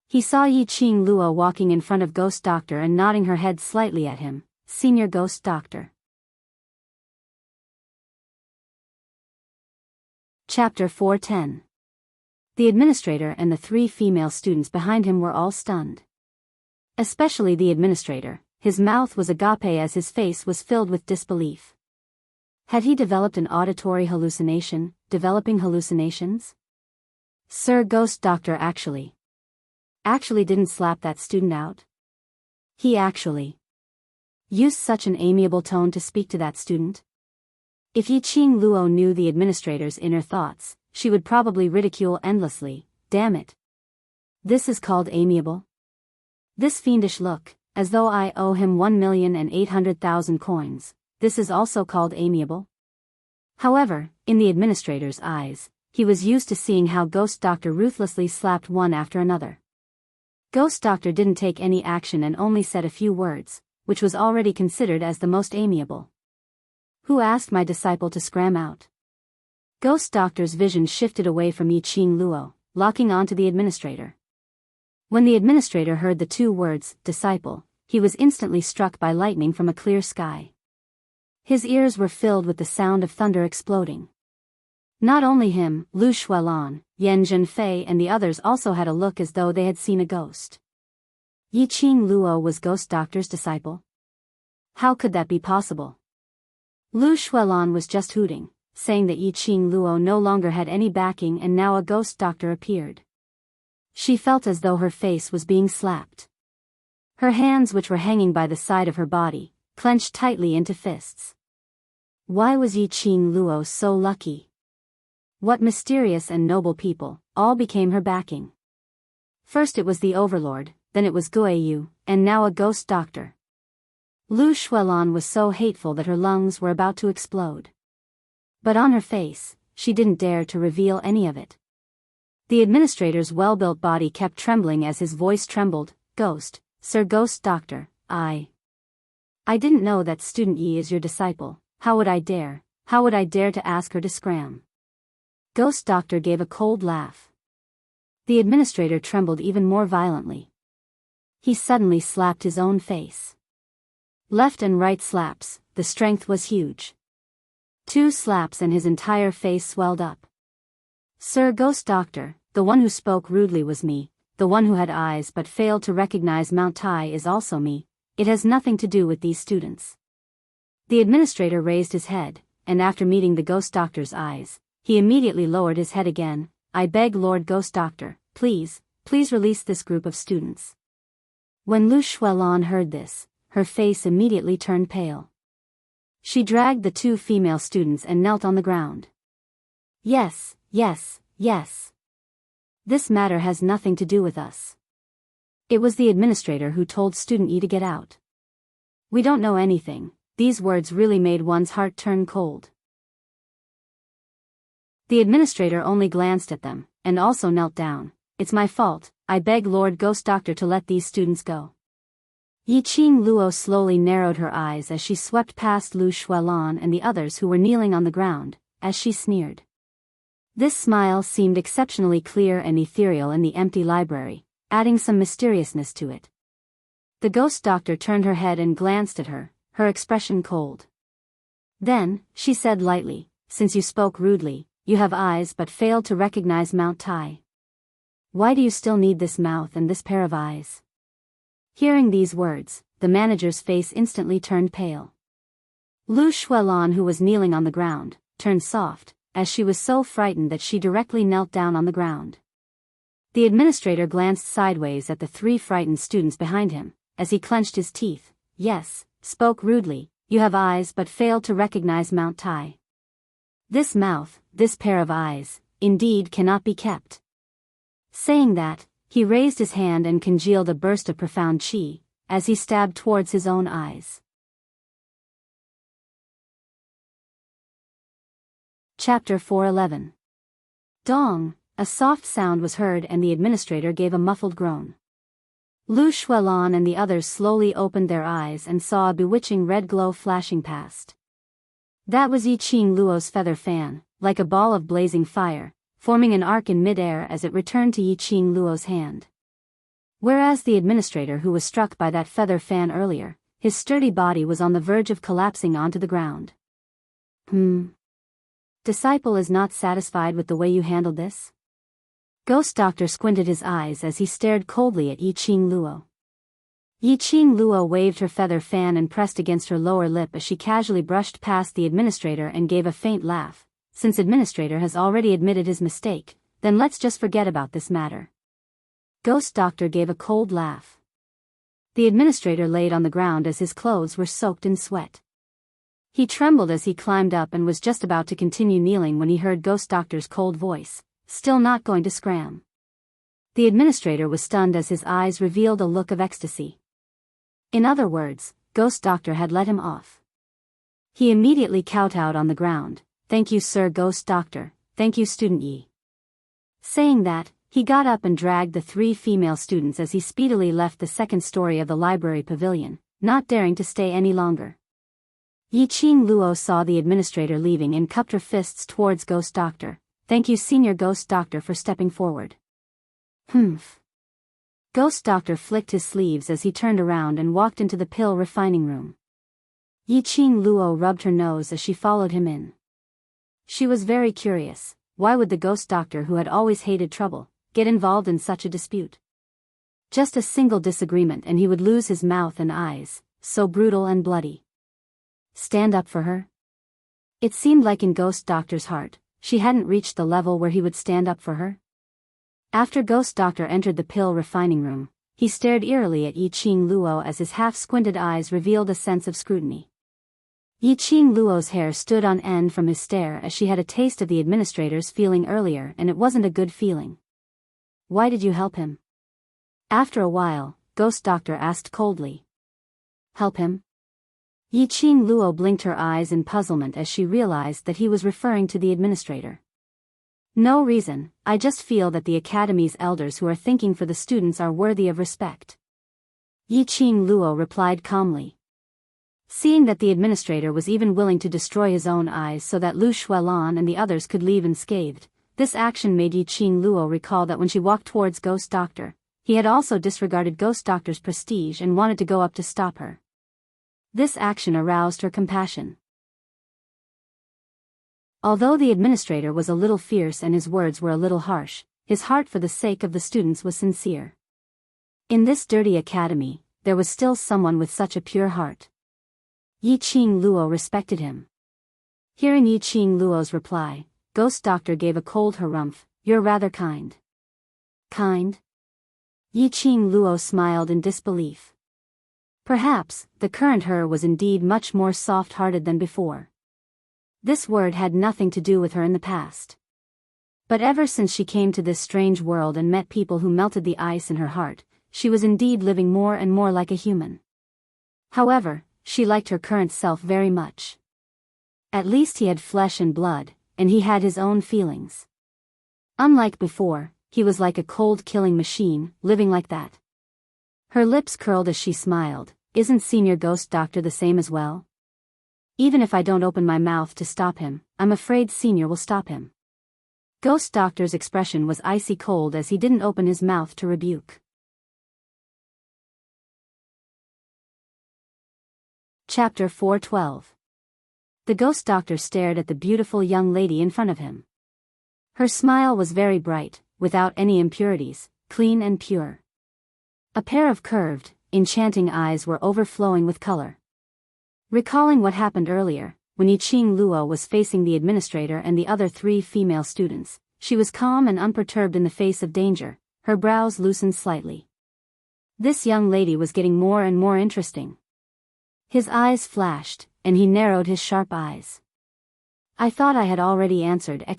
He saw Yi-Ching Luo walking in front of Ghost Doctor and nodding her head slightly at him. Senior Ghost Doctor. Chapter 410. The administrator and the 3 female students behind him were all stunned. Especially the administrator. His mouth was agape as his face was filled with disbelief. Had he developed an auditory hallucination, developing hallucinations? Sir Ghost Doctor actually didn't slap that student out. He actually used such an amiable tone to speak to that student. If Yi-Ching Luo knew the administrator's inner thoughts, she would probably ridicule endlessly. Damn it. This is called amiable? This fiendish look, as though I owe him 1,800,000 coins, this is also called amiable? However, in the administrator's eyes, he was used to seeing how Ghost Doctor ruthlessly slapped one after another. Ghost Doctor didn't take any action and only said a few words, which was already considered as the most amiable. Who asked my disciple to scram out? Ghost Doctor's vision shifted away from Yi-Ching Luo, locking onto the administrator. When the administrator heard the 2 words, disciple, he was instantly struck by lightning from a clear sky. His ears were filled with the sound of thunder exploding. Not only him, Lu Shuelan, Yan Zhenfei and the others also had a look as though they had seen a ghost. Yi-Ching Luo was Ghost Doctor's disciple? How could that be possible? Lu Shuelan was just hooting, saying that Yi-Ching Luo no longer had any backing and now a Ghost Doctor appeared. She felt as though her face was being slapped. Her hands, which were hanging by the side of her body, clenched tightly into fists. Why was Yi-Ching Luo so lucky? What mysterious and noble people, all became her backing. First it was the Overlord, then it was Guiyu, and now a Ghost Doctor. Lu Shuelan was so hateful that her lungs were about to explode. But on her face, she didn't dare to reveal any of it. The administrator's well-built body kept trembling as his voice trembled. Ghost, Sir Ghost Doctor, I didn't know that student Yi is your disciple. How would I dare to ask her to scram? Ghost Doctor gave a cold laugh. The administrator trembled even more violently. He suddenly slapped his own face. Left and right slaps, the strength was huge. 2 slaps and his entire face swelled up. Sir Ghost Doctor, the one who spoke rudely was me, the one who had eyes but failed to recognize Mount Tai is also me, it has nothing to do with these students. The administrator raised his head, and after meeting the Ghost Doctor's eyes, he immediately lowered his head again. I beg Lord Ghost Doctor, please release this group of students. When Lu Shuelon heard this, her face immediately turned pale. She dragged the two female students and knelt on the ground. Yes. This matter has nothing to do with us. It was the administrator who told student E to get out. We don't know anything. These words really made one's heart turn cold. The administrator only glanced at them, and also knelt down. It's my fault, I beg Lord Ghost Doctor to let these students go. Yiqing Luo slowly narrowed her eyes as she swept past Lu Shuelon and the others who were kneeling on the ground, as she sneered. This smile seemed exceptionally clear and ethereal in the empty library, adding some mysteriousness to it. The Ghost Doctor turned her head and glanced at her, her expression cold. Then, she said lightly, since you spoke rudely, you have eyes but failed to recognize Mount Tai. Why do you still need this mouth and this pair of eyes? Hearing these words, the manager's face instantly turned pale. Lu Shuelon, who was kneeling on the ground, turned soft, as she was so frightened that she directly knelt down on the ground. The administrator glanced sideways at the three frightened students behind him, as he clenched his teeth. Yes, spoke rudely, you have eyes but failed to recognize Mount Tai. This mouth, this pair of eyes, indeed cannot be kept. Saying that, he raised his hand and congealed a burst of profound qi, as he stabbed towards his own eyes. Chapter 411. Dong, a soft sound was heard and the administrator gave a muffled groan. Lu Shuelon and the others slowly opened their eyes and saw a bewitching red glow flashing past. That was Yiqing Luo's feather fan, like a ball of blazing fire, forming an arc in mid-air as it returned to Yiqing Luo's hand. Whereas the administrator who was struck by that feather fan earlier, his sturdy body was on the verge of collapsing onto the ground. Disciple is not satisfied with the way you handled this? Ghost Doctor squinted his eyes as he stared coldly at Yiqing Luo. Yiqing Luo waved her feather fan and pressed against her lower lip as she casually brushed past the administrator and gave a faint laugh. Since administrator has already admitted his mistake, then let's just forget about this matter. Ghost Doctor gave a cold laugh. The administrator laid on the ground as his clothes were soaked in sweat. He trembled as he climbed up and was just about to continue kneeling when he heard Ghost Doctor's cold voice, still not going to scram. The administrator was stunned as his eyes revealed a look of ecstasy. In other words, Ghost Doctor had let him off. He immediately kowtowed on the ground. Thank you, Sir Ghost Doctor, thank you, Student Yi. Saying that, he got up and dragged the three female students as he speedily left the second story of the library pavilion, not daring to stay any longer. Yiqing Luo saw the administrator leaving and cupped her fists towards Ghost Doctor. Thank you, Senior Ghost Doctor, for stepping forward. Ghost Doctor flicked his sleeves as he turned around and walked into the pill refining room. Yiqing Luo rubbed her nose as she followed him in. She was very curious, why would the Ghost Doctor, who had always hated trouble, get involved in such a dispute? Just a single disagreement and he would lose his mouth and eyes, so brutal and bloody. Stand up for her? It seemed like in Ghost Doctor's heart, she hadn't reached the level where he would stand up for her. After Ghost Doctor entered the pill refining room, he stared eerily at Yiqing Luo as his half-squinted eyes revealed a sense of scrutiny. Yiqing Luo's hair stood on end from his stare as she had a taste of the administrator's feeling earlier and it wasn't a good feeling. Why did you help him? After a while, Ghost Doctor asked coldly. Help him? Yiqing Luo blinked her eyes in puzzlement as she realized that he was referring to the administrator. No reason, I just feel that the Academy's elders who are thinking for the students are worthy of respect. Yiqing Luo replied calmly. Seeing that the administrator was even willing to destroy his own eyes so that Lu Shuelon and the others could leave unscathed, this action made Yiqing Luo recall that when she walked towards Ghost Doctor, he had also disregarded Ghost Doctor's prestige and wanted to go up to stop her. This action aroused her compassion. Although the administrator was a little fierce and his words were a little harsh, his heart for the sake of the students was sincere. In this dirty academy, there was still someone with such a pure heart. Yiqing Luo respected him. Hearing Yiqing Luo's reply, Ghost Doctor gave a cold harumph. You're rather kind. Kind? Yi Qing Luo smiled in disbelief. Perhaps, the current her was indeed much more soft-hearted than before. This word had nothing to do with her in the past. But ever since she came to this strange world and met people who melted the ice in her heart, she was indeed living more and more like a human. However, she liked her current self very much. At least he had flesh and blood, and he had his own feelings. Unlike before, he was like a cold killing machine, living like that. Her lips curled as she smiled. Isn't Senior Ghost Doctor the same as well? Even if I don't open my mouth to stop him, I'm afraid Senior will stop him. Ghost Doctor's expression was icy cold as he didn't open his mouth to rebuke. Chapter 412. The Ghost Doctor stared at the beautiful young lady in front of him. Her smile was very bright, without any impurities, clean and pure. A pair of curved, enchanting eyes were overflowing with color. Recalling what happened earlier, when Yi Qing Luo was facing the administrator and the other 3 female students, she was calm and unperturbed in the face of danger, her brows loosened slightly. This young lady was getting more and more interesting. His eyes flashed, and he narrowed his sharp eyes. I thought I had already answered! Yi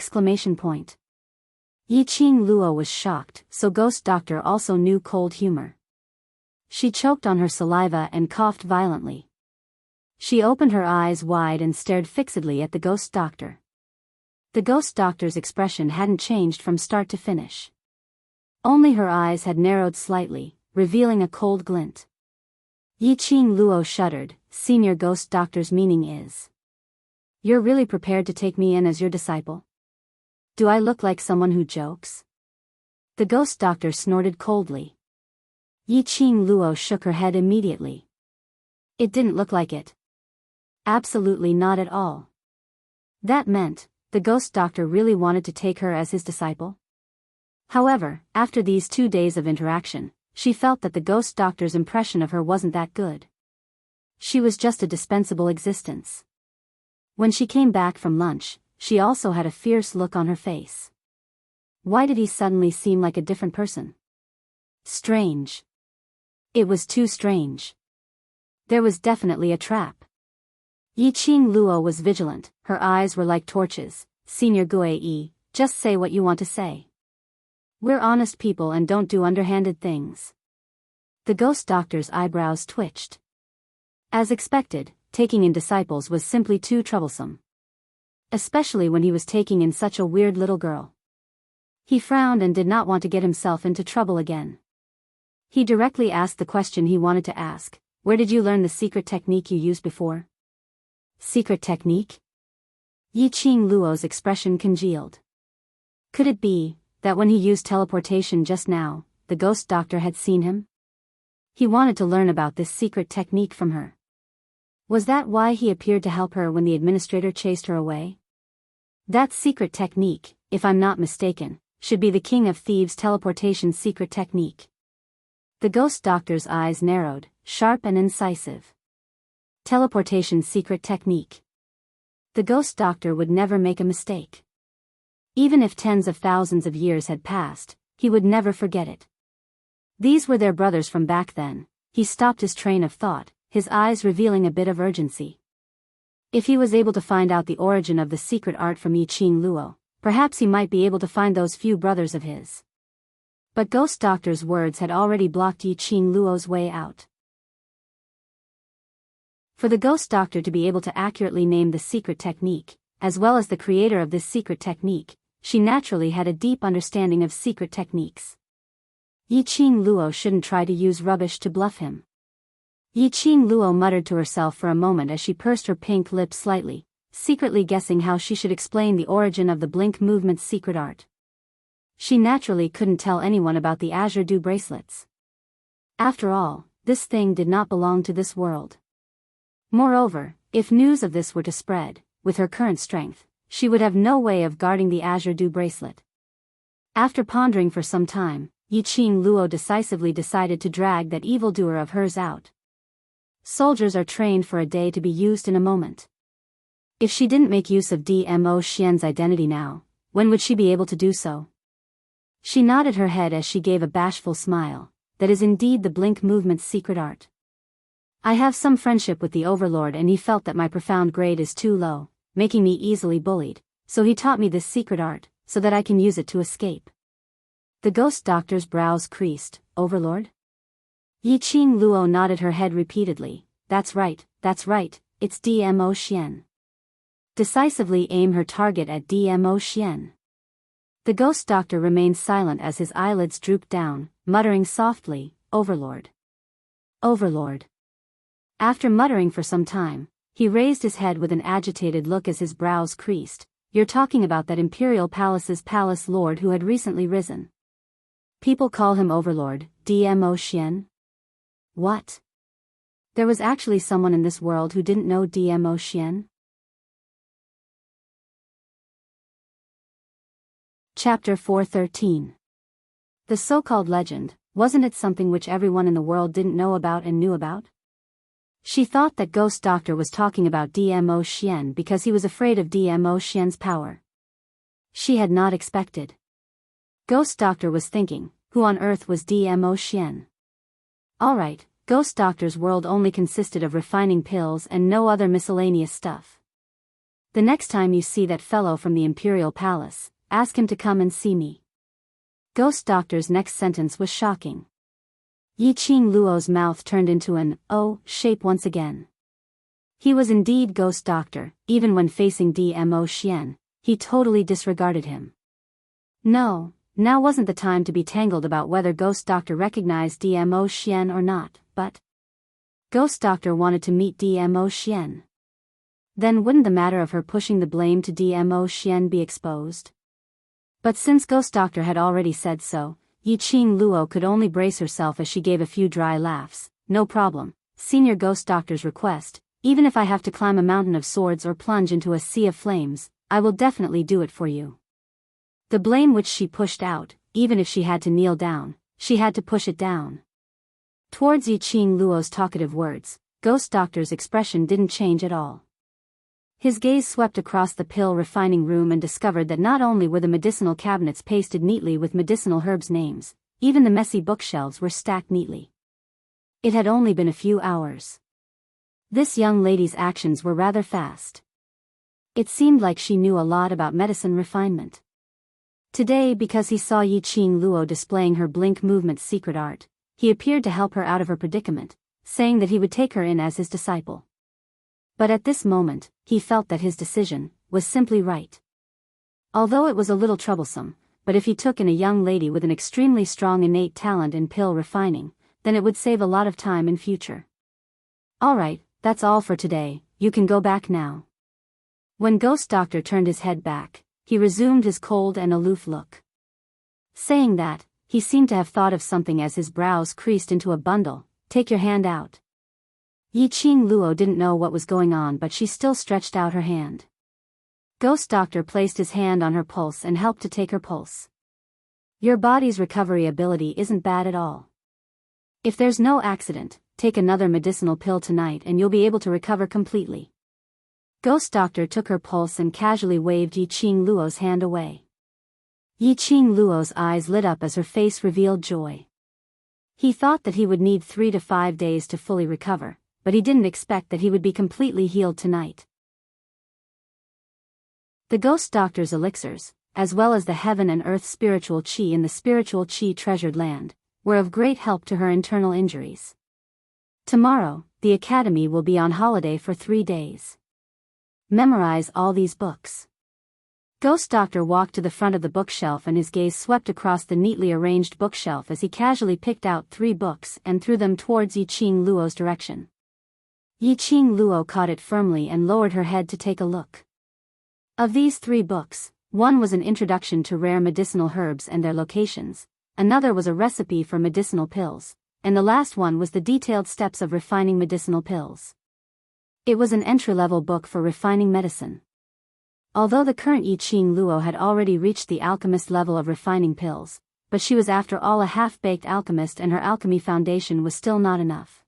Qing Luo was shocked, so Ghost Doctor also knew cold humor. She choked on her saliva and coughed violently. She opened her eyes wide and stared fixedly at the Ghost Doctor. The Ghost Doctor's expression hadn't changed from start to finish. Only her eyes had narrowed slightly, revealing a cold glint. Yi Qing Luo shuddered. Senior Ghost Doctor's meaning is: you're really prepared to take me in as your disciple? Do I look like someone who jokes? The Ghost Doctor snorted coldly. Yi Qing Luo shook her head immediately. It didn't look like it. Absolutely not at all. That meant, the Ghost Doctor really wanted to take her as his disciple? However, after these 2 days of interaction, she felt that the Ghost Doctor's impression of her wasn't that good. She was just a dispensable existence. When she came back from lunch, she also had a fierce look on her face. Why did he suddenly seem like a different person? Strange. It was too strange. There was definitely a trap. Yi Qing Luo was vigilant, her eyes were like torches. Senior Gui, just say what you want to say. We're honest people and don't do underhanded things. The Ghost Doctor's eyebrows twitched. As expected, taking in disciples was simply too troublesome. Especially when he was taking in such a weird little girl. He frowned and did not want to get himself into trouble again. He directly asked the question he wanted to ask: where did you learn the secret technique you used before? Secret technique? Yi Qing Luo's expression congealed. Could it be that when he used teleportation just now, the Ghost Doctor had seen him? He wanted to learn about this secret technique from her. Was that why he appeared to help her when the administrator chased her away? That secret technique, if I'm not mistaken, should be the King of Thieves' teleportation secret technique. The Ghost Doctor's eyes narrowed, sharp and incisive. Teleportation secret technique. The Ghost Doctor would never make a mistake. Even if tens of thousands of years had passed, he would never forget it. These were their brothers from back then. He stopped his train of thought, his eyes revealing a bit of urgency. If he was able to find out the origin of the secret art from Yi Qing Luo, perhaps he might be able to find those few brothers of his. But Ghost Doctor's words had already blocked Yi Qing Luo's way out. For the Ghost Doctor to be able to accurately name the secret technique, as well as the creator of this secret technique, she naturally had a deep understanding of secret techniques. Yi Qing Luo shouldn't try to use rubbish to bluff him. Yi Qing Luo muttered to herself for a moment as she pursed her pink lips slightly, secretly guessing how she should explain the origin of the blink movement's secret art. She naturally couldn't tell anyone about the Azure Dew bracelets. After all, this thing did not belong to this world. Moreover, if news of this were to spread, with her current strength, she would have no way of guarding the Azure Dew bracelet. After pondering for some time, Yi Qing Luo decisively decided to drag that evildoer of hers out. Soldiers are trained for a day to be used in a moment. If she didn't make use of DMO Xian's identity now, when would she be able to do so? She nodded her head as she gave a bashful smile. That is indeed the blink movement's secret art. I have some friendship with the Overlord and he felt that my profound grade is too low, making me easily bullied, so he taught me this secret art, so that I can use it to escape. The ghost doctor's brows creased. Overlord? Yi Qing Luo nodded her head repeatedly. That's right, it's DMO Xian. Decisively aim her target at DMO Xian. The ghost doctor remained silent as his eyelids drooped down, muttering softly, Overlord. Overlord. After muttering for some time, he raised his head with an agitated look as his brows creased. You're talking about that Imperial Palace's palace lord who had recently risen. People call him Overlord, DMO Xian? What? There was actually someone in this world who didn't know DMO Xian? Chapter 413. The so-called legend, wasn't it something which everyone in the world didn't know about and knew about? She thought that Ghost Doctor was talking about DMO Xian because he was afraid of DMO Xian's power. She had not expected. Ghost Doctor was thinking, who on earth was DMO Xian? Alright, Ghost Doctor's world only consisted of refining pills and no other miscellaneous stuff. The next time you see that fellow from the Imperial Palace, ask him to come and see me. Ghost Doctor's next sentence was shocking. Yi Qing Luo's mouth turned into an O shape once again. He was indeed Ghost Doctor, even when facing DMO Xian, he totally disregarded him. No, now wasn't the time to be tangled about whether Ghost Doctor recognized DMO Xian or not, but Ghost Doctor wanted to meet DMO Xian. Then wouldn't the matter of her pushing the blame to DMO Xian be exposed? But since Ghost Doctor had already said so, Yi Qing Luo could only brace herself as she gave a few dry laughs. No problem, Senior Ghost Doctor's request, even if I have to climb a mountain of swords or plunge into a sea of flames, I will definitely do it for you. The blame which she pushed out, even if she had to kneel down, she had to push it down. Towards Yi Qing Luo's talkative words, Ghost Doctor's expression didn't change at all. His gaze swept across the pill refining room and discovered that not only were the medicinal cabinets pasted neatly with medicinal herbs' names, even the messy bookshelves were stacked neatly. It had only been a few hours. This young lady's actions were rather fast. It seemed like she knew a lot about medicine refinement. Today, because he saw Yi Qing Luo displaying her blink movement's secret art, he appeared to help her out of her predicament, saying that he would take her in as his disciple. But at this moment, he felt that his decision was simply right. Although it was a little troublesome, but if he took in a young lady with an extremely strong innate talent in pill refining, then it would save a lot of time in future. Alright, that's all for today, you can go back now. When Ghost Doctor turned his head back, he resumed his cold and aloof look. Saying that, he seemed to have thought of something as his brows creased into a bundle. Take your hand out. Yi Qing Luo didn't know what was going on, but she still stretched out her hand. Ghost Doctor placed his hand on her pulse and helped to take her pulse. Your body's recovery ability isn't bad at all. If there's no accident, take another medicinal pill tonight and you'll be able to recover completely. Ghost Doctor took her pulse and casually waved Yi Qing Luo's hand away. Yi Qing Luo's eyes lit up as her face revealed joy. He thought that he would need 3 to 5 days to fully recover, but he didn't expect that he would be completely healed tonight. The Ghost Doctor's elixirs, as well as the heaven and earth spiritual qi in the spiritual qi treasured land, were of great help to her internal injuries. Tomorrow, the Academy will be on holiday for 3 days. Memorize all these books. Ghost Doctor walked to the front of the bookshelf and his gaze swept across the neatly arranged bookshelf as he casually picked out 3 books and threw them towards Yi Qing Luo's direction. Yi Qing Luo caught it firmly and lowered her head to take a look. Of these 3 books, one was an introduction to rare medicinal herbs and their locations, another was a recipe for medicinal pills, and the last one was the detailed steps of refining medicinal pills. It was an entry-level book for refining medicine. Although the current Yi Qing Luo had already reached the alchemist level of refining pills, but she was after all a half-baked alchemist and her alchemy foundation was still not enough.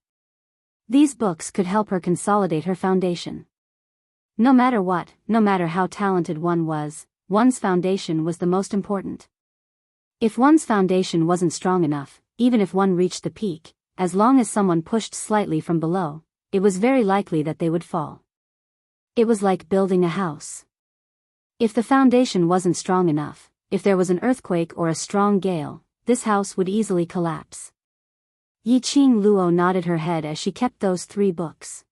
These books could help her consolidate her foundation. No matter what, no matter how talented one was, one's foundation was the most important. If one's foundation wasn't strong enough, even if one reached the peak, as long as someone pushed slightly from below, it was very likely that they would fall. It was like building a house. If the foundation wasn't strong enough, if there was an earthquake or a strong gale, this house would easily collapse. Yiqing Luo nodded her head as she kept those 3 books.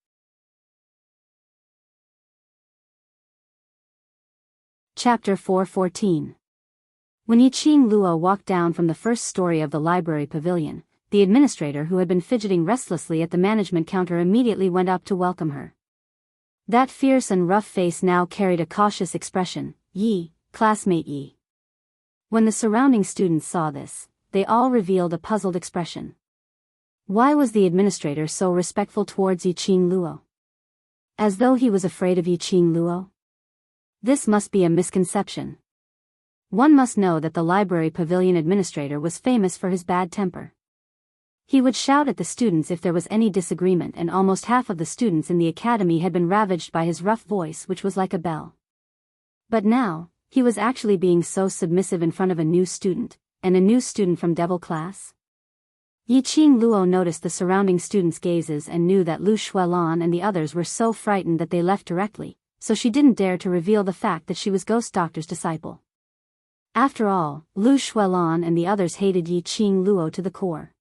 Chapter 4:14. When Yiqing Luo walked down from the first story of the library pavilion, the administrator who had been fidgeting restlessly at the management counter immediately went up to welcome her. That fierce and rough face now carried a cautious expression. "Yi, classmate Yi." When the surrounding students saw this, they all revealed a puzzled expression. Why was the administrator so respectful towards Yiqing Luo? As though he was afraid of Yiqing Luo? This must be a misconception. One must know that the library pavilion administrator was famous for his bad temper. He would shout at the students if there was any disagreement, and almost half of the students in the academy had been ravaged by his rough voice, which was like a bell. But now, he was actually being so submissive in front of a new student, and a new student from Devil class. Yiqing Luo noticed the surrounding students' gazes and knew that Lu Shuelan and the others were so frightened that they left directly, so she didn't dare to reveal the fact that she was Ghost Doctor's disciple. After all, Lu Shuelan and the others hated Yiqing Luo to the core.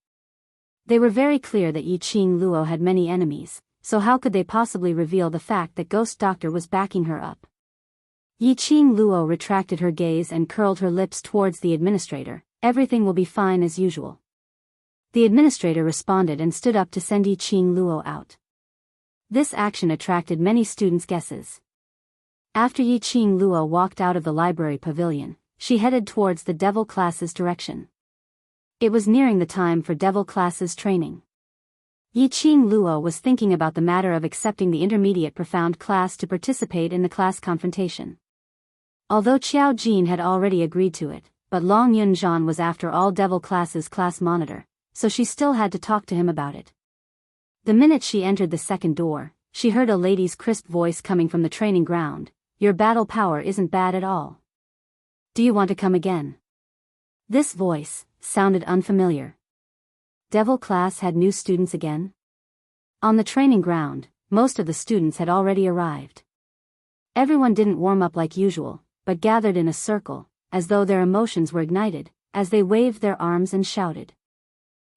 They were very clear that Yiqing Luo had many enemies, so how could they possibly reveal the fact that Ghost Doctor was backing her up? Yiqing Luo retracted her gaze and curled her lips towards the administrator. "Everything will be fine as usual." The administrator responded and stood up to send Yiqing Luo out. This action attracted many students' guesses. After Yiqing Luo walked out of the library pavilion, she headed towards the Devil class's direction. It was nearing the time for Devil class's training. Yiqing Luo was thinking about the matter of accepting the intermediate profound class to participate in the class confrontation. Although Qiao Jin had already agreed to it, but Long Yunzhan was after all Devil class's class monitor, so she still had to talk to him about it. The minute she entered the second door, she heard a lady's crisp voice coming from the training ground. "Your battle power isn't bad at all. Do you want to come again?" This voice sounded unfamiliar. Devil class had new students again? On the training ground, most of the students had already arrived. Everyone didn't warm up like usual, but gathered in a circle, as though their emotions were ignited, as they waved their arms and shouted.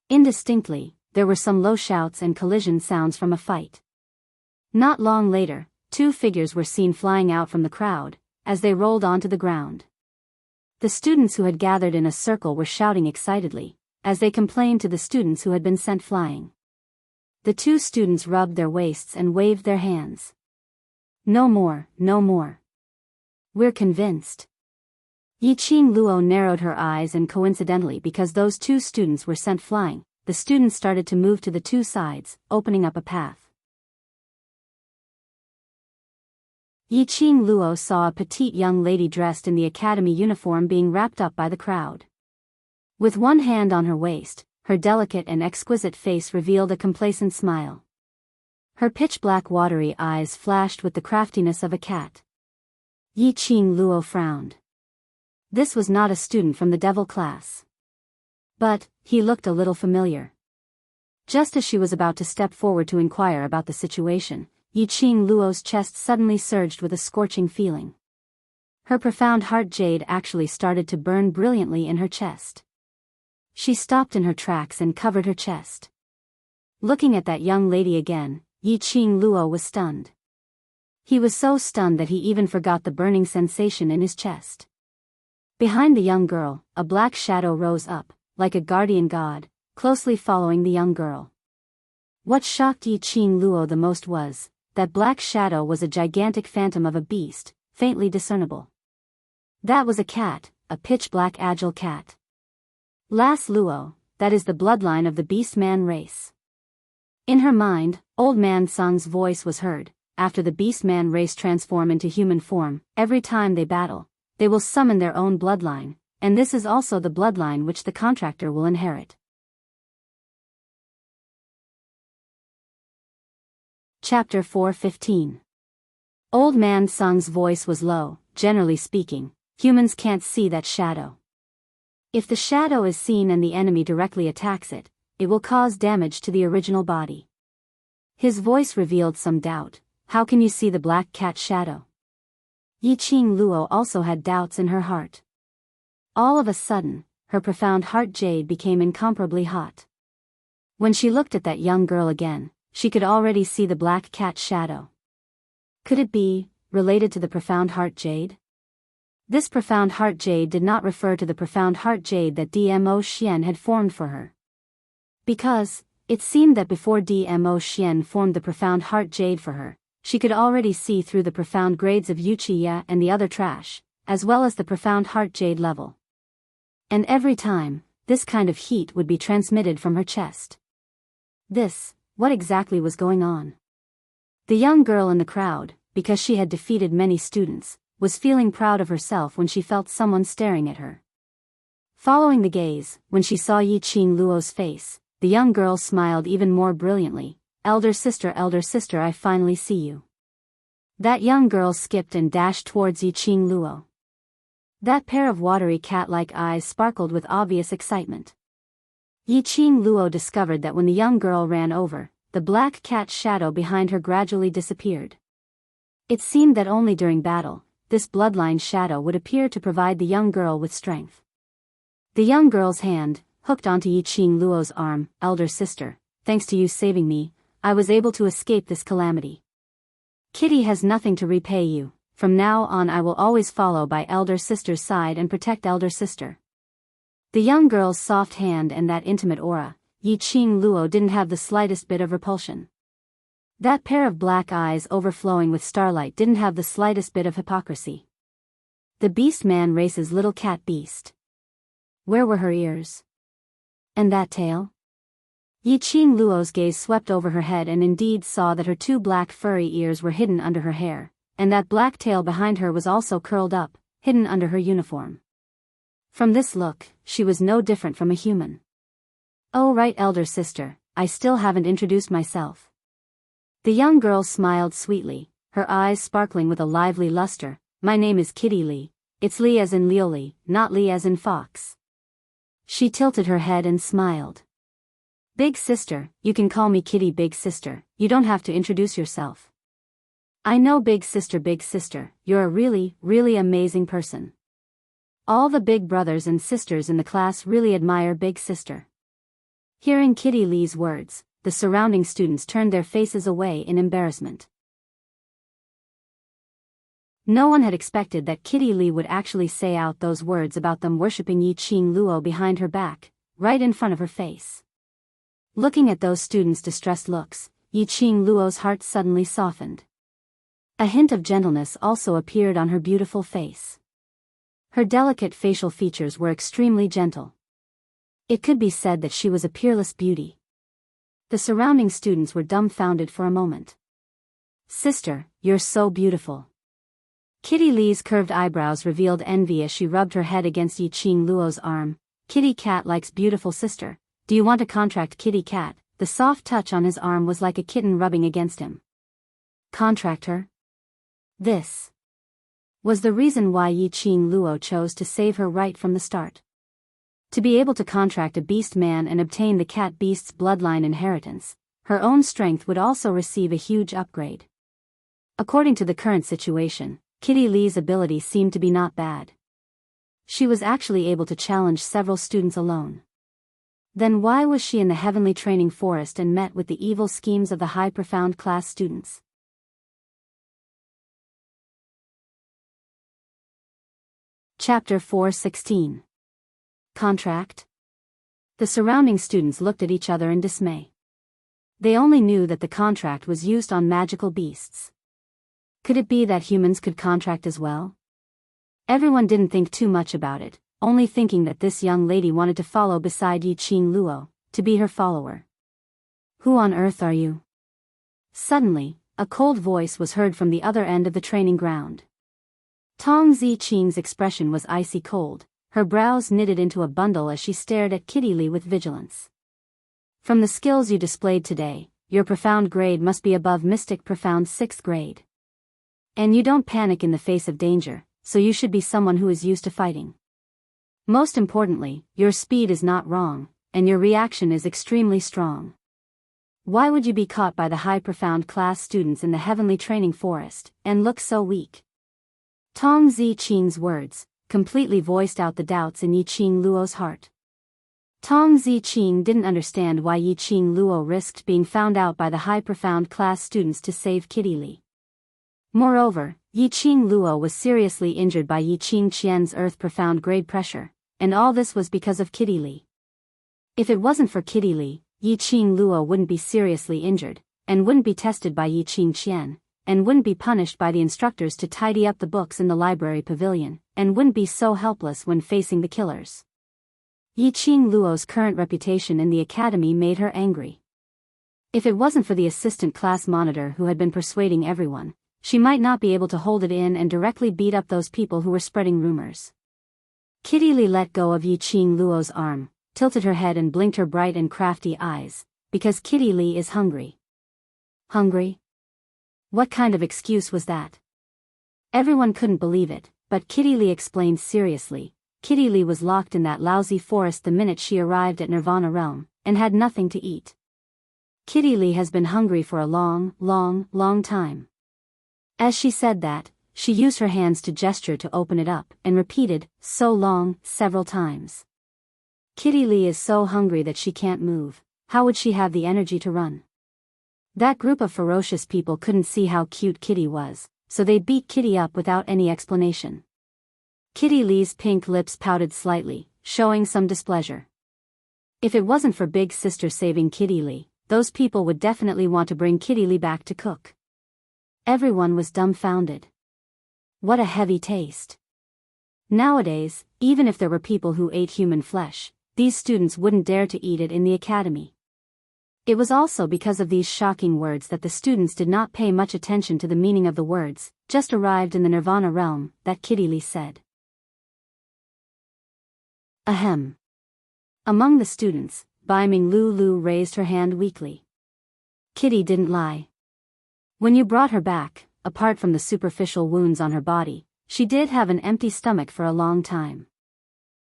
Indistinctly, there were some low shouts and collision sounds from a fight. Not long later, 2 figures were seen flying out from the crowd, as they rolled onto the ground. The students who had gathered in a circle were shouting excitedly, as they complained to the students who had been sent flying. The 2 students rubbed their waists and waved their hands. "No more, no more. We're convinced." Yiqing Luo narrowed her eyes, and coincidentally, because those 2 students were sent flying, the students started to move to the 2 sides, opening up a path. Yiqing Luo saw a petite young lady dressed in the academy uniform being wrapped up by the crowd. With one hand on her waist, her delicate and exquisite face revealed a complacent smile. Her pitch-black watery eyes flashed with the craftiness of a cat. Yiqing Luo frowned. This was not a student from the Devil class. But he looked a little familiar. Just as she was about to step forward to inquire about the situation, Yiqing Luo's chest suddenly surged with a scorching feeling. Her profound heart jade actually started to burn brilliantly in her chest. She stopped in her tracks and covered her chest. Looking at that young lady again, Yiqing Luo was stunned. He was so stunned that he even forgot the burning sensation in his chest. Behind the young girl, a black shadow rose up, like a guardian god, closely following the young girl. What shocked Yiqing Luo the most was that black shadow was a gigantic phantom of a beast, faintly discernible. That was a cat, a pitch-black agile cat. Las Luo, that is the bloodline of the Beastman race. In her mind, Old Man Sung's voice was heard. After the Beastman race transform into human form, every time they battle, they will summon their own bloodline, and this is also the bloodline which the contractor will inherit. Chapter 4:15. Old Man Sung's voice was low. Generally speaking, humans can't see that shadow. If the shadow is seen and the enemy directly attacks it, it will cause damage to the original body. His voice revealed some doubt. How can you see the black cat shadow? Yiqing Luo also had doubts in her heart. All of a sudden, her profound heart jade became incomparably hot. When she looked at that young girl again, she could already see the black cat shadow. Could it be related to the profound heart jade? This profound heart jade did not refer to the profound heart jade that Dmo Xian had formed for her. Because, it seemed that before Dmo Xian formed the profound heart jade for her, she could already see through the profound grades of Yuchiya and the other trash, as well as the profound heart jade level. And every time, this kind of heat would be transmitted from her chest. What exactly was going on? The young girl in the crowd, because she had defeated many students, was feeling proud of herself when she felt someone staring at her. Following the gaze, when she saw Yiqing Luo's face, the young girl smiled even more brilliantly. Elder sister, I finally see you. That young girl skipped and dashed towards Yiqing Luo. That pair of watery cat-like eyes sparkled with obvious excitement. Yiqing Luo discovered that when the young girl ran over, the black cat shadow behind her gradually disappeared. It seemed that only during battle, this bloodline shadow would appear to provide the young girl with strength. The young girl's hand, hooked onto Yiqing Luo's arm. Elder sister, thanks to you saving me, I was able to escape this calamity. Kitty has nothing to repay you. From now on I will always follow by elder sister's side and protect elder sister. The young girl's soft hand and that intimate aura, Yiqing Luo didn't have the slightest bit of repulsion. That pair of black eyes overflowing with starlight didn't have the slightest bit of hypocrisy. The beast man race's little cat beast. Where were her ears? And that tail? Yiqing Luo's gaze swept over her head and indeed saw that her two black furry ears were hidden under her hair, and that black tail behind her was also curled up, hidden under her uniform. From this look, she was no different from a human. Oh right, elder sister, I still haven't introduced myself. The young girl smiled sweetly, her eyes sparkling with a lively luster. My name is Kitty Li. It's Li as in Lioli, not Li as in fox. She tilted her head and smiled. Big sister, you can call me Kitty big sister, you don't have to introduce yourself. I know big sister, you're a really, really amazing person. All the big brothers and sisters in the class really admire big sister. Hearing Kitty Li's words, the surrounding students turned their faces away in embarrassment. No one had expected that Kitty Li would actually say out those words about them worshipping Yiqing Luo behind her back, right in front of her face. Looking at those students' distressed looks, Yiqing Luo's heart suddenly softened. A hint of gentleness also appeared on her beautiful face. Her delicate facial features were extremely gentle. It could be said that she was a peerless beauty. The surrounding students were dumbfounded for a moment. Sister, you're so beautiful. Kitty Li's curved eyebrows revealed envy as she rubbed her head against Yiqing Luo's arm. Kitty Cat likes beautiful sister. Do you want to contract Kitty Cat? The soft touch on his arm was like a kitten rubbing against him. Contract her? This was the reason why Yiqing Luo chose to save her right from the start. To be able to contract a beast man and obtain the cat beast's bloodline inheritance, her own strength would also receive a huge upgrade. According to the current situation, Kitty Li's ability seemed to be not bad. She was actually able to challenge several students alone. Then why was she in the heavenly training forest and met with the evil schemes of the high profound class students? Chapter 4:16. Contract? The surrounding students looked at each other in dismay. They only knew that the contract was used on magical beasts. Could it be that humans could contract as well? Everyone didn't think too much about it, only thinking that this young lady wanted to follow beside Yiqing Luo, to be her follower. Who on earth are you? Suddenly, a cold voice was heard from the other end of the training ground. Tong Ziqing's expression was icy cold, her brows knitted into a bundle as she stared at Kitty Li with vigilance. From the skills you displayed today, your profound grade must be above Mystic Profound 6th grade. And you don't panic in the face of danger, so you should be someone who is used to fighting. Most importantly, your speed is not wrong, and your reaction is extremely strong. Why would you be caught by the high profound class students in the heavenly training forest, and look so weak? Tong Ziqing's words completely voiced out the doubts in Yiqing Luo's heart. Tong Ziqing didn't understand why Yiqing Luo risked being found out by the high profound class students to save Kitty Li. Moreover, Yiqing Luo was seriously injured by Yiqing Qian's earth profound grade pressure, and all this was because of Kitty Li. If it wasn't for Kitty Li, Yiqing Luo wouldn't be seriously injured, and wouldn't be tested by Yiqing Qian, and wouldn't be punished by the instructors to tidy up the books in the library pavilion, and wouldn't be so helpless when facing the killers. Yiqing Luo's current reputation in the academy made her angry. If it wasn't for the assistant class monitor who had been persuading everyone, she might not be able to hold it in and directly beat up those people who were spreading rumors. Kitty Li let go of Yiqing Luo's arm, tilted her head and blinked her bright and crafty eyes, because Kitty Li is hungry. Hungry? What kind of excuse was that? Everyone couldn't believe it, but Kitty Li explained seriously. Kitty Li was locked in that lousy forest the minute she arrived at Nirvana Realm, and had nothing to eat. Kitty Li has been hungry for a long time. As she said that, she used her hands to gesture to open it up, and repeated, "So long," several times. Kitty Li is so hungry that she can't move. How would she have the energy to run? That group of ferocious people couldn't see how cute Kitty was, so they beat Kitty up without any explanation. Kitty Li's pink lips pouted slightly, showing some displeasure. If it wasn't for Big Sister saving Kitty Li, those people would definitely want to bring Kitty Li back to cook. Everyone was dumbfounded. What a heavy taste. Nowadays, even if there were people who ate human flesh, these students wouldn't dare to eat it in the academy. It was also because of these shocking words that the students did not pay much attention to the meaning of the words, just arrived in the Nirvana realm, that Kitty Li said. Ahem. Among the students, Bai Ming Lu raised her hand weakly. Kitty didn't lie. When you brought her back, apart from the superficial wounds on her body, she did have an empty stomach for a long time.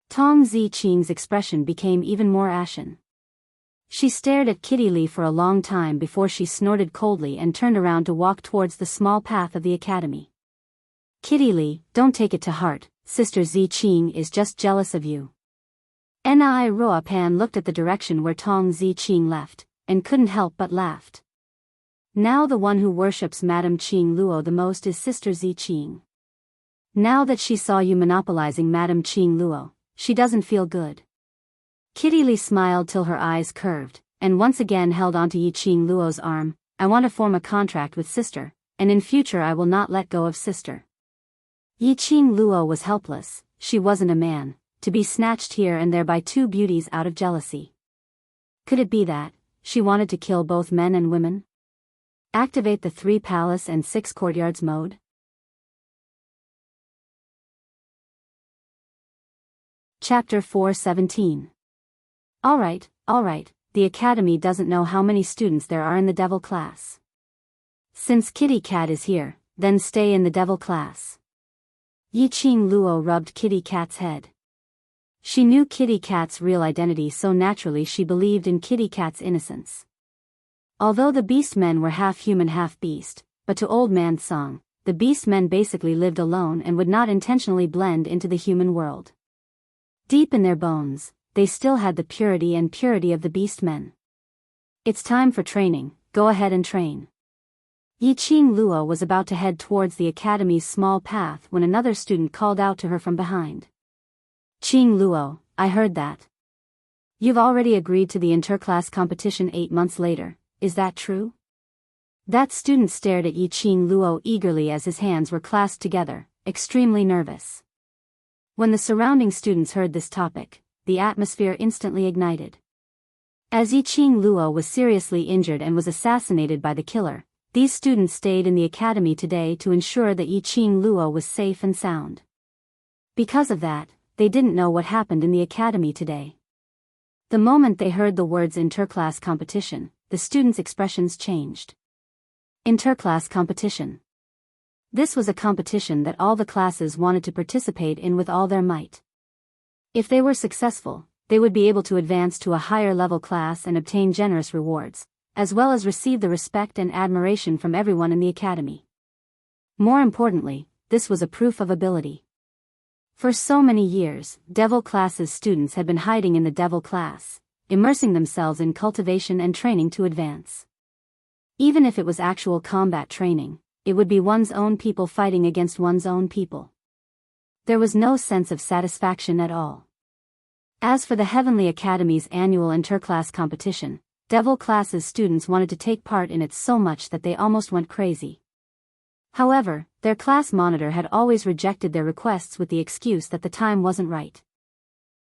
Tong Ziqing's expression became even more ashen. She stared at Kitty Li for a long time before she snorted coldly and turned around to walk towards the small path of the academy. Kitty Li, don't take it to heart, Sister Ziqing is just jealous of you. Ni Roa Pan looked at the direction where Tong Ziqing left, and couldn't help but laughed. Now the one who worships Madame Qing Luo the most is Sister Ziqing. Now that she saw you monopolizing Madame Qing Luo, she doesn't feel good. Kitty Li smiled till her eyes curved, and once again held onto Yiqing Luo's arm. I want to form a contract with Sister, and in future I will not let go of Sister. Yiqing Luo was helpless. She wasn't a man, to be snatched here and there by two beauties out of jealousy. Could it be that she wanted to kill both men and women? Activate the 3 palace and 6 courtyards mode? Chapter 417. Alright, the academy doesn't know how many students there are in the devil class. Since Kitty Cat is here, then stay in the devil class. Yiqing Luo rubbed Kitty Cat's head. She knew Kitty Cat's real identity so naturally she believed in Kitty Cat's innocence. Although the beast men were half human half beast, but to Old Man Song, the beast men basically lived alone and would not intentionally blend into the human world. Deep in their bones, they still had the purity of the beast men. It's time for training, go ahead and train. Yiqing Luo was about to head towards the academy's small path when another student called out to her from behind. Qing Luo, I heard that. You've already agreed to the interclass competition 8 months later, is that true? That student stared at Yiqing Luo eagerly as his hands were clasped together, extremely nervous. When the surrounding students heard this topic, the atmosphere instantly ignited. As Yiqing Luo was seriously injured and was assassinated by the killer, these students stayed in the academy today to ensure that Yiqing Luo was safe and sound. Because of that, they didn't know what happened in the academy today. The moment they heard the words interclass competition, the students' expressions changed. Interclass competition. This was a competition that all the classes wanted to participate in with all their might. If they were successful, they would be able to advance to a higher level class and obtain generous rewards, as well as receive the respect and admiration from everyone in the academy. More importantly, this was a proof of ability. For so many years, Devil Class's students had been hiding in the Devil Class, immersing themselves in cultivation and training to advance. Even if it was actual combat training, it would be one's own people fighting against one's own people. There was no sense of satisfaction at all. As for the Heavenly Academy's annual interclass competition, Devil Class's students wanted to take part in it so much that they almost went crazy. However, their class monitor had always rejected their requests with the excuse that the time wasn't right.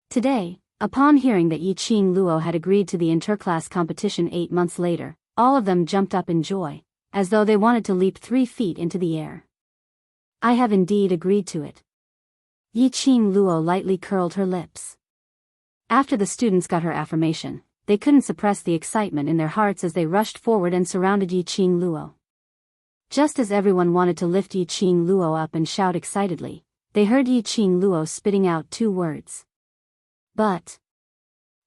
Today, upon hearing that Yi Qing Luo had agreed to the interclass competition 8 months later, all of them jumped up in joy, as though they wanted to leap 3 feet into the air. I have indeed agreed to it. Yi Qing Luo lightly curled her lips. After the students got her affirmation, they couldn't suppress the excitement in their hearts as they rushed forward and surrounded Yi Qing Luo. Just as everyone wanted to lift Yi Qing Luo up and shout excitedly, they heard Yi Qing Luo spitting out 2 words. But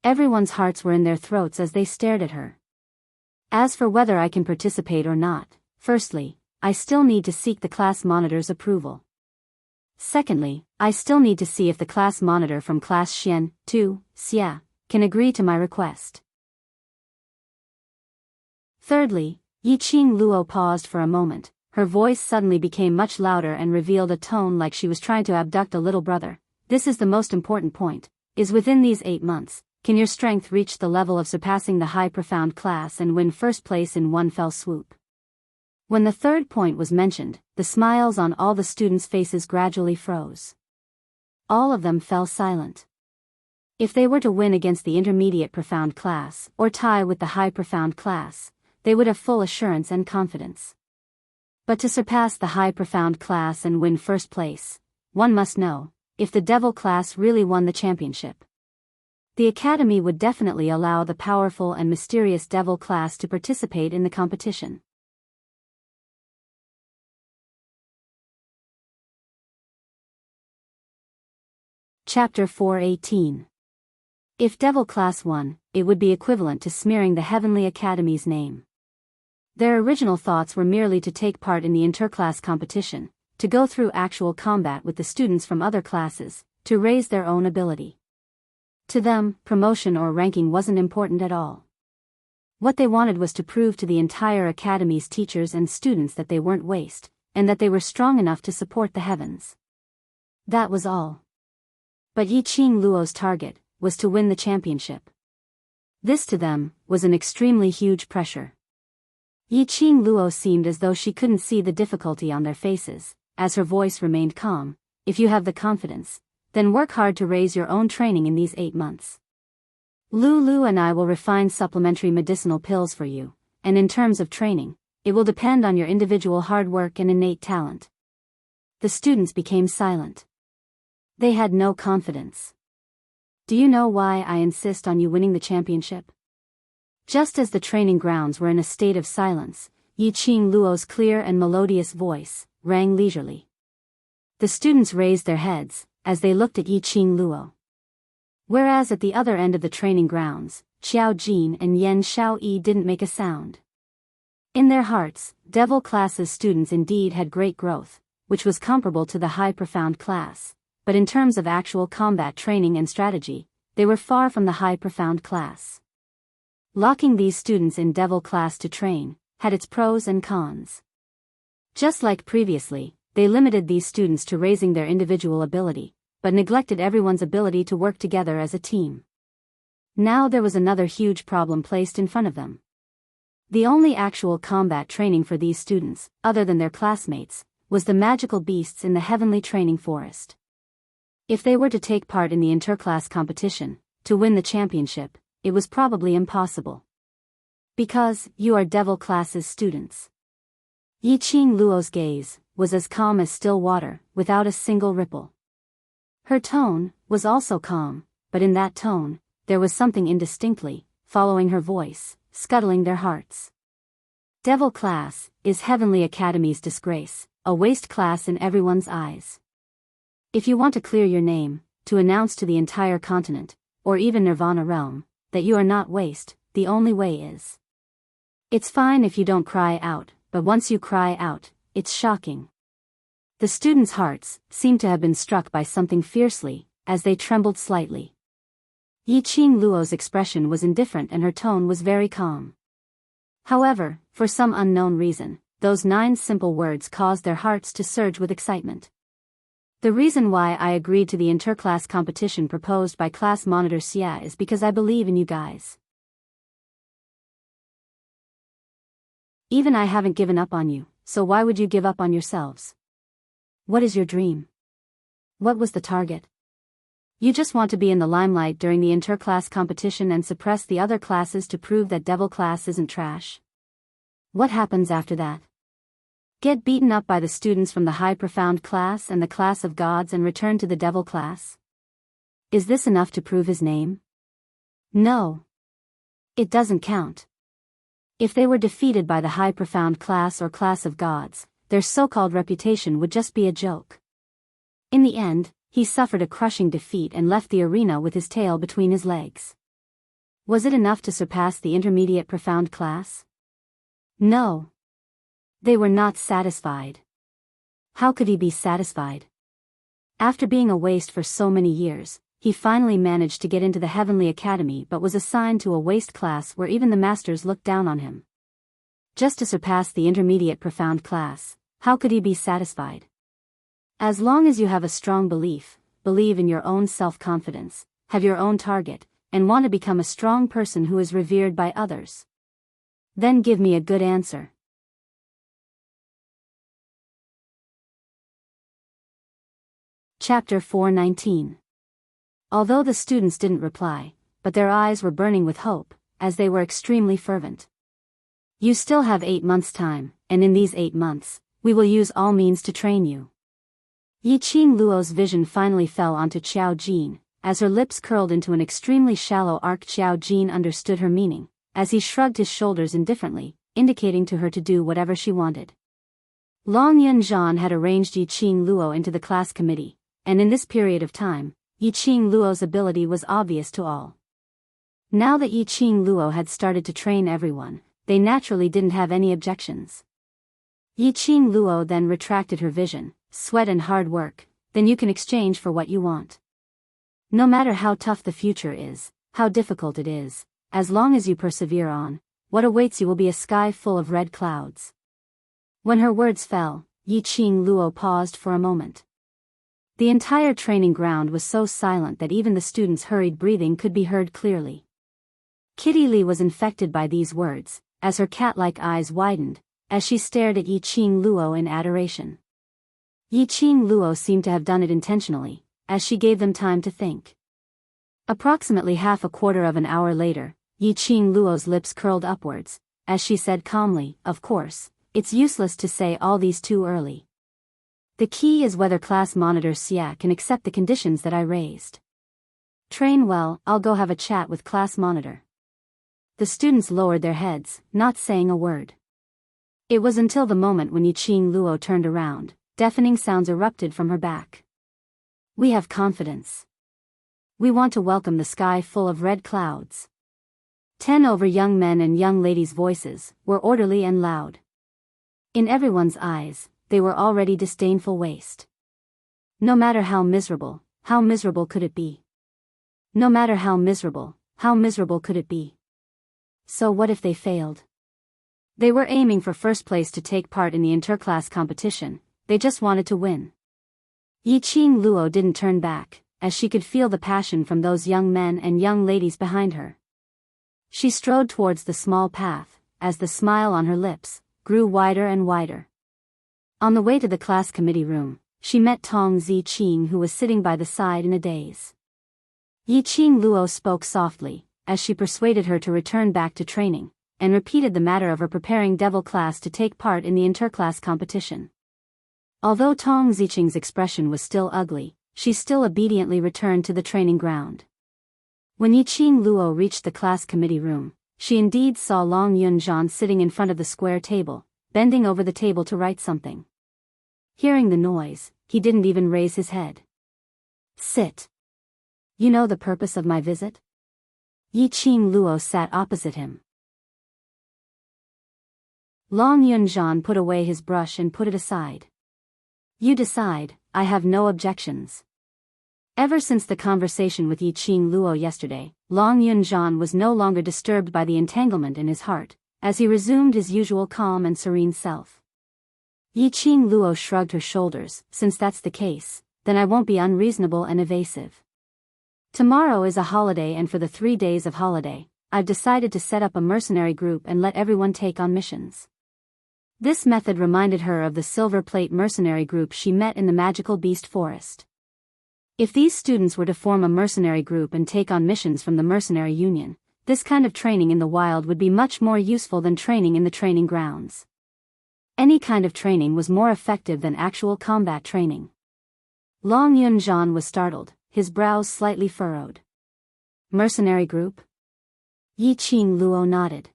everyone's hearts were in their throats as they stared at her. As for whether I can participate or not, firstly, I still need to seek the class monitor's approval. Secondly, I still need to see if the class monitor from class Xian, 2, Xia, can agree to my request. Thirdly, Yi Qing Luo paused for a moment. Her voice suddenly became much louder and revealed a tone like she was trying to abduct a little brother. This is the most important point, is within these 8 months, can your strength reach the level of surpassing the high profound class and win first place in one fell swoop? When the third point was mentioned, the smiles on all the students' faces gradually froze. All of them fell silent. If they were to win against the intermediate profound class, or tie with the high profound class, they would have full assurance and confidence. But to surpass the high profound class and win first place, one must know if the Devil class really won the championship. The Academy would definitely allow the powerful and mysterious Devil class to participate in the competition. Chapter 4:18. If Devil Class won, it would be equivalent to smearing the Heavenly Academy's name. Their original thoughts were merely to take part in the interclass competition, to go through actual combat with the students from other classes, to raise their own ability. To them, promotion or ranking wasn't important at all. What they wanted was to prove to the entire Academy's teachers and students that they weren't waste, and that they were strong enough to support the heavens. That was all. But Yi Qing Luo's target was to win the championship. This to them was an extremely huge pressure. Yi Qing Luo seemed as though she couldn't see the difficulty on their faces, as her voice remained calm. If you have the confidence, then work hard to raise your own training in these 8 months. Lulu and I will refine supplementary medicinal pills for you, and in terms of training, it will depend on your individual hard work and innate talent. The students became silent. They had no confidence. Do you know why I insist on you winning the championship? Just as the training grounds were in a state of silence, Yi Qing Luo's clear and melodious voice rang leisurely. The students raised their heads as they looked at Yi Qing Luo. Whereas at the other end of the training grounds, Xiao Jin and Yan Xiaoyi didn't make a sound. In their hearts, Devil Class's students indeed had great growth, which was comparable to the high profound class, but in terms of actual combat training and strategy, they were far from the high profound class. Locking these students in Devil Class to train had its pros and cons. Just like previously, they limited these students to raising their individual ability, but neglected everyone's ability to work together as a team. Now there was another huge problem placed in front of them. The only actual combat training for these students, other than their classmates, was the magical beasts in the heavenly training forest. If they were to take part in the interclass competition, to win the championship, it was probably impossible. Because you are Devil Class's students. Yi Qing Luo's gaze was as calm as still water, without a single ripple. Her tone was also calm, but in that tone, there was something indistinctly following her voice, scuttling their hearts. Devil Class is Heavenly Academy's disgrace, a waste class in everyone's eyes. If you want to clear your name, to announce to the entire continent, or even Nirvana realm, that you are not waste, the only way is. It's fine if you don't cry out, but once you cry out, it's shocking. The students' hearts seemed to have been struck by something fiercely, as they trembled slightly. Yiqing Luo's expression was indifferent and her tone was very calm. However, for some unknown reason, those 9 simple words caused their hearts to surge with excitement. The reason why I agreed to the interclass competition proposed by class monitor Xia is because I believe in you guys. Even I haven't given up on you, so why would you give up on yourselves? What is your dream? What was the target? You just want to be in the limelight during the interclass competition and suppress the other classes to prove that devil class isn't trash? What happens after that? Get beaten up by the students from the high profound class and the class of gods and return to the devil class? Is this enough to prove his name? No. It doesn't count. If they were defeated by the high profound class or class of gods, their so-called reputation would just be a joke. In the end, he suffered a crushing defeat and left the arena with his tail between his legs. Was it enough to surpass the intermediate profound class? No. They were not satisfied. How could he be satisfied? After being a waste for so many years, he finally managed to get into the Heavenly Academy but was assigned to a waste class where even the masters looked down on him. Just to surpass the intermediate profound class, how could he be satisfied? As long as you have a strong belief, believe in your own self-confidence, have your own target, and want to become a strong person who is revered by others, then give me a good answer. Chapter 419. Although the students didn't reply, but their eyes were burning with hope, as they were extremely fervent. You still have 8 months' time, and in these 8 months, we will use all means to train you. Yiqing Luo's vision finally fell onto Qiao Jin, as her lips curled into an extremely shallow arc. Qiao Jin understood her meaning, as he shrugged his shoulders indifferently, indicating to her to do whatever she wanted. Long Yunzhan had arranged Yiqing Luo into the class committee, and in this period of time, Yiqing Luo's ability was obvious to all. Now that Yiqing Luo had started to train everyone, they naturally didn't have any objections. Yiqing Luo then retracted her vision, sweat and hard work, then you can exchange for what you want. No matter how tough the future is, how difficult it is, as long as you persevere on, what awaits you will be a sky full of red clouds. When her words fell, Yiqing Luo paused for a moment. The entire training ground was so silent that even the students' hurried breathing could be heard clearly. Kitty Lee was infected by these words, as her cat-like eyes widened, as she stared at Yiqing Luo in adoration. Yiqing Luo seemed to have done it intentionally, as she gave them time to think. Approximately half a quarter of an hour later, Yiqing Luo's lips curled upwards, as she said calmly, "Of course, it's useless to say all these too early. The key is whether class monitor Xia can accept the conditions that I raised. Train well, I'll go have a chat with class monitor." The students lowered their heads, not saying a word. It was until the moment when Yiqing Luo turned around, deafening sounds erupted from her back. "We have confidence. We want to welcome the sky full of red clouds." 10 over young men and young ladies' voices were orderly and loud. In everyone's eyes, they were already disdainful waste. No matter how miserable could it be? No matter how miserable could it be? So what if they failed? They were aiming for first place to take part in the interclass competition, they just wanted to win. Yiqing Luo didn't turn back, as she could feel the passion from those young men and young ladies behind her. She strode towards the small path, as the smile on her lips grew wider and wider. On the way to the class committee room, she met Tong Ziqing, who was sitting by the side in a daze. Yiqing Luo spoke softly, as she persuaded her to return back to training, and repeated the matter of her preparing devil class to take part in the interclass competition. Although Tong Ziqing's expression was still ugly, she still obediently returned to the training ground. When Yiqing Luo reached the class committee room, she indeed saw Long Yunzhan sitting in front of the square table, bending over the table to write something. Hearing the noise, he didn't even raise his head. "Sit," You know the purpose of my visit? Yi-Qing Luo sat opposite him. Long Yunzhan put away his brush and put it aside. You decide, I have no objections. Ever since the conversation with Yi-Qing Luo yesterday, Long Yunzhan was no longer disturbed by the entanglement in his heart, as he resumed his usual calm and serene self. Yi-Qing Luo shrugged her shoulders. Since that's the case, then I won't be unreasonable and evasive. Tomorrow is a holiday, and for the 3 days of holiday, I've decided to set up a mercenary group and let everyone take on missions. This method reminded her of the Silver Plate mercenary group she met in the magical beast forest. If these students were to form a mercenary group and take on missions from the mercenary union, this kind of training in the wild would be much more useful than training in the training grounds. Any kind of training was more effective than actual combat training. Long Yunzhan was startled, his brows slightly furrowed. Mercenary group? Yi-Qing Luo nodded.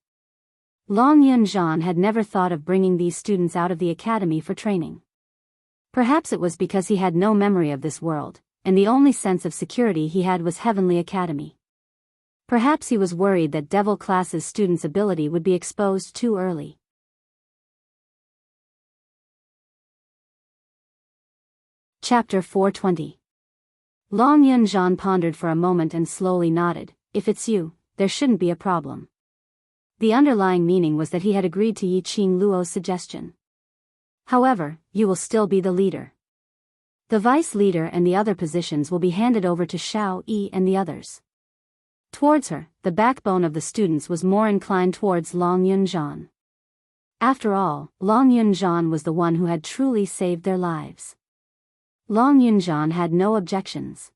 Long Yunzhan had never thought of bringing these students out of the academy for training. Perhaps it was because he had no memory of this world, and the only sense of security he had was Heavenly Academy. Perhaps he was worried that Devil Class's students' ability would be exposed too early. Chapter 420. Long Yunzhan pondered for a moment and slowly nodded. If it's you, there shouldn't be a problem. The underlying meaning was that he had agreed to Yi-Qing Luo's suggestion. However, you will still be the leader. The vice leader and the other positions will be handed over to Xiao Yi and the others. Towards her, the backbone of the students was more inclined towards Long Yunzhan. After all, Long Yunzhan was the one who had truly saved their lives. Long Yunzhan had no objections.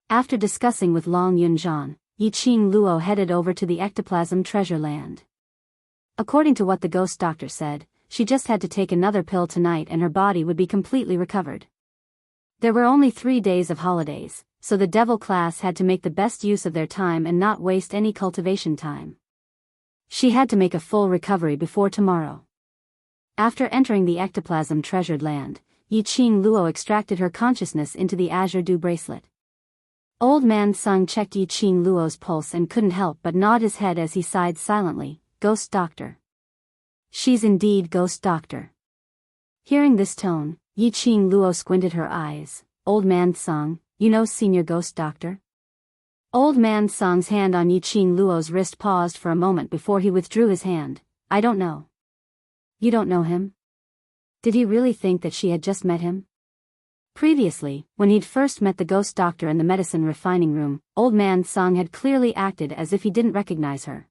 After discussing with Long Yunzhan, Yi-Qing Luo headed over to the ectoplasm treasure land. According to what the ghost doctor said, she just had to take another pill tonight and her body would be completely recovered. There were only 3 days of holidays, so the devil class had to make the best use of their time and not waste any cultivation time. She had to make a full recovery before tomorrow. After entering the ectoplasm treasured land, Yi-Qing Luo extracted her consciousness into the azure dew bracelet. Old Man Sung checked Yi-Qing Luo's pulse and couldn't help but nod his head as he sighed silently. Ghost doctor. She's indeed ghost doctor. Hearing this tone, Yi-Qing Luo squinted her eyes. Old Man Sung, you know senior ghost doctor? Old Man Sung's hand on Yi-Qing Luo's wrist paused for a moment before he withdrew his hand. I don't know. You don't know him? Did he really think that she had just met him? Previously, when he'd first met the ghost doctor in the medicine refining room, Old Man Sung had clearly acted as if he didn't recognize her.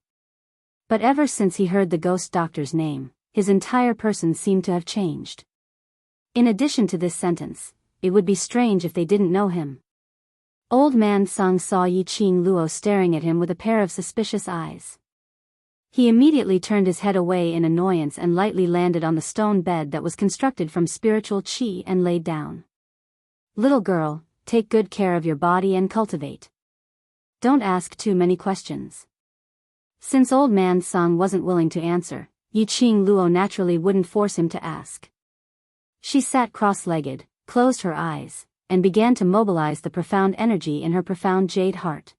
But ever since he heard the ghost doctor's name, his entire person seemed to have changed. In addition to this sentence, it would be strange if they didn't know him. Old Man Sung saw Yi-Qing Luo staring at him with a pair of suspicious eyes. He immediately turned his head away in annoyance and lightly landed on the stone bed that was constructed from spiritual qi and laid down. Little girl, take good care of your body and cultivate. Don't ask too many questions. Since Old Man Sung wasn't willing to answer, Yi-Qing Luo naturally wouldn't force him to ask. She sat cross-legged, closed her eyes, and began to mobilize the profound energy in her profound jade heart.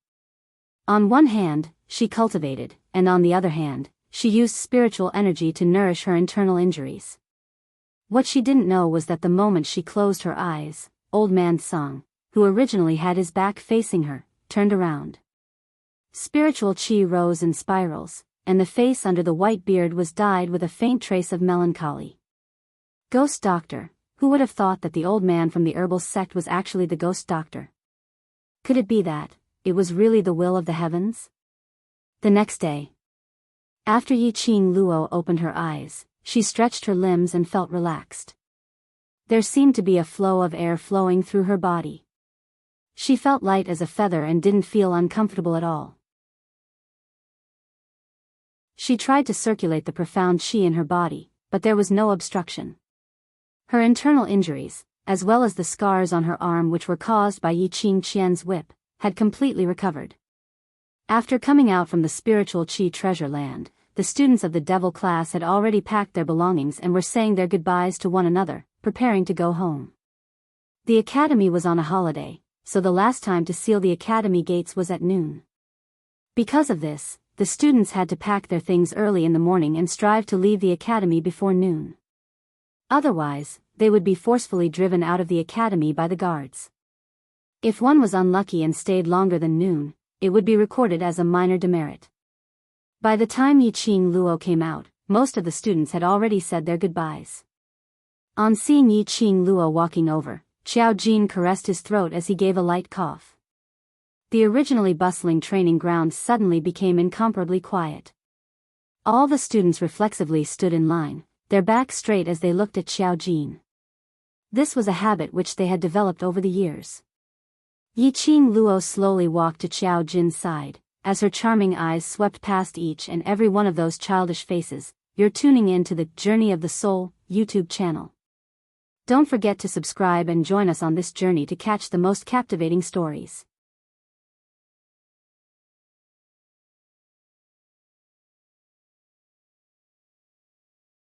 On one hand, she cultivated, and on the other hand, she used spiritual energy to nourish her internal injuries. What she didn't know was that the moment she closed her eyes, Old Man Sung, who originally had his back facing her, turned around. Spiritual qi rose in spirals, and the face under the white beard was dyed with a faint trace of melancholy. Ghost doctor, who would have thought that the old man from the herbal sect was actually the ghost doctor? Could it be that it was really the will of the heavens? The next day, after Yi-Qing Luo opened her eyes, she stretched her limbs and felt relaxed. There seemed to be a flow of air flowing through her body. She felt light as a feather and didn't feel uncomfortable at all. She tried to circulate the profound qi in her body, but there was no obstruction. Her internal injuries, as well as the scars on her arm which were caused by Yi-Qing Qian's whip, had completely recovered. After coming out from the spiritual qi treasure land, the students of the devil class had already packed their belongings and were saying their goodbyes to one another, preparing to go home. The academy was on a holiday, so the last time to seal the academy gates was at noon. Because of this, the students had to pack their things early in the morning and strive to leave the academy before noon. Otherwise, they would be forcefully driven out of the academy by the guards. If one was unlucky and stayed longer than noon, it would be recorded as a minor demerit. By the time Yiqing Luo came out, most of the students had already said their goodbyes. On seeing Yiqing Luo walking over, Xiao Jin caressed his throat as he gave a light cough. The originally bustling training grounds suddenly became incomparably quiet. All the students reflexively stood in line, their backs straight as they looked at Xiao Jin. This was a habit which they had developed over the years. Yiqing Luo slowly walked to Xiao Jin's side. As her charming eyes swept past each and every one of those childish faces. You're tuning in to the Journey of the Soul YouTube channel. Don't forget to subscribe and join us on this journey to catch the most captivating stories.